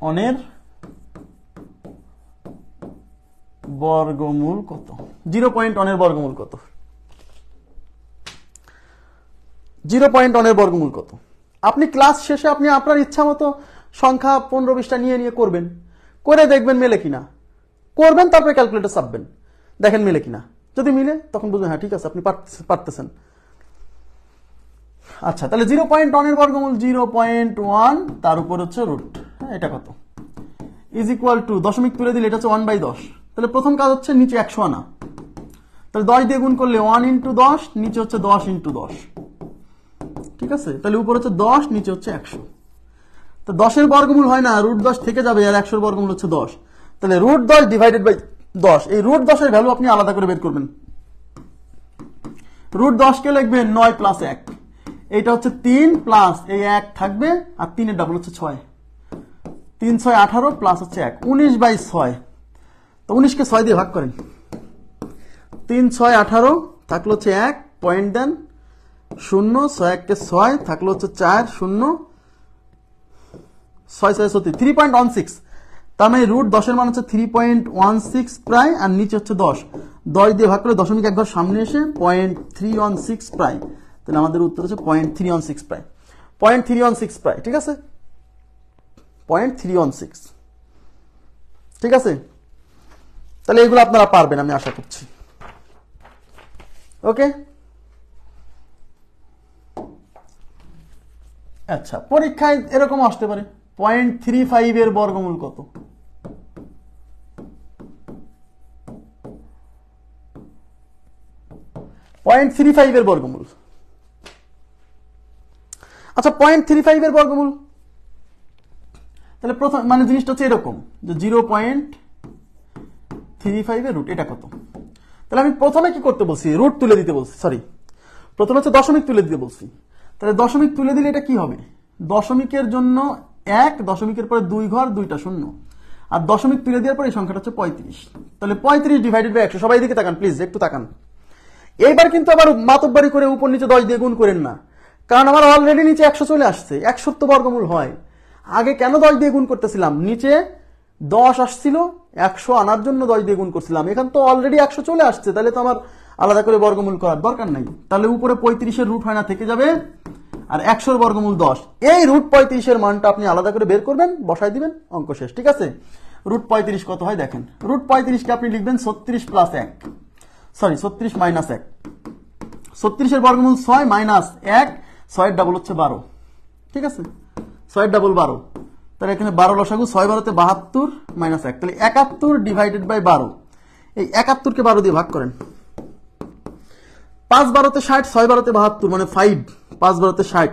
অনের বর্গমূল কত? 0.1 এর বর্গমূল কত? 0.1 এর বর্গমূল কত? আপনি ক্লাস শেষে আপনি আপনার ইচ্ছা মতো সংখ্যা 15-20টা নিয়ে করবেন, করে দেখবেন মেলে কিনা, করবেন তারপরে ক্যালকুলেটর চাপবেন, দেখেন মিলে কিনা। যদি মিলে তখন বুঝবেন হ্যাঁ ঠিক আছে আপনি পারতেছেন। আচ্ছা, তাহলে 0.1 এর বর্গমূল 0.1, তার উপর হচ্ছে রুট, এটা কত? ইজ ইকুয়াল টু, দশমিক তুলে দিলে এটা হচ্ছে 1/10। তাহলে প্রথম কাজ হচ্ছে নিচে 100 আনা, তাহলে 10 দিয়ে গুণ করলে 1 × 10, নিচে হচ্ছে 10 × 10, ঠিক আছে? তাহলে উপর হচ্ছে 10, নিচে হচ্ছে 100। তো 10 এর বর্গমূল হয় না, √10 থেকে যাবে, আর 100 এর বর্গমূল হচ্ছে 10। তাহলে √10 ডিভাইডেড বাই 10, এই √10 এর ভ্যালু আপনি আলাদা করে বের করবেন। √10 কে লিখবেন 9 + 1, এইটা হচ্ছে 3 প্লাস এই 1 থাকবে, আর 3 এর ডাবল হচ্ছে 6, 3 6 18 প্লাস হচ্ছে 1, 19/6। তো 19 কে 6 দিয়ে ভাগ করেন, 3 6 18 থাকলো হচ্ছে 1, পয়েন্ট দেন 0, 6 1 কে 6 থাকলো হচ্ছে 4, 0 6 6 30, 3.16। তার মানে √10 এর মান হচ্ছে 3.16 প্রায়, আর নিচে হচ্ছে 10 দিয়ে ভাগ করে দশমিক এক ঘর সামনে এসে 0.316 প্রায়। তাহলে আমাদের উত্তর হচ্ছে 0.316 প্রায়, 0.316 প্রায়, ঠিক আছে? 0.316, ঠিক আছে? তাহলে এগুলো আপনারা পারবেন আমি আশা করছি। ওকে, আচ্ছা পরীক্ষায় এরকম আসতে পারে 0.35 এর বর্গমূল কত? .35 এর বর্গমূল, আচ্ছা 0.35 এর বর্গমূল, তাহলে প্রথম মানে জিনিসটা হচ্ছে এরকম যে 0.35 এর রুট, এটা কত? তাহলে আমি প্রথমে কি করতে বলছি? রুট তুলে দিতে বলছি, সরি প্রথমে হচ্ছে দশমিক তুলে দিতে বলছি। তাহলে দশমিক তুলে দিলে এটা কি হবে? দশমিকের জন্য 1, দশমিকের পরে 2 ঘর 2টা শূন্য, আর দশমিক তুলে দেওয়ার পরে এই সংখ্যাটা হচ্ছে 35। তাহলে 35 ডিভাইডেড বাই 100, সবাই দিকে তাকান প্লিজ, একটু তাকান। এইবার কিন্তু আবার মাতব্বারি করে উপর নিচে 10 দিয়ে গুণ করেন না, কারণ আমার অলরেডি নিচে 100 চলে আসছে। 100 তো বর্গমূল হয়, আগে কেন 10 দিয়ে গুণ করতেছিলাম? নিচে 10 আসছিল, 100 আনার জন্য 10 দিয়ে গুণ করছিলাম, এখান তো অলরেডি 100 চলে আসছে, তাহলে তো আমার আলাদা করে বর্গমূল করার দরকার নাই। তাহলে উপরে 35 এর রুট হয় না, থেকে যাবে, আর 100 এর বর্গমূল 10। এই √35 এর মানটা আপনি আলাদা করে বের করবেন, বসাই দিবেন, অঙ্ক শেষ, ঠিক আছে? √35 কত হয় দেখেন, √35 কে আপনি লিখবেন 36 + 1, সরি 36 - 1, 36 এর বর্গমূল 6 মাইনাস 1, 6 এর ডাবল হচ্ছে 12, ঠিক আছে? 6 এর ডাবল 12, তাহলে এখানে 12 লসাগু, 6 12 তে 72 - 1, তাহলে 71 ডিভাইডেড বাই 12। এই 71 কে 12 দিয়ে ভাগ করেন, 5 12 60, 6 12 72, মানে 5 5 12 60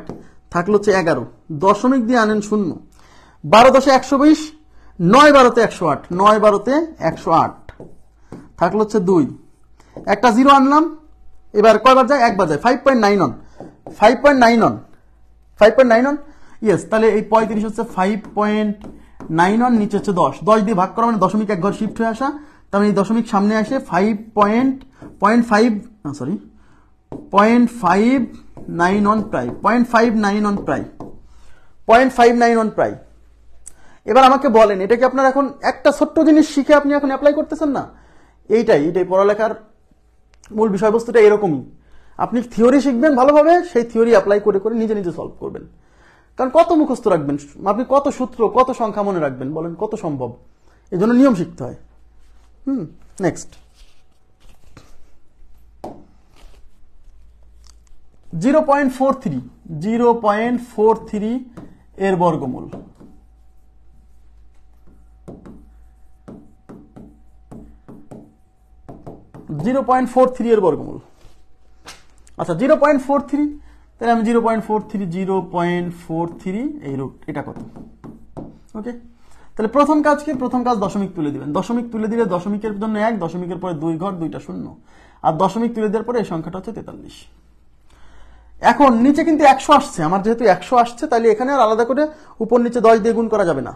থাকলো হচ্ছে 11, দশমিক দিয়ে আনেন 0, 12 10 120, 9 12 108, 9 12 108 থাকলো হচ্ছে 2, একটা 0 আনলাম, এবার কয়বার যায়, একবার যায়, 5.9 5.9 5.9 ইয়েস, তাহলে এই 35 হচ্ছে 5.9, নিচে হচ্ছে 10, 10 দিয়ে ভাগ করা মানে দশমিক এক ঘর শিফট হয়ে আসা, তার মানে এই দশমিক সামনে আসে 0.591 প্রায় 0.591 প্রায় 0.591 প্রায়। এবার আমাকে বলেন, এটা কি আপনার এখন একটা ছোট্ট জিনিস শিখে আপনি এখন অ্যাপ্লাই করতেছেন না? এইটাই পড়ালেখার মূল বিষয়বস্তুটা এরকমই। আপনি থিওরি শিখবেন ভালোভাবে, সেই থিওরি অ্যাপ্লাই করে করে নিজে নিজে সলভ করবেন। কারণ কত মুখস্থ রাখবেন আপনি, কত সূত্র, কত সংখ্যা মনে রাখবেন বলেন, কত সম্ভব? এই জন্য নিয়ম শিখতে হয়। নেক্সট 0.43 এর বর্গমূল। এর বর্গমূল। আচ্ছা 0.43, তাহলে আমি 0.43 এই রুট, এটা কত? ওকে, তাহলে প্রথম কাজ কি? প্রথম কাজ দশমিক তুলে দিবেন। দশমিক তুলে দিলে দশমিকের জন্য 1, দশমিকের পরে 2 ঘর, 2টা 0, আর দশমিক তুলে দেওয়ার পরে এই সংখ্যাটা হচ্ছে 43। এখন নিচে কিন্তু 100 আসছে, আমার যেহেতু 100 আসছে, তাহলে এখানে আর আলাদা করে উপর নিচে 10 দিয়ে গুণ করা যাবে না।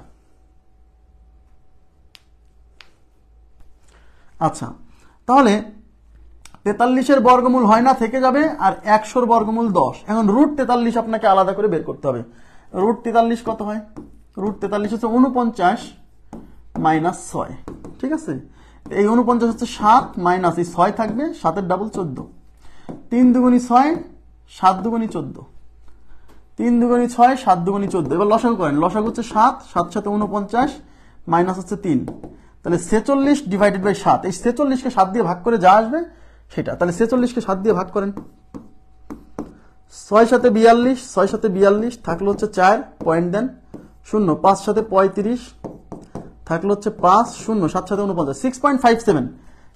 আচ্ছা, তাহলে 43-এর বর্গমূল হয় না, থেকে যাবে, আর 100-র বর্গমূল 10। এখন রুট 43 আপনাকে আলাদা করে বের করতে হবে। রুট 43 কত হয়? রুট 43 হচ্ছে 49 মাইনাস 6, ঠিক আছে? এই 49 হচ্ছে 7 মাইনাস এই 6 থাকবে, 7-এর ডাবল 14, 3 দুগুণী 6, 7 দুগুণী 14, 3 দুগুণী 6, 7 দুগুণী 14। এবার লসাগু করেন, লসাগু হচ্ছে 7, 7 সাথে 49 মাইনাস হচ্ছে 3, তাহলে 46 ডিভাইডেড বাই 7। এই 46-কে 7 দিয়ে ভাগ করে যা আসবে সেটা, তাহলে 46-কে 7 দিয়ে ভাগ করেন, 6 সাথে 42, 6 সাথে 42 থাকলো হচ্ছে 4, পয়েন্ট দেন 0, 5 সাথে 35 থাকলো হচ্ছে 5, 0, 7 সাথে 49, 6.57,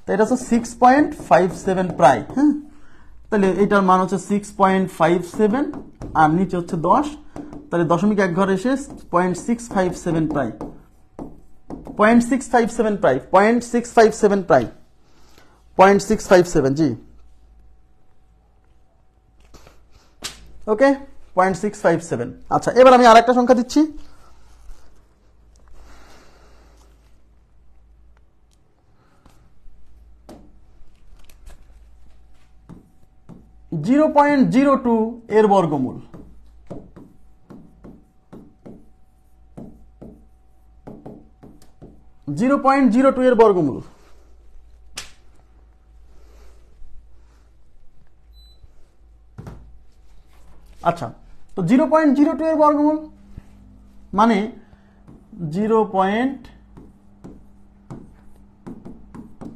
তাই এটা হচ্ছে 6.57 প্রায়। হ্যাঁ, তাহলে এটার মান হচ্ছে 6.57, আর নিচে হচ্ছে 10, তাহলে দশমিক এক ঘর এসে 0.657 প্রায়, 0.657 প্রায়, 0.657 প্রায়, 0.657। জি ওকে, 0.657। আচ্ছা, এবার আমি আরেকটা সংখ্যা দিচ্ছি। (0.02) এর বর্গমূল। (0.02) এর বর্গমূল। আচ্ছা, তো 0.02 এর বর্গমূল মানে 0.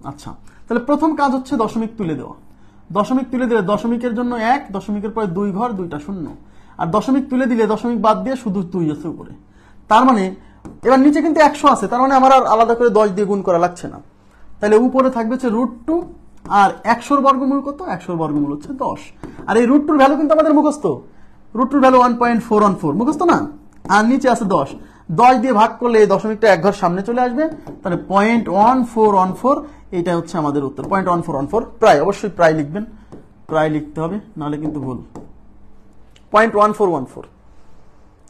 আচ্ছা, তাহলে প্রথম কাজ হচ্ছে দশমিক তুলে দেওয়া। দশমিক তুলে দিলে দশমিকের জন্য 1, দশমিকের পরে 2 ঘর, 2টা 0, আর দশমিক তুলে দিলে দশমিক বাদ দিয়ে শুধু 2 আছে উপরে। তার মানে এবার নিচে কিন্তু 100 আছে, তার মানে আমার আর আলাদা করে 10 দিয়ে গুণ করা লাগছে না। তাহলে উপরে থাকবে হচ্ছে √2, আর 100-র বর্গমূল কত? 100-র বর্গমূল হচ্ছে 10। আর এই √2-র ভ্যালু কিন্তু আমাদের মুখস্থ, √2-র ভ্যালু 1.414, মুখস্থ না? আর নিচে আছে 10, 10 দিয়ে ভাগ করলে এই দশমিকটা এক ঘর সামনে চলে আসবে, তাহলে 0.1414, এটা হচ্ছে আমাদের উত্তর। 0.1414 প্রায়, অবশ্যই প্রায় লিখবেন, প্রায় লিখতে হবে, নাহলে কিন্তু ভুল। 0.1414।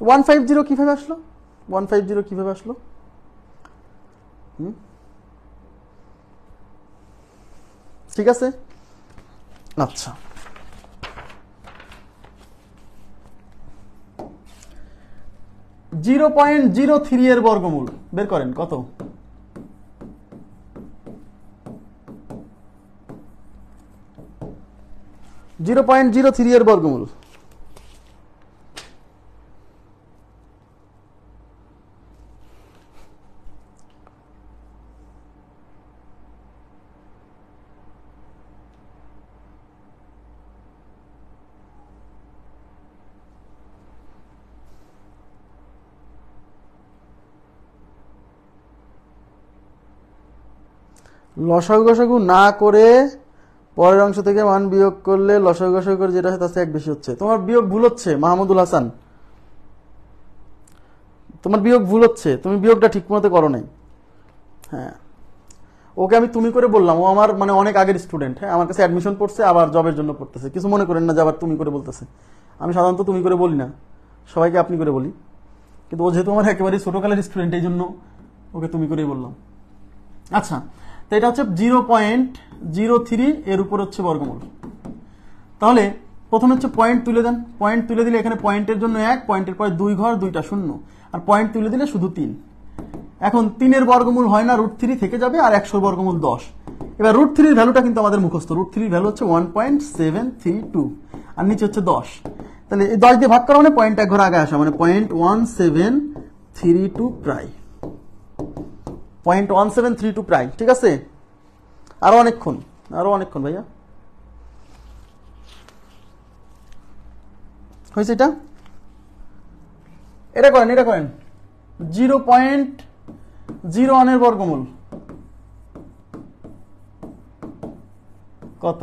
150 কিভাবে আসলো? 150 কিভাবে আসলো? ঠিক আছে, আচ্ছা। (0.03) এর বর্গমূল বের করেন, কত? (0.03) এর বর্গমূল। লসাগু গসাগু না করে পরের অংশ থেকে মান বিয়োগ করলে লসাগু গসাগু করে যেটা হয় তার চেয়ে এক বেশি হচ্ছে। তোমার বিয়োগ ভুল হচ্ছে মাহমুদুল হাসান, তোমার বিয়োগ ভুল হচ্ছে, তুমি বিয়োগটা ঠিক মতো করো নাই। হ্যাঁ, ওকে আমি তুমি করে বললাম, ও আমার মানে অনেক আগের স্টুডেন্ট। হ্যাঁ, আমার কাছে অ্যাডমিশন পড়ছে, আবার জবের জন্য পড়তেছে। কিছু মনে করেন না যে আবার তুমি করে বলতেছে। আমি সাধারণত তুমি করে বলি না, সবাইকে আপনি করে বলি, কিন্তু ও যেহেতু আমার একেবারে ছোটকালের স্টুডেন্ট, এই জন্য ওকে তুমি করেই বললাম। আচ্ছা, তো এটা হচ্ছে 0.03 এর উপর হচ্ছে বর্গমূল। তাহলে প্রথমে হচ্ছে পয়েন্ট তুলে দেন। পয়েন্ট তুলে দিলে এখানে পয়েন্টের জন্য 1, পয়েন্টের পরে 2 ঘর, 2টা শূন্য, আর পয়েন্ট তুলে দিলে শুধু 3। এখন 3-এর বর্গমূল হয় না, √3 থেকে যাবে, আর 100 বর্গমূল 10। এবার √3-এর ভ্যালুটা কিন্তু আমাদের মুখস্থ। √3-এর ভ্যালু হচ্ছে 1.732, আর নিচে হচ্ছে 10। তাহলে এই 10 দিয়ে ভাগ করা মানে পয়েন্ট এক ঘর আগে আসা, মানে 0.1732 প্রায়, 0.1732 প্রায়। ঠিক আছে, আরো অনেকক্ষণ ভাইয়া হয়েছে। এটা করেন 0.01 বর্গমূল কত?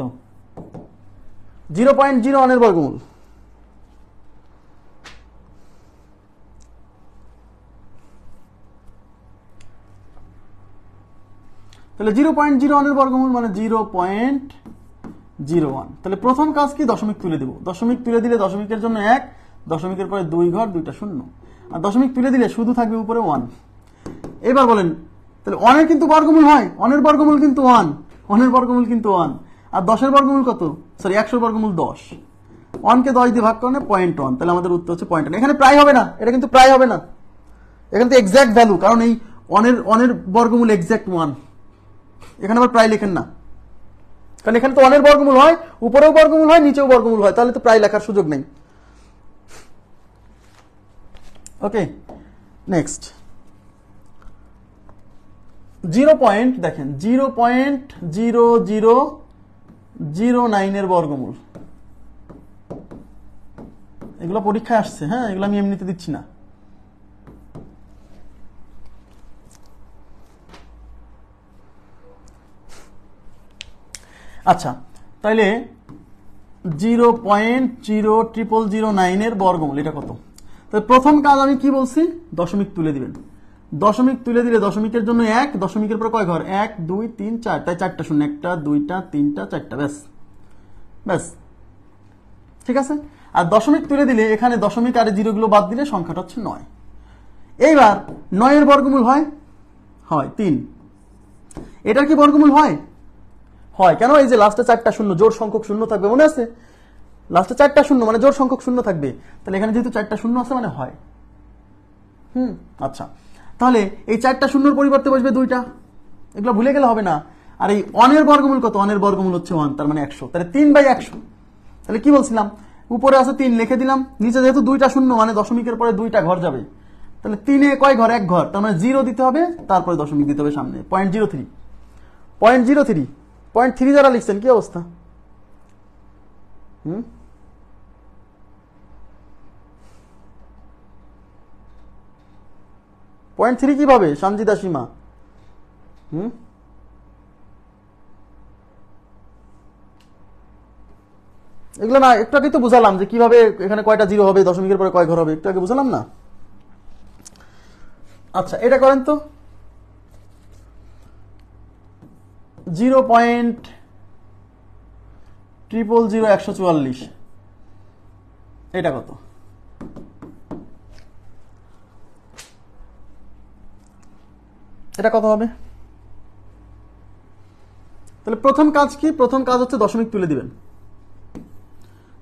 0.01 বর্গমূল তাহলে 0.01 বর্গমূল মানে 0.01। তাহলে প্রথম কাজ কি, দশমিক তুলে দেব। দশমিক তুলে দিলে দশমিকের জন্য 1, দশমিকের পরে 2 ঘর, 2টা শূন্য, আর দশমিক তুলে দিলে শুধু থাকবে উপরে 1। এবার বলেন, তাহলে 1-এর কিন্তু বর্গমূল হয়, 1-এর বর্গমূল কিন্তু 1, 1-এর বর্গমূল কিন্তু 1, আর 10-এর বর্গমূল কত? সরি, 100-এর বর্গমূল 10। 1-কে 10 দিয়ে ভাগ করলে 0.1, তাহলে আমাদের উত্তর হচ্ছে 0.1। এখানে প্রায় হবে না, এটা কিন্তু প্রায় হবে না, এখানে তো এক্সাক্ট ভ্যালু, কারণ এই 1-এর বর্গমূল এক্সাক্ট 1। এখানে আবার প্রায় লেখেন না, কারণ এখানে তো 1-এর বর্গমূল হয়, উপরেও বর্গমূল হয়, নিচেও বর্গমূল হয়, তাহলে তো প্রায় লেখার সুযোগ নেই। ওকে, নেক্সট 0.0009 বর্গমূল। এগুলো পরীক্ষায় আসছে, হ্যাঁ, এগুলো আমি এমনিতে দিচ্ছি না। আচ্ছা, তাইলে 0.00009 বর্গমূল এটা কত? তাহলে প্রথম কাজ আমি কি বলছি, দশমিক তুলে দিবেন। দশমিক তুলে দিলে দশমিকের জন্য 1, দশমিকের পর কয় ঘর? 1, 2, 3, 4, তাই 4টা শূন্য, 1টা 2টা 3টা 4টা, ব্যাস। ঠিক আছে, আর দশমিক তুলে দিলে এখানে দশমিক আর জিরোগুলো বাদ দিলে সংখ্যাটা হচ্ছে 9। এইবার 9-এর বর্গমূল হয় 3। এটার কি বর্গমূল হয়? কেন? এই যে লাস্টে 4টা শূন্য, জোড় সংখ্যক শূন্য থাকবে, মনে আছে? লাস্টে 4টা শূন্য মানে জোড় সংখ্যক শূন্য থাকবে, তাহলে এখানে যেহেতু 4টা শূন্য আছে মানে হয়। আচ্ছা, তাহলে এই 4টা শূন্যর পরিবর্তে বসবে 2টা, এগুলো ভুলে গেলে হবে না। আর এই 1-এর বর্গমূল কত? 1-এর বর্গমূল হচ্ছে 1, তার মানে 100, তাহলে 3/100। তাহলে কি বলছিলাম, উপরে আছে 3 লিখে দিলাম, নিচে যেহেতু 2টা শূন্য মানে দশমিকের পরে 2টা ঘর যাবে, তাহলে 3-এ কয় ঘর? 1 ঘর, তার মানে 0 দিতে হবে, তারপরে দশমিক দিতে হবে সামনে। 0.03, 0.3 যারা লিখছেন কি অবস্থা? 0.3 কিভাবে সঞ্জিদা সীমা? এগুলো না, একটু আগে তো বুঝালাম যে কিভাবে এখানে কয়টা জিরো হবে, দশমিকের পরে কয় ঘর হবে, একটু আগে বুঝালাম না? আচ্ছা, এটা করেন তো, 0.000144, এটা কত? এটা কত হবে? তাহলে প্রথম কাজ কি? প্রথম কাজ হচ্ছে দশমিক তুলে দিবেন।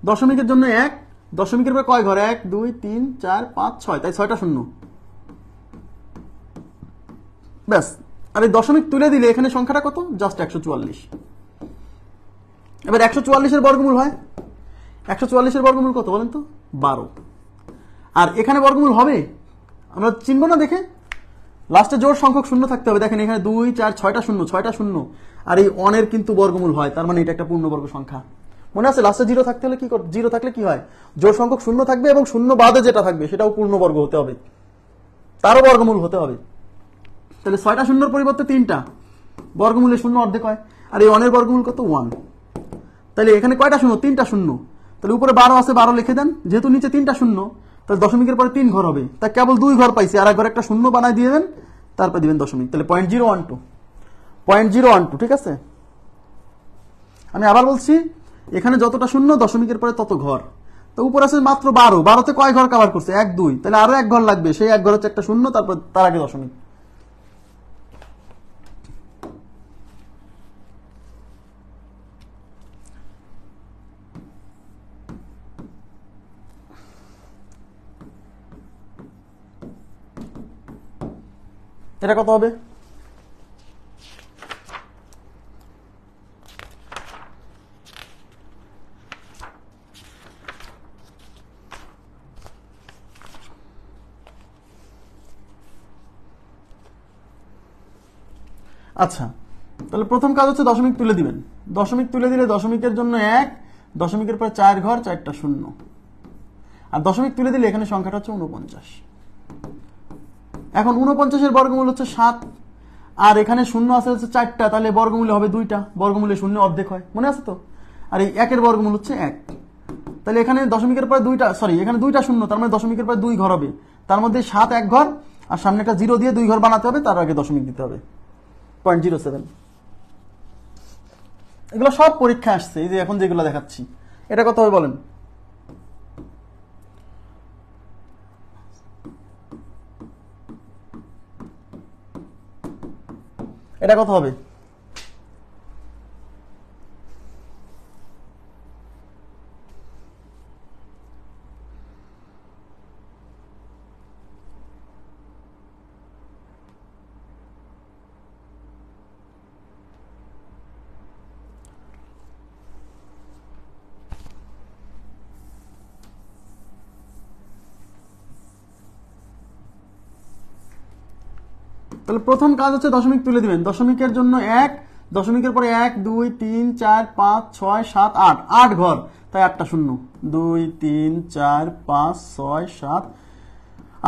দশমিকের জন্য 1, দশমিকের পর কয় ঘর? 1, 2, 3, 4, 5, 6, তাই 6টা শূন্য, ব্যাস। আর এই দশমিক তুলে দিলে এখানে সংখ্যাটা কত? জাস্ট 144। এবার 144-এর বর্গমূল হয়, 144-এর বর্গমূল কত বলেন তো? 12। আর এখানে বর্গমূল হবে, আমরা চিনব না দেখে, লাস্টে জোড় সংখ্যক শূন্য থাকতে হবে। দেখেন এখানে 2, 4, 6টা শূন্য, 6টা শূন্য, আর এই 1-এর কিন্তু বর্গমূল হয়, তার মানে এটা একটা পূর্ণবর্গ সংখ্যা। মনে আছে লাস্টে 0 থাকতে হলে কি? 0 থাকলে কি হয়? জোড় সংখ্যক শূন্য থাকবে এবং শূন্য বাদে যেটা থাকবে সেটাও পূর্ণবর্গ হতে হবে, তারও বর্গমূল হতে হবে। তাহলে 6টা শূন্যর পরিবর্তে 3টা, বর্গমূলে শূন্য অর্ধেক হয়। আর এই 1-এর বর্গমূল কত? 1। তাহলে এখানে কয়টা শূন্য? 3টা শূন্য। তাহলে উপরে 12 আছে, 12 লিখে দেন। যেহেতু নিচে 3টা শূন্য, তাহলে দশমিকের পরে 3 ঘর হবে, তা কেবল 2 ঘর পাইছি, আর এক ঘরে একটা শূন্য বানাই দিয়ে দেবেন, তারপর দিবেন দশমিক। তাহলে 0.012, ঠিক আছে। আমি আবার বলছি, এখানে যতটা শূন্য দশমিকের পরে তত ঘর। তো উপর আছে মাত্র 12, 12তে কয় ঘর কভার করছে? 1 2, তাহলে আরো 1 ঘর লাগবে, সেই 1 ঘর হচ্ছে একটা শূন্য, তারপর তার আগে দশমিক। এটা কত হবে? আচ্ছা, তাহলে প্রথম কাজ হচ্ছে দশমিক তুলে দিবেন। দশমিক তুলে দিলে দশমিকের জন্য 1, দশমিকের পরে 4 ঘর, 4টা শূন্য। আর দশমিক তুলে দিলে এখানে সংখ্যাটা হচ্ছে 49। এখন 49-এর বর্গমূল হচ্ছে 7, আর এখানে শূন্য আছে হচ্ছে 4টা, তাহলে বর্গমূলে হবে 2টা, বর্গমূলে শূন্য অর্ধেক হয়, মনে আছে তো। আর এই 1-এর বর্গমূল হচ্ছে 1। তাহলে এখানে দশমিকের পরে 2টা, সরি এখানে 2টা শূন্য, তার মানে দশমিকের পরে 2 ঘর হবে, তার মধ্যে 7 1 ঘর, আর সামনে একটা 0 দিয়ে 2 ঘর বানাতে হবে, তার আগে দশমিক দিতে হবে। 0.07। এগুলো সব পরীক্ষা আসছে, এই যে এখন যেগুলো দেখাচ্ছি। এটা কত হবে বলেন? এটা কত হবে? তাহলে প্রথম কাজ হচ্ছে দশমিক তুলে দিবেন। দশমিকের জন্য 1, দশমিকের পরে 1 2 3 4 5 6 7 8, 8 ঘর, তাই 8টা শূন্য। 2 3 4 5 6 7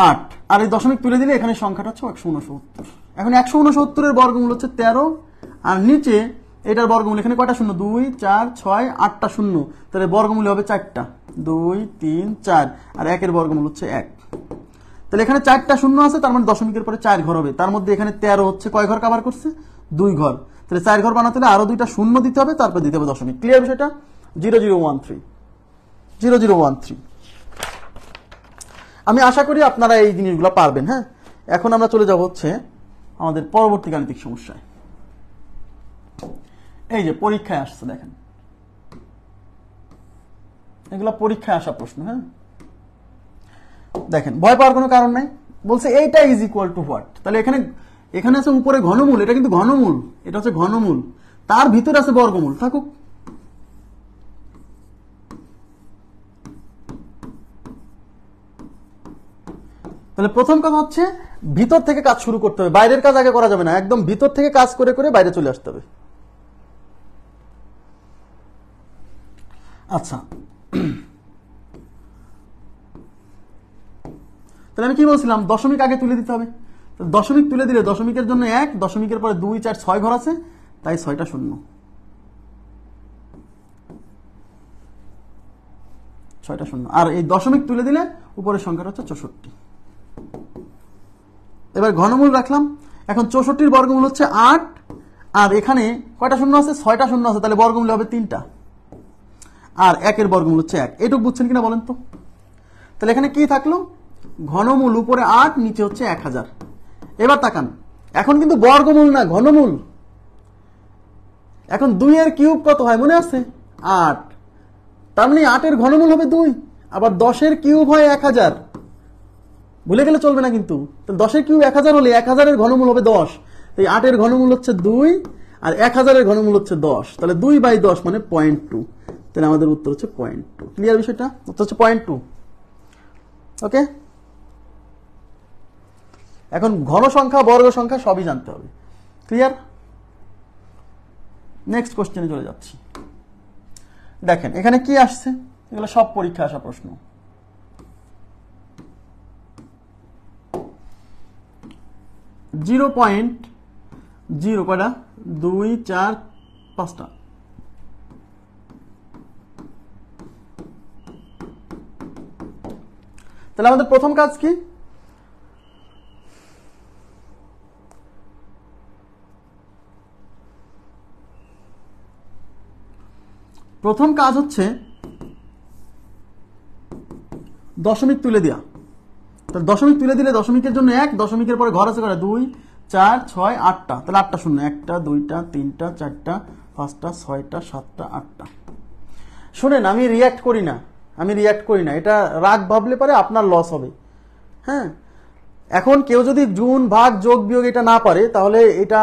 8, আর এই দশমিক তুলে দিলে এখানে সংখ্যাটা হচ্ছে 169। এখন 169-এর বর্গমূল হচ্ছে 13, আর নিচে এটার বর্গমূল, এখানে কয়টা শূন্য? 2 4 6, 8টা শূন্য, তাহলে বর্গমূল হবে 4টা। 2 3 4, আর 1-এর বর্গমূল হচ্ছে 1। তাহলে এখানে 4টা শূন্য আছে, তার মানে দশমিকের পরে 4 ঘর হবে, তার মধ্যে এখানে 13 হচ্ছে কয় ঘর কভার করছে? 2 ঘর। তাহলে 4 ঘর বানাতে হলে আরো 2টা শূন্য দিতে হবে, তারপর দিতে হবে দশমিক। ক্লিয়ার বিষয়টা? 0013। আমি আশা করি আপনারা এই জিনিসগুলো পারবেন। হ্যাঁ, এখন আমরা চলে যাব হচ্ছে আমাদের পরবর্তী গাণিতিক সমস্যায়। এই যে পরীক্ষায় আসছে, দেখেন এগুলো পরীক্ষায় আসা প্রশ্ন। হ্যাঁ, দেখেন ভয় পাওয়ার কোনো কারণ নাই। বলছে এইটা ইজ ইকুয়াল টু হোয়াট। তাহলে এখানে আছে উপরে ঘনমূল, এটা কিন্তু ঘনমূল, এটা হচ্ছে ঘনমূল, তার ভিতরে আছে বর্গমূল, থাকুক। তাহলে প্রথম কাজ হচ্ছে ভিতর থেকে কাজ শুরু করতে হবে, বাইরের কাজ আগে করা যাবে না, একদম ভিতর থেকে কাজ করে করে বাইরে চলে আসতে হবে। আচ্ছা, তাহলে আমি কি বলছিলাম? দশমিক আগে তুলে দিতে হবে। দশমিক তুলে দিলে দশমিকের জন্য 1, দশমিকের পরে 2 4 6 ঘর আছে, তাই 6টা শূন্য। 6টা শূন্য, আর এই দশমিক তুলে দিলে উপরের সংখ্যাটা হচ্ছে 64। এবার ঘনমূল রাখলাম। এখন 64-র বর্গমূল হচ্ছে 8, আর এখানে কয়টা শূন্য আছে? 6টা শূন্য আছে, তাহলে বর্গমূল হবে 3টা, আর 1-এর বর্গমূল হচ্ছে 1। এটুকু বুঝছেন কিনা বলেন তো? তাহলে এখানে কি থাকলো? ঘনমূল উপরে 8, নিচে হচ্ছে 1000। এবার তাকান, এখন কিন্তু বর্গমূল না, ঘনমূল। এখন 2-এর কিউব কত হয় মনে আছে? 8, তার মানে 8-এর ঘনমূল হবে 2, আবার 10-এর কিউব হয় 1000, ভুলে গেলে চলবে না কিন্তু। 10-এর কিউব 1000 হলে 1000-এর ঘনমূল হবে 10, তাই 8-এর ঘনমূল হচ্ছে 2, আর 1000-এর ঘনমূল হচ্ছে 10, তাহলে 2/10 মানে 0.2। তাহলে আমাদের উত্তর হচ্ছে 0.2। ক্লিয়ার বিষয়টা? উত্তর হচ্ছে 0.2। ওকে, এখন ঘন সংখ্যা, বর্গ সংখ্যা সবই জানতে হবে। ক্লিয়ার? নেক্সট কোশ্চেনে চলে যাচ্ছি। দেখেন এখানে কি আসছে, এগুলো সব পরীক্ষা আসা প্রশ্ন। কয়টা? 2 4 5টা। তাহলে আমাদের প্রথম কাজ কি? প্রথম কাজ হচ্ছে দশমিক তুলে দেওয়া। তাহলে দশমিক তুলে দিলে দশমিকের জন্য 1, দশমিকের পরে ঘর আছে করে 2, 4, 6, 8টা, তাহলে 8টা শূন্য, 1টা 2টা 3টা 4টা 5টা 6টা 7টা 8টা। শুনেন, আমি রিয়্যাক্ট করি না, এটা রাগ ভাবলে পারে আপনার লস হবে। হ্যাঁ, এখন কেউ যদি গুণ ভাগ যোগ বিয়োগ এটা না পারে, তাহলে এটা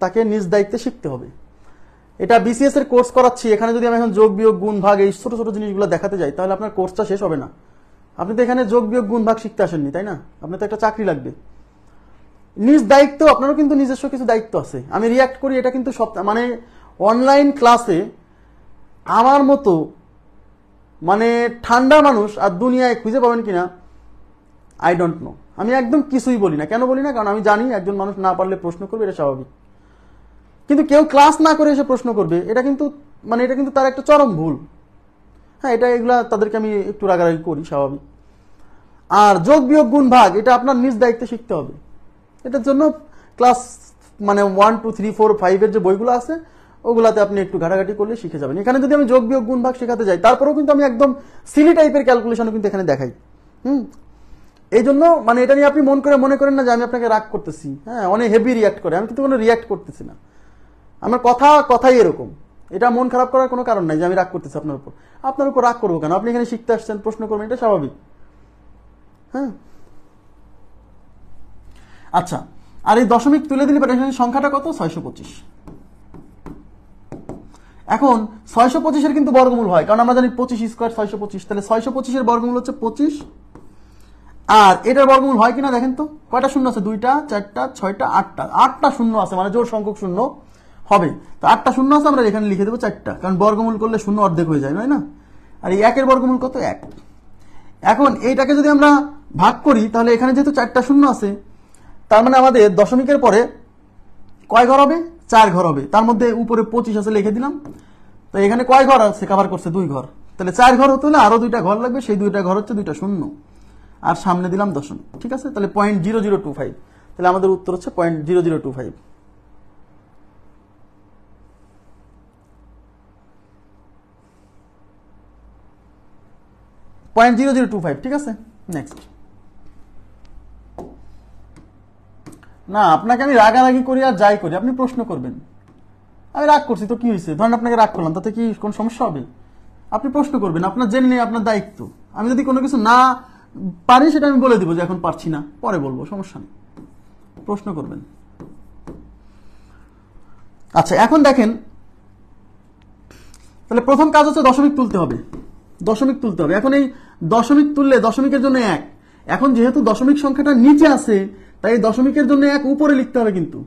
তাকে নিজ দায়িত্বে শিখতে হবে। এটা বিসিএস এর কোর্স করাচ্ছি, এখানে যদি আমি এখন যোগ বিয়োগ গুণ ভাগ এই ছোট ছোট জিনিসগুলো দেখাতে যাই, তাহলে আপনার কোর্সটা শেষ হবে না। আপনি তো এখানে যোগ বিয়োগ গুণ ভাগ শিখতে আসেননি, তাই না? আপনার তো একটা চাকরি লাগবে। নিজ দায়িত্ব, আপনারও কিন্তু নিজস্ব কিছু দায়িত্ব আছে। আমি রিয়্যাক্ট করি, এটা কিন্তু সব মানে অনলাইন ক্লাসে আমার মতো মানে ঠান্ডা মানুষ আর দুনিয়ায় খুঁজে পাবেন কিনা আই ডোন্ট নো। আমি একদম কিছুই বলি না। কেন বলি না? কারণ আমি জানি একজন মানুষ না পারলে প্রশ্ন করবে, এটা স্বাভাবিক। কিন্তু কেউ ক্লাস না করে এসে প্রশ্ন করবে, এটা কিন্তু তার একটা চরম ভুল। হ্যাঁ, এগুলা তাদেরকে আমি একটু রাগারাগি করি, স্বাভাবিক। আর যোগ বিয়োগ গুণ ভাগ এটা আপনার নিজ দায়িত্বে শিখতে হবে। এটার জন্য ক্লাস মানে 1, 2, 3, 4, 5 এর যে বইগুলো আছে ওগুলাতে আপনি একটু ঘাটাঘাটি করলে শিখে যাবেন। এখানে যদি আমি যোগ বিয়োগ গুণ ভাগ শেখাতে যাই, তারপরেও কিন্তু আমি একদম সিলি টাইপের ক্যালকুলেশনও কিন্তু এখানে দেখাই। এই জন্য মানে এটা নিয়ে আপনি মনে করেন না যে আমি আপনাকে রাগ করতেছি। হ্যাঁ, অনেক হেভি রিয়াক্ট করে, আমি কিন্তু কোনো রিয়াক্ট করতেছি না। আমার কথাই এরকম। এটা মন খারাপ করার কোনো কারণ নাই যে আমি রাগ করতেছি আপনার উপর রাগ করবো কেন? আপনি এখানে শিখতে আসছেন, প্রশ্ন করবেন, এটা স্বাভাবিক। হ্যাঁ, আচ্ছা। আর এই দশমিক তুলে দিলে সংখ্যাটা কত? 625। এখন 625 এর কিন্তু বর্গমূল হয়, কারণ আমরা জানি 25 স্কয়ার 625। তাহলে 625 এর বর্গমূল হচ্ছে 25। আর এটার বর্গমূল হয় কিনা দেখেন তো। কয়টা শূন্য আছে? 2টা 4টা 6টা 8টা। 8টা শূন্য আছে, মানে জোড় সংখ্যক শূন্য হবে। তো 8টা শূন্য আছে, আমরা এখানে লিখে দেবো 4টা, কারণ বর্গমূল করলে শূন্য অর্ধেক হয়ে যায়, না? আর এই 1 এর বর্গমূল কত? 1। এখন এইটাকে যদি আমরা ভাগ করি, তাহলে এখানে যেহেতু 4টা শূন্য আছে, তার মানে আমাদের দশমিকের পরে কয় ঘর হবে? 4 ঘর হবে। তার মধ্যে উপরে 25 আছে, লিখে দিলাম। তো এখানে কয় ঘর আছে? কভার করছে 2 ঘর। তাহলে 4 ঘর হতে হলে আরো 2টা ঘর লাগবে, সেই 2টা ঘর হচ্ছে 2টা শূন্য, আর সামনে দিলাম দশমিক। ঠিক আছে, তাহলে 0.0025। তাহলে আমাদের উত্তর হচ্ছে 0.0025। ঠিক আছে, নেক্সট। না, আপনাকে আমি রাগারাগি করি আর যাই করি, আপনি প্রশ্ন করবেন। আমি রাগ করছি তো কি হয়েছে? ধরেন আপনাকে রাগ করলাম, তাতে কি কোন সমস্যা হবে? আপনি প্রশ্ন করবেন, আপনার জেনে নেই, আপনার দায়িত্ব। আমি যদি কোনো কিছু না পারি, সেটা আমি বলে দিব যে এখন পারছি না, পরে বলবো, সমস্যা নেই। প্রশ্ন করবেন। আচ্ছা, এখন দেখেন, তাহলে প্রথম কাজ হচ্ছে দশমিক তুলতে হবে। এখন এই দশমিক তুললে দশমিকের জন্য 1। এখন যেহেতু দশমিক সংখ্যাটা নিচে আছে, তাই দশমিকের জন্য 1 উপরে লিখতে হবে। কিন্তু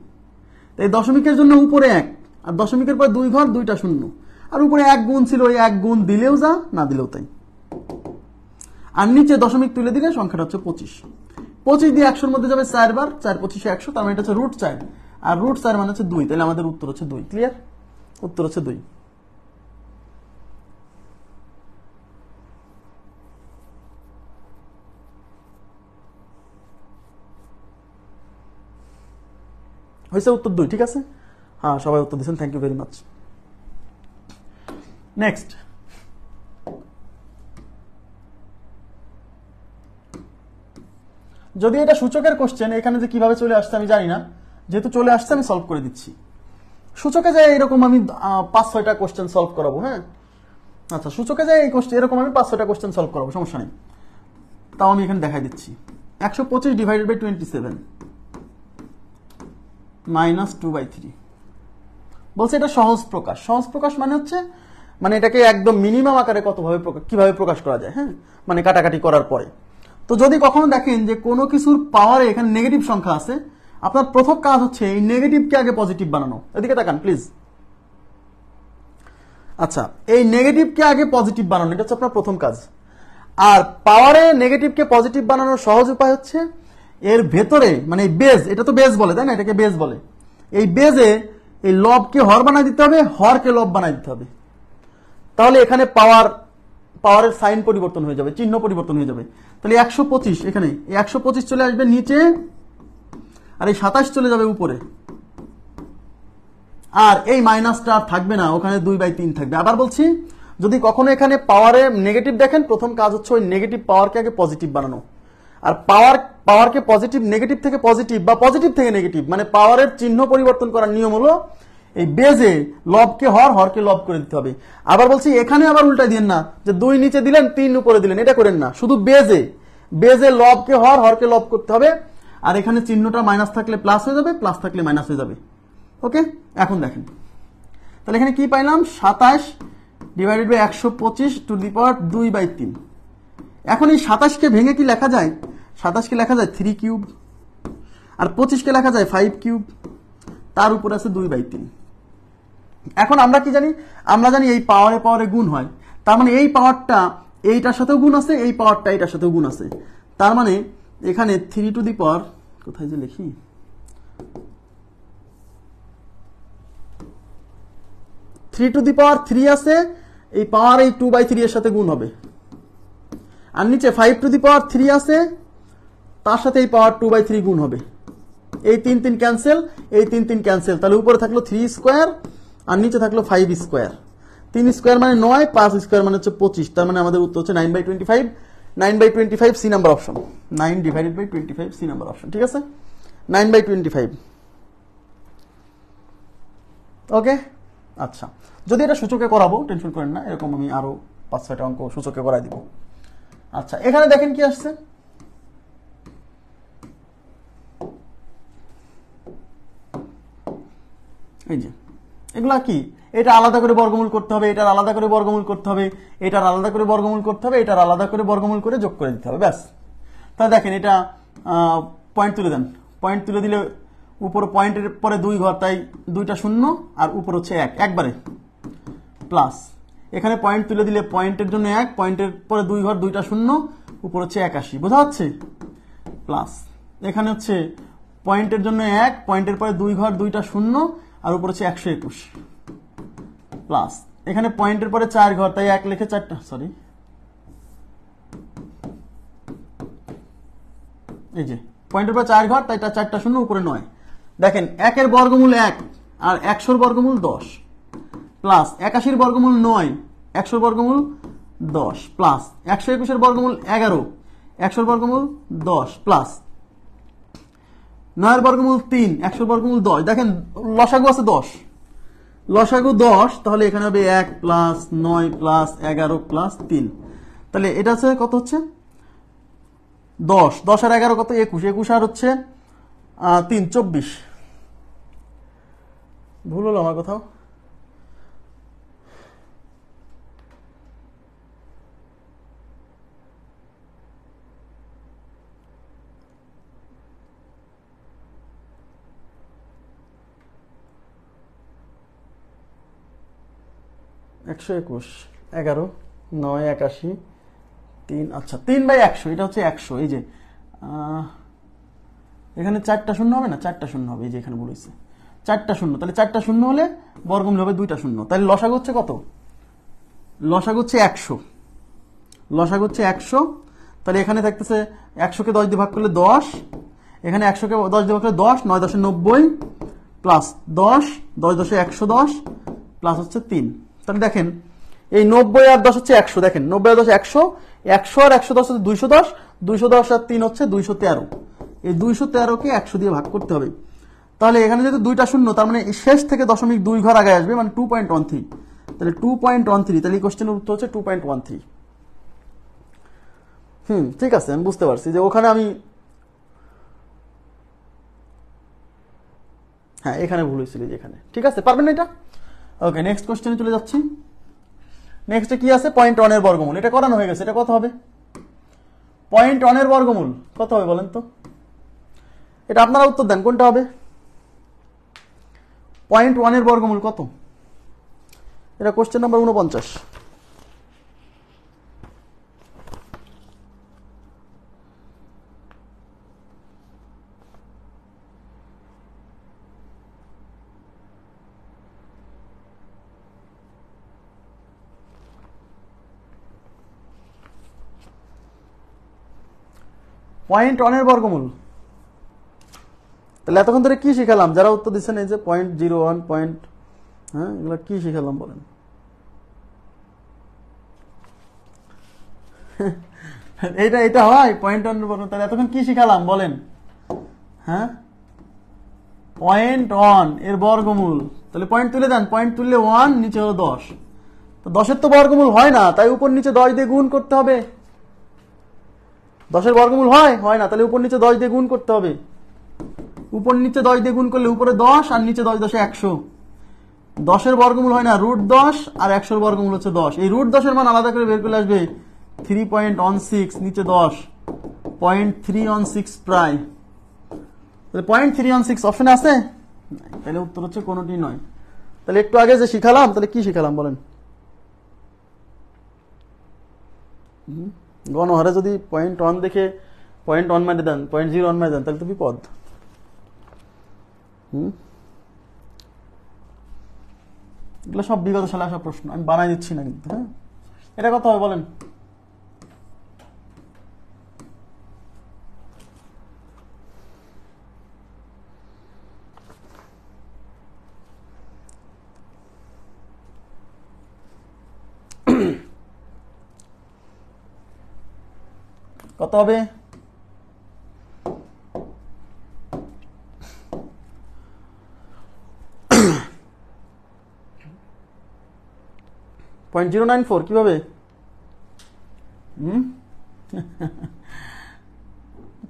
তাই দশমিকের জন্য উপরে 1, আর দশমিকের পর 2 ঘর 2টা শূন্য, আর উপরে 1 গুণ ছিল, ওই 1 গুণ দিলেও যা, না দিলেও তাই। আর নিচে দশমিক তুলে দিলে সংখ্যাটা হচ্ছে 25। 25 দিয়ে 100 মধ্যে যাবে 4 বার, 4 25 100, তার মানে এটা হচ্ছে √4। আর √4 মানে হচ্ছে 2। তাহলে আমাদের উত্তর হচ্ছে 2। ক্লিয়ার? উত্তর হচ্ছে 2। হয়েছে উত্তর 2। ঠিক আছে, হ্যাঁ, সবাই উত্তর দিয়েছেন, thank you very much. Next, যদি এটা সূচকের কোশ্চেন, এখানে যে কিভাবে চলে আসছে আমি জানি না, যেহেতু চলে আসছে আমি সলভ করে দিচ্ছি। সূচকে যায় এরকম আমি 5-6টা কোশ্চেন সলভ করাবো। হ্যাঁ, আচ্ছা, সূচকে যায় এই কোশ্চেন এরকম আমি 5-6টা কোশ্চেন সলভ করাবো, সমস্যা নেই। তাও আমি এখানে দেখাই দিচ্ছি। 125 ডিভাইডেড বাই 27 মাইনাস 2/3 বলছে এটা সহজ প্রকাশ। সহজ প্রকাশ মানে হচ্ছে মানে এটাকে একদম মিনিমাম আকারে কিভাবে প্রকাশ করা যায়। হ্যাঁ, মানে কাটাকাটি করার পরে। তো যদি কখনো দেখেন যে কোনো কিছুর পাওয়ারে এখানে নেগেটিভ সংখ্যা আছে, আপনার প্রথম কাজ হচ্ছে এই নেগেটিভকে আগে পজিটিভ বানানো। এদিকে তাকান প্লিজ। আচ্ছা, এই নেগেটিভকে আগে পজিটিভ বানানো, এটা হচ্ছে আপনার প্রথম কাজ। আর পাওয়ারে নেগেটিভকে পজিটিভ বানানোর সহজ উপায় হচ্ছে এর ভেতরে মানে বেজ, এটা তো বেজ বলে, তাই না? এটাকে বেজ বলে। এই বেজে এই লবকে হর বানাই দিতে হবে, হরকে লব বানাই দিতে হবে। তাহলে এখানে পাওয়ার পাওয়ারের সাইন পরিবর্তন হয়ে যাবে, চিহ্ন পরিবর্তন হয়ে যাবে। তাহলে 125 এখানে 125 চলে আসবে নিচে, আর এই 27 চলে যাবে উপরে, আর এই মাইনাসটা আর থাকবে না, ওখানে 2/3 থাকবে। আবার বলছি, যদি কখনো এখানে পাওয়ারে নেগেটিভ দেখেন, প্রথম কাজ হচ্ছে ওই নেগেটিভ পাওয়ারকে আগে পজিটিভ বানানো। আর পাওয়ারকে পজিটিভ, নেগেটিভ থেকে পজিটিভ বা পজিটিভ থেকে নেগেটিভ, মানে পাওয়ারের চিহ্ন পরিবর্তন করার নিয়ম হলো এই বেজে লবকে হর, হরকে লব করে দিতে হবে। আবার বলছি, এখানে আবার উল্টাই দিন না যে 2 নিচে দিলেন 3 উপরে দিলেন, এটা করেন না। শুধু বেজে লবকে হর, হরকে লব করতে হবে। আর এখানে চিহ্নটা মাইনাস থাকলে প্লাস হয়ে যাবে, প্লাস থাকলে মাইনাস হয়ে যাবে। ওকে, এখন দেখেন তাহলে এখানে কি পাইলাম, 27 ডিভাইডেড বাই 125 টু দি পাওয়ার 2/3। এখন এই 27কে ভেঙে কি লেখা যায়, 27কে লেখা যায় 3 কিউব, আর 25কে লেখা যায় 5 কিউব, তার উপর আছে 2/3। এখন আমরা কি জানি, আমরা জানি এই পাওয়ারে পাওয়ারে গুণ হয়, তার মানে এই পাওয়ারটা এইটার সাথেও গুণ আছে, এই পাওয়ারটা এইটার সাথেও গুণ আছে। তার মানে এখানে 3 টু দি পাওয়ার, কোথায় যে লিখি, 3 টু দি পাওয়ার 3 আছে, এই পাওয়ার এই 2/3 এর সাথে গুণ হবে। আর নিচে 5 টু দি পাওয়ার 3 আছে, তার সাথে এই পাওয়ার 2/3 গুণ হবে। এই 3 ক্যান্সেল, এই 3 ক্যান্সেল, তাহলে উপরে থাকলো 3 স্কোয়ার আর নিচে থাকলো 5 স্কোয়ার। 3 স্কোয়ার মানে 9, 5 স্কোয়ার মানে হচ্ছে 25। তার মানে আমাদের উত্তর হচ্ছে 9/25। 9/25 C number option, 9 divided by 25 C number option. ঠিক আছে, 9/25। ওকে, আচ্ছা, যদি এটা সূচকে করাবো টেনশন করেন না, এরকম আমি আরো 5-6টা অঙ্ক সূচকে করাই দিব। আচ্ছা, এখানে দেখেন কি আসছে, এই যে এগুলা কি, এটা আলাদা করে বর্গমূল করতে হবে, এটার আলাদা করে বর্গমূল করতে হবে, এটার আলাদা করে বর্গমূল করতে হবে, এটার আলাদা করে বর্গমূল করে যোগ করে দিতে হবে, ব্যাস। তাহলে দেখেন এটা পয়েন্ট তুলে দেন, পয়েন্ট তুলে দিলে উপর পয়েন্টের পরে 2 ঘর, তাই 2টা শূন্য আর উপর হচ্ছে 1, একবারে প্লাস। এখানে পয়েন্ট তুলে দিলে পয়েন্টের জন্য 1, পয়েন্টের পরে 2 ঘর, 2টা শূন্য, উপর হচ্ছে 81, বোঝা যাচ্ছে, প্লাস। এখানে হচ্ছে পয়েন্টের জন্য 1, পয়েন্টের পরে 2 ঘর, 2টা শূন্য, আর উপর হচ্ছে 121, প্লাস। এখানে পয়েন্টের পরে 4 ঘর, তাই 1 লিখে 4টা, সরি, এই যে পয়েন্টের পরে 4 ঘর, তাই 4টা শূন্য, উপরে 9। দেখেন 1 এর বর্গমূল 1 আর 100 এর বর্গমূল 10, প্লাস 81 এর বর্গমূল 9, 100 এর বর্গমূল 10, প্লাস 121 এর বর্গমূল 11, 100 এর বর্গমূল 10, প্লাস 9 এর বর্গমূল 3, 100 এর বর্গমূল 10। দেখেন লসাগু আছে 10, লসাগু 10, তাহলে এখানে হবে 1 প্লাস 9 প্লাস 11 প্লাস 3। তাহলে এটা হচ্ছে কত, হচ্ছে 10, 10 আর 11 কত, 21, 21 আর হচ্ছে 3, 24। ভুল হলো আমার কোথাও, একশো 21, 11, 9, 81, 3, আচ্ছা 3/100, এটা হচ্ছে 100। এই যে এখানে 4টা শূন্য হবে না, 4টা শূন্য হবে, এই যে এখানে বলেছে 4টা শূন্য, তাহলে 4টা শূন্য হলে বর্গমূল হবে 2টা শূন্য, তাহলে লসাগু হচ্ছে কত, লসাগু হচ্ছে 100, লসাগু হচ্ছে 100। তাহলে এখানে থাকতেছে 100কে 10 দিয়ে ভাগ করলে 10, এখানে 100কে 10 দিয়ে ভাগ করলে 10, 9 10 90, প্লাস 10, 10 10 110, প্লাস হচ্ছে 3। তাহলে দেখেন এই 90 আর 10 হচ্ছে 100, দেখেন 90 আর 10 100, 100 আর 110 হচ্ছে 210, 210 আর 3 হচ্ছে 213। এই 213কে 100 দিয়ে ভাগ করতে হবে। তাহলে এখানে যেহেতু 2টা শূন্য, তার মানে শেষ থেকে 0.2 ঘর আগে আসবে, মানে 2.13। তাহলে 2.13, তাহলে এই কোশ্চেনের উত্তর হচ্ছে 2.13। ঠিক আছে, আমি বুঝতে পারছি যে ওখানে আমি, হ্যাঁ এখানে ভুল হয়েছিল, যে এখানে। ঠিক আছে, পারবেন না এটা। ওকে, নেক্সট কোশ্চেনে চলে যাচ্ছি। নেক্সটে কি আছে, 0.1 এর বর্গমূল, এটা করানো হয়ে গেছে, এটা কত হবে, 0.1 এর বর্গমূল কত হবে বলেন তো, এটা আপনারা উত্তর দেন, কোনটা হবে, 0.1 এর বর্গমূল কত, এটা কোশ্চেন নাম্বার 49। 0.1 এর বর্গমূল। তাহলে এতক্ষণ ধরে কি শিখালাম? যারা উত্তর দিচ্ছেন এই যে 0.01 পয়েন্ট, হ্যাঁ, এগুলো কি শিখালাম বলেন? এটা হয় 0.1 এর বর্গমূল। তাহলে এতক্ষণ কি শিখালাম বলেন? হ্যাঁ, 0.1 এর বর্গমূল। তাহলে পয়েন্ট তুলে দেন, পয়েন্ট তুললে 1, নিচে হলো 10। তো 10-এর তো বর্গমূল হয় না, তাই উপর নিচে 10 দিয়ে গুণ করতে হবে। 10-এর বর্গমূল হয় না, তাহলে উপর নিচে 10 দিয়ে গুণ করতে হবে। উপর নিচে 10 দিয়ে গুণ করলে উপরে 10 আর নিচে 10, 10 100। 10-এর বর্গমূল হয় না, √10 আর 100-এর বর্গমূল হচ্ছে 10। এই √10-এর মান আলাদা করে বের করলে আসবে 3.16, নিচে 10, 0.316 প্রায়। তাহলে 0.316 অপশনে আছে? তাহলে উত্তর হচ্ছে কোনোটি নয়। তাহলে একটু আগে যে শিখালাম, তাহলে কি শিখালাম বলেন? গণহারে যদি 0.1 দেখে 0.1 মানে দেন, 0.01 মানে দেন, তাহলে তো বিপদ। এগুলো সব বিগত সালে আসা প্রশ্ন, আমি বানাই দিচ্ছি না কিন্তু। হ্যাঁ, এটা কত হবে বলেন? কত হবে? 0.094 কিভাবে?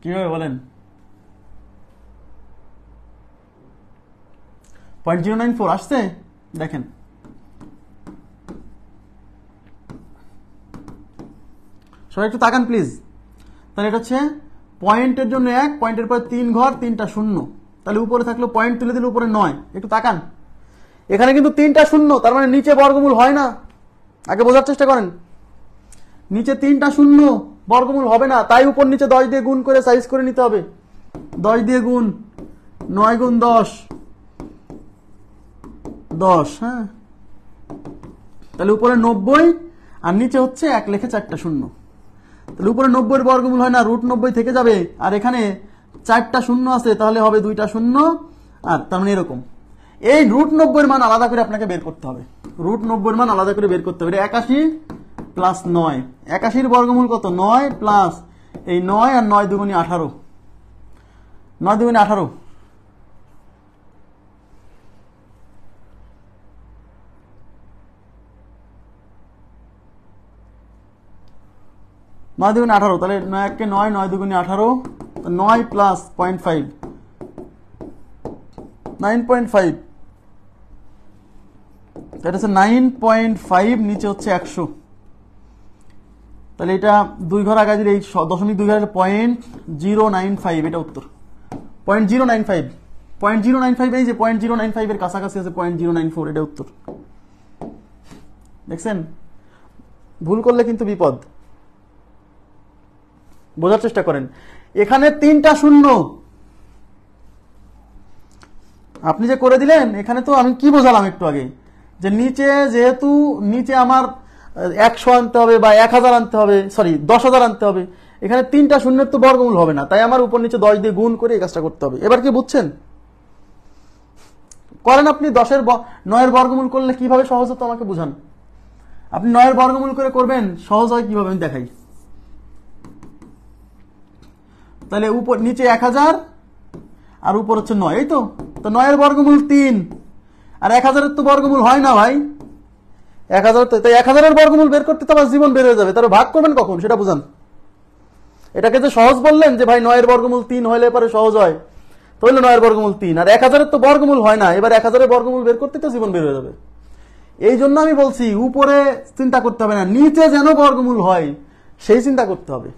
কিভাবে বলেন? 0.094 আসছে? দেখেন, সবাই একটু তাকান প্লিজ। তাহলে এটা হচ্ছে পয়েন্টের জন্য 1, পয়েন্টের পরে 3 ঘর, 3টা শূন্য। তাহলে উপরে থাকলো, পয়েন্ট তুলে দিলে উপরে 9। একটু তাকান, এখানে কিন্তু 3টা শূন্য, তার মানে নিচে বর্গমূল হয় না। আগে বোঝার চেষ্টা করেন, নিচে 3টা শূন্য, বর্গমূল হবে না, তাই উপর নিচে 10 দিয়ে গুণ করে সাইজ করে নিতে হবে। 10 দিয়ে গুণ, 9 গুণ 10, 10। হ্যাঁ, তাহলে উপরে 90 আর নিচে হচ্ছে 1 লেখে 4টা শূন্য। তাহলে উপরে 90-এর বর্গমূল হয় না, √90 থেকে যাবে, আর এখানে 4টা শূন্য আছে, তাহলে হবে 2টা শূন্য, আর তার মানে এরকম। এই √90-এর মান আলাদা করে আপনাকে বের করতে হবে। √90-এর মান আলাদা করে বের করতে হবে। 81 প্লাস 9, 81-র বর্গমূল কত? 9 প্লাস এই 9 আর 9 দুগুণে 18, 9 দুগুণে 18। 9 দুগুণে 18, তাহলে 9 কে 9, 9 দুগুণে 18, 9 প্লাস 0.5, 9.5। এটা হচ্ছে 9.5, নিচে হচ্ছে 100। তাহলে এটা 2 ঘর আগে দিলে, এই 0.2 ঘর 0.095, এটা উত্তর। 0.095, 0.095, এই যে 0.095 এর কাছাকাছি আছে 0.094, এটা উত্তর। দেখছেন, ভুল করলে কিন্তু বিপদ। বোঝার চেষ্টা করেন, এখানে 3টা শূন্য আপনি যে করে দিলেন, এখানে তো আমি কি বোঝালাম একটু আগে, যে নিচে যেহেতু নিচে আমার 100 আনতে হবে বা 1000 আনতে হবে, সরি 10,000 আনতে হবে, এখানে 3টা শূন্যের তো বর্গমূল হবে না, তাই আমার উপর নিচে 10 দিয়ে গুণ করে এই কাজটা করতে হবে। এবার কি বুঝছেন? করেন আপনি 9-এর বর্গমূল করলে কিভাবে সহজ হতো আমাকে বুঝান। আপনি 9-এর বর্গমূল করে করবেন, সহজ হয় কিভাবে আমি দেখাই। তাহলে উপর নিচে 1000 আর উপর হচ্ছে 9, এই তো। 9-এর বর্গমূল 3, আর 1000-এর তো বর্গমূল হয় না ভাই। 1000, তাই 1000-এর বর্গমূল বের করতে তো আমার জীবন বের হয়ে যাবে। তাহলে ভাগ করবেন কখন সেটা বুঝান। এটাকে যে সহজ বললেন যে ভাই 9-এর বর্গমূল 3 হলে পরে সহজ হয়, তাহলে 9-এর বর্গমূল 3, আর 1000-এর তো বর্গমূল হয় না, এবার 1000-এর বর্গমূল বের করতে তো জীবন বের হয়ে যাবে। এই জন্য আমি বলছি উপরে চিন্তা করতে হবে না, নিচে যেন বর্গমূল হয় সেই চিন্তা করতে হবে।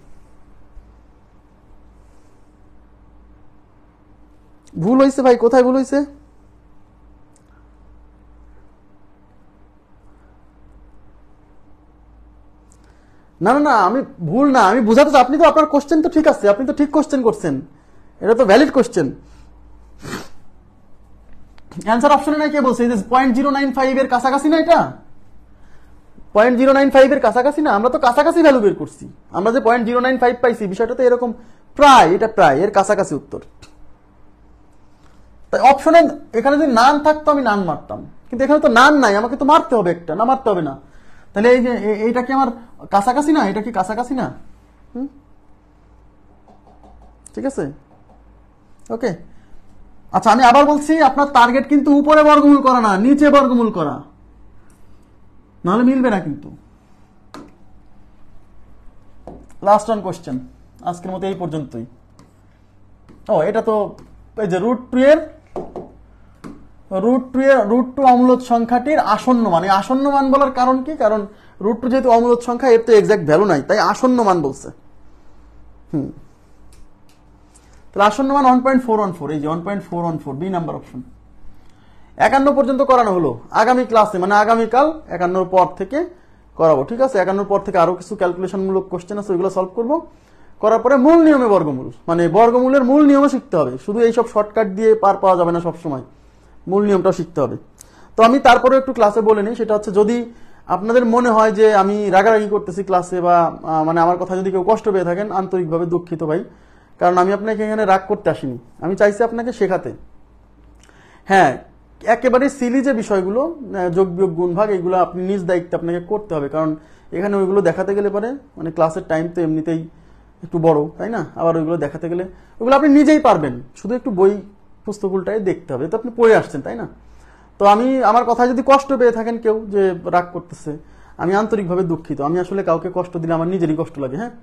ভুল হয়েছে ভাই, কোথায় ভুল হয়েছে? না না না, আমি ভুল না, আমি বুঝাতে চাই, আপনি তো আপনার কোশ্চেন তো ঠিক আছে, আপনি তো ঠিক কোশ্চেন করছেন, এটা তো ভ্যালিড কোশ্চেন। অ্যান্সার অপশনে নাই, কে বলছে? 0.095 এর কাছাকাছি না, এটা 0.095 এর কাছাকাছি না, আমরা তো কাছাকাছি ভ্যালু বের করছি। আমরা যে 0.095 পাইছি, বিষয়টা তো এরকম প্রায়, এটা প্রায় এর কাছাকাছি উত্তর। তাই অপশনে এখানে যদি নান থাকতো আমি নান মারতাম, কিন্তু এখানে তো নান নাই, আমাকে তো মারতে হবে একটা, না মারতে হবে না? তাহলে এই যে এইটা কি আমার কাছাকাছি না? এটা কি কাছাকাছি না? ঠিক আছে, ওকে। আচ্ছা আমি আবার বলছি, আপনার টার্গেট কিন্তু উপরে বর্গমূল করা না, নিচে বর্গমূল করা, নাহলে মিলবে না কিন্তু। লাস্ট ওয়ান কোশ্চেন আজকের মতো এই পর্যন্তই। ও এটা তো এই যে রুট টু অমূলদ সংখ্যাটির আসন্ন মান। এই আসন্ন মান বলার কারণ কি? কারণ রুট টু যেহেতু অমূলদ সংখ্যা, এর তো এক্সাক্ট ভ্যালু নাই, তাই আসন্ন মান বলছে। তাহলে আসন্ন মান 1.414, এই যে 1.414, বি নাম্বার অপশন। 51 পর্যন্ত করানো হলো। আগামী ক্লাসে মানে আগামীকাল 51 পর থেকে করাবো, ঠিক আছে? 51 পর থেকে আরো কিছু ক্যালকুলেশন মূলক কোশ্চেন আছে, ওইগুলো সলভ করবো। করার পরে মূল নিয়মে বর্গমূল, মানে বর্গমূলের মূল নিয়মও শিখতে হবে। শুধু এইসব শর্টকাট দিয়ে পার পাওয়া যাবে না সবসময়, মূল নিয়মটাও শিখতে হবে। তো আমি তারপরে একটু ক্লাসে বলে নিই, সেটা হচ্ছে যদি আপনাদের মনে হয় যে আমি রাগারাগি করতেছি ক্লাসে, বা মানে আমার কথা যদি কেউ কষ্ট পেয়ে থাকেন, আন্তরিকভাবে দুঃখিত ভাই, কারণ আমি আপনাকে এখানে রাগ করতে আসিনি, আমি চাইছি আপনাকে শেখাতে। হ্যাঁ, একেবারে সিলি যে বিষয়গুলো, যোগ বিয়োগ গুণ ভাগ, এগুলো আপনি নিজ দায়িত্বে আপনাকে করতে হবে, কারণ এখানে ওইগুলো দেখাতে গেলে পারে মানে ক্লাসের টাইম তো এমনিতেই একটু বড়, তাই না? আবার ওইগুলো দেখাতে গেলে ওগুলো আপনি নিজেই পারবেন, শুধু একটু বই পুস্তকগুলোটাই দেখতে হবে, তো আপনি পড়ে আসছেন, তাই না? তো আমি আমার কথায় যদি কষ্ট পেয়ে থাকেন কেউ, যে রাগ করতেছে, আমি আন্তরিকভাবে দুঃখিত। আমি আসলে কাউকে কষ্ট দিলে আমার নিজেরই কষ্ট লাগে। হ্যাঁ,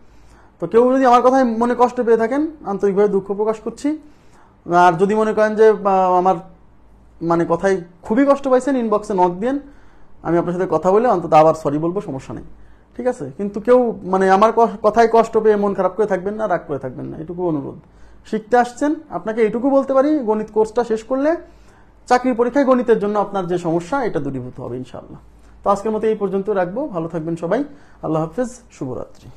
তো কেউ যদি আমার কথায় মনে কষ্ট পেয়ে থাকেন, আন্তরিকভাবে দুঃখ প্রকাশ করছি। আর যদি মনে করেন যে আমার মানে কথায় খুবই কষ্ট পাইছেন, ইনবক্সে নক দেন, আমি আপনার সাথে কথা বলে অন্তত আবার সরি বলবো, সমস্যা নেই, ঠিক আছে? কিন্তু কেউ মানে আমার কথায় কষ্ট পেয়ে মন খারাপ করে থাকবেন না, রাগ করে থাকবেন না, এটুকু অনুরোধ। শিখতে আসছেন, আপনাকে এইটুকু বলতে পারি, গণিত কোর্সটা শেষ করলে চাকরির পরীক্ষায় গণিতের জন্য আপনার যে সমস্যা, এটা দূরীভূত হবে ইনশাআল্লাহ। তো আজকের মতো এই পর্যন্ত রাখবো। ভালো থাকবেন সবাই, আল্লাহ হাফেজ, শুভরাত্রি।